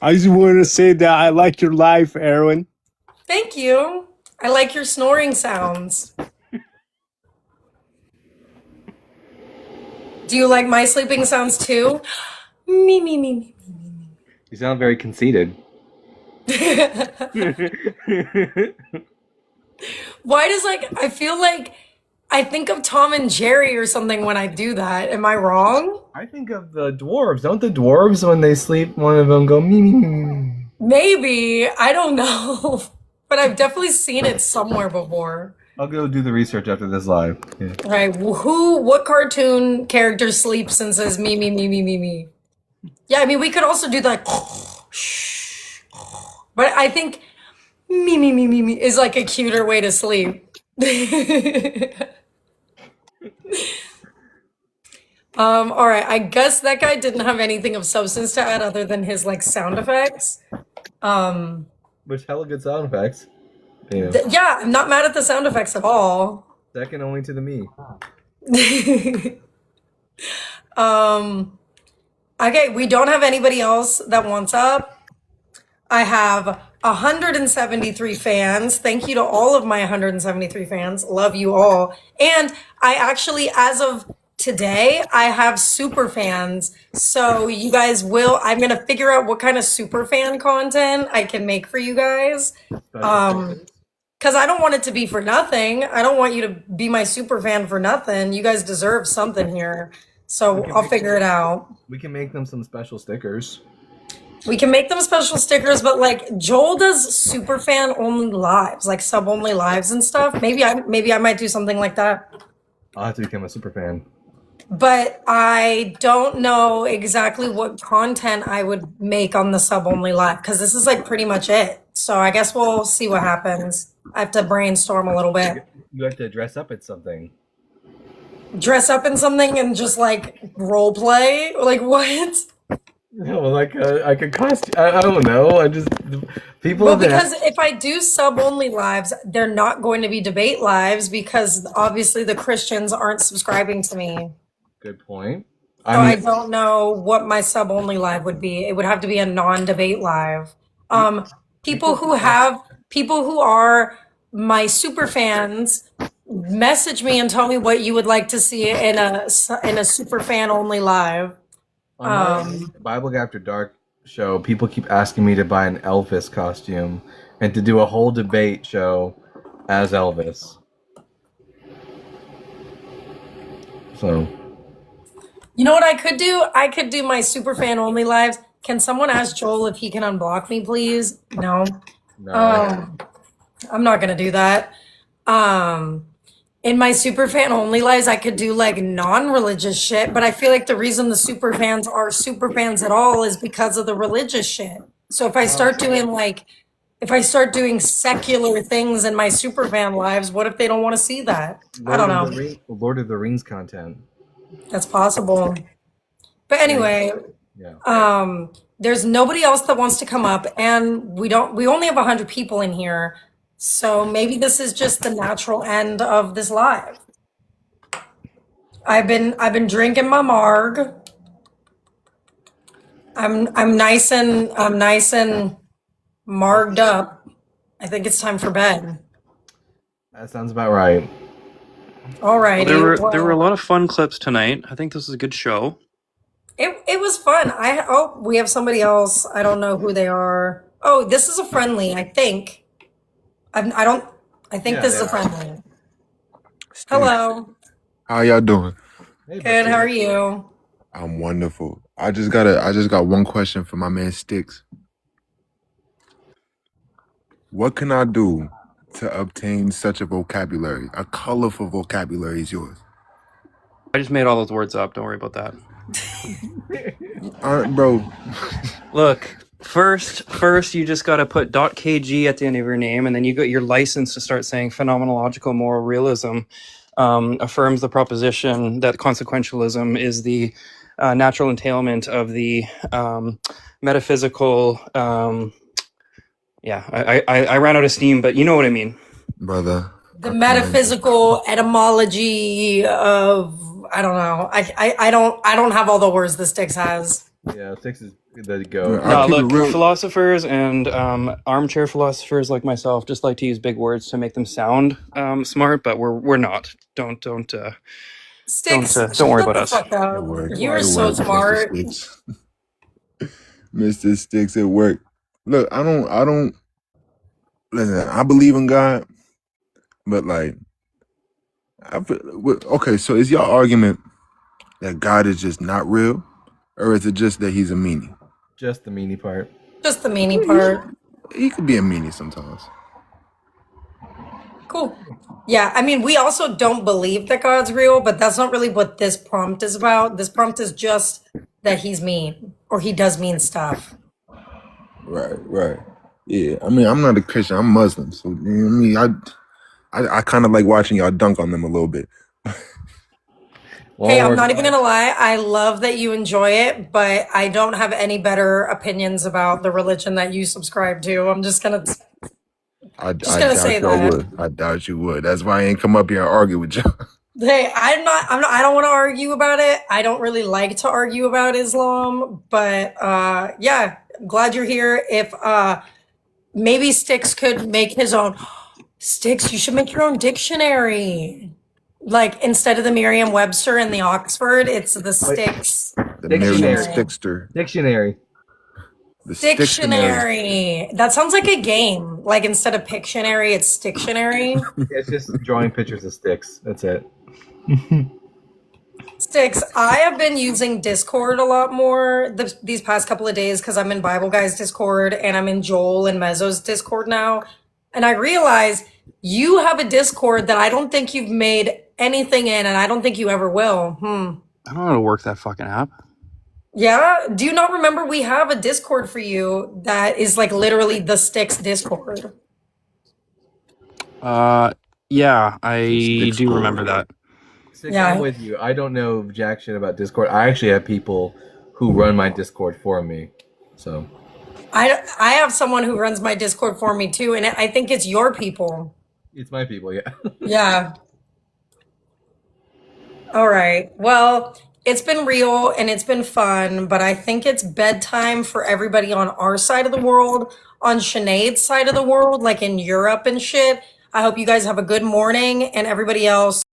I just wanted to say that I like your life, Arwen. Thank you. I like your snoring sounds. Do you like my sleeping sounds too? Me me me me. You sound very conceited. Why does I feel like I think of Tom and Jerry or something when I do that. Am I wrong? I think of the dwarves. Don't the dwarves, when they sleep, one of them go me me me me? Maybe. I don't know. But I've definitely seen it somewhere before. I'll go do the research after this live. Yeah. Right. What cartoon character sleeps and says me, me, me, me, me, me? Yeah, I mean, we could also do that. But I think me, me, me, me, me is like a cuter way to sleep. All right. I guess that guy didn't have anything of substance to add other than his like sound effects. Which hella good sound effects. Yeah. Yeah, I'm not mad at the sound effects at all. Second only to the me. Okay, we don't have anybody else that wants up. I have 173 fans. Thank you to all of my 173 fans. Love you all. And I actually, as of today, I have super fans. So you guys I'm going to figure out what kind of super fan content I can make for you guys. Because I don't want it to be for nothing. I don't want you to be my super fan for nothing. You guys deserve something here. So I'll figure it out. We can make them some special stickers. We can make them special stickers, but like Joel does super fan only lives, like sub only lives and stuff. Maybe I might do something like that. I'll have to become a super fan. But I don't know exactly what content I would make on the sub only live because this is like pretty much it. So I guess we'll see what happens. I have to brainstorm a little bit. You have to dress up at something. Dress up in something and just like role play? Like what? No, like I could cost. I don't know. I just people. Well, because if I do sub only lives, they're not going to be debate lives because obviously the Christians aren't subscribing to me. Good point. So I don't know what my sub only live would be. It would have to be a non-debate live. People who are my super fans Message me and tell me what you would like to see in a super fan only live. On my Bible After Dark show, people keep asking me to buy an Elvis costume and to do a whole debate show as Elvis. So, You know what I could do? I could do my super fan only lives. Can someone ask Joel if he can unblock me, please? No. no. I'm not gonna do that. In my super fan only lives, I could do like non-religious shit, but I feel like the reason the super fans are super fans at all is because of the religious shit. So if I start doing secular things in my super fan lives, what if they don't want to see that? I don't know. Lord of the Rings content. That's possible. But anyway, Yeah. there's nobody else that wants to come up, and we only have 100 people in here. So maybe this is just the natural end of this live. I've been drinking my marg. I'm nice and marged up. I think it's time for bed. That sounds about right. All right. There were a lot of fun clips tonight. I think this is a good show. It was fun. We have somebody else. I don't know who they are. Oh, this is a friendly, I think. I think this is a friendly. Hello. How y'all doing? Hey, Good. How are you? I'm wonderful. I just got one question for my man Sticks. What can I do to obtain such a vocabulary? A colorful vocabulary is yours. I just made all those words up. Don't worry about that. Bro. Look, first you just got to put .kg at the end of your name, and then you got your license to start saying phenomenological moral realism affirms the proposition that consequentialism is the natural entailment of the metaphysical. I ran out of steam, but you know what I mean, brother. The metaphysical etymology of I don't know. I don't have all the words the Sticks has. Yeah, Sticks is the go. No, look, philosophers and armchair philosophers like myself just like to use big words to make them sound smart, but we're not. Don't Sticks, don't worry about us. You are so smart. Mr. Sticks at work. Look, I don't listen, I believe in God, but like okay, so is your argument that God is just not real? Or is it just that he's a meanie? Just the meanie part. Just the meanie part. He could be a meanie sometimes. Cool. Yeah, I mean, we also don't believe that God's real, but that's not really what this prompt is about. This prompt is just that he's mean, or he does mean stuff. Right. Yeah, I mean, I'm not a Christian. I'm Muslim, so you know what I mean, I kind of like watching y'all dunk on them a little bit. Hey, I'm not even gonna lie. I love that you enjoy it, but I don't have any better opinions about the religion that you subscribe to. I'm just gonna say that. I doubt you would. That's why I ain't come up here and argue with you. Hey, I don't want to argue about it. I don't really like to argue about Islam, but yeah, I'm glad you're here. If maybe Sticks could make his own. Sticks, you should make your own dictionary. Like instead of the Merriam-Webster and the Oxford, it's the Sticks. The Merriam-Stickster. Dictionary. Dictionary. That sounds like a game. Like instead of Pictionary, it's Sticktionary. It's just drawing pictures of sticks. That's it. Sticks, I have been using Discord a lot more these past couple of days because I'm in Bible Guys Discord and I'm in Joel and Mezzo's Discord now. And I realize you have a Discord that I don't think you've made anything in, and I don't think you ever will. I don't know how to work that fucking app. Yeah? Do you not remember we have a Discord for you that is like literally the Sticks Discord? Yeah, I do remember that. Sticks, I'm with you. I don't know jack shit about Discord. I actually have people who run my Discord for me. So I have someone who runs my Discord for me too, and I think it's your people. It's my people, yeah. Yeah. All right. Well, it's been real and it's been fun, but I think it's bedtime for everybody on our side of the world. On Sinead's side of the world, like in Europe and shit, I hope you guys have a good morning, and everybody else,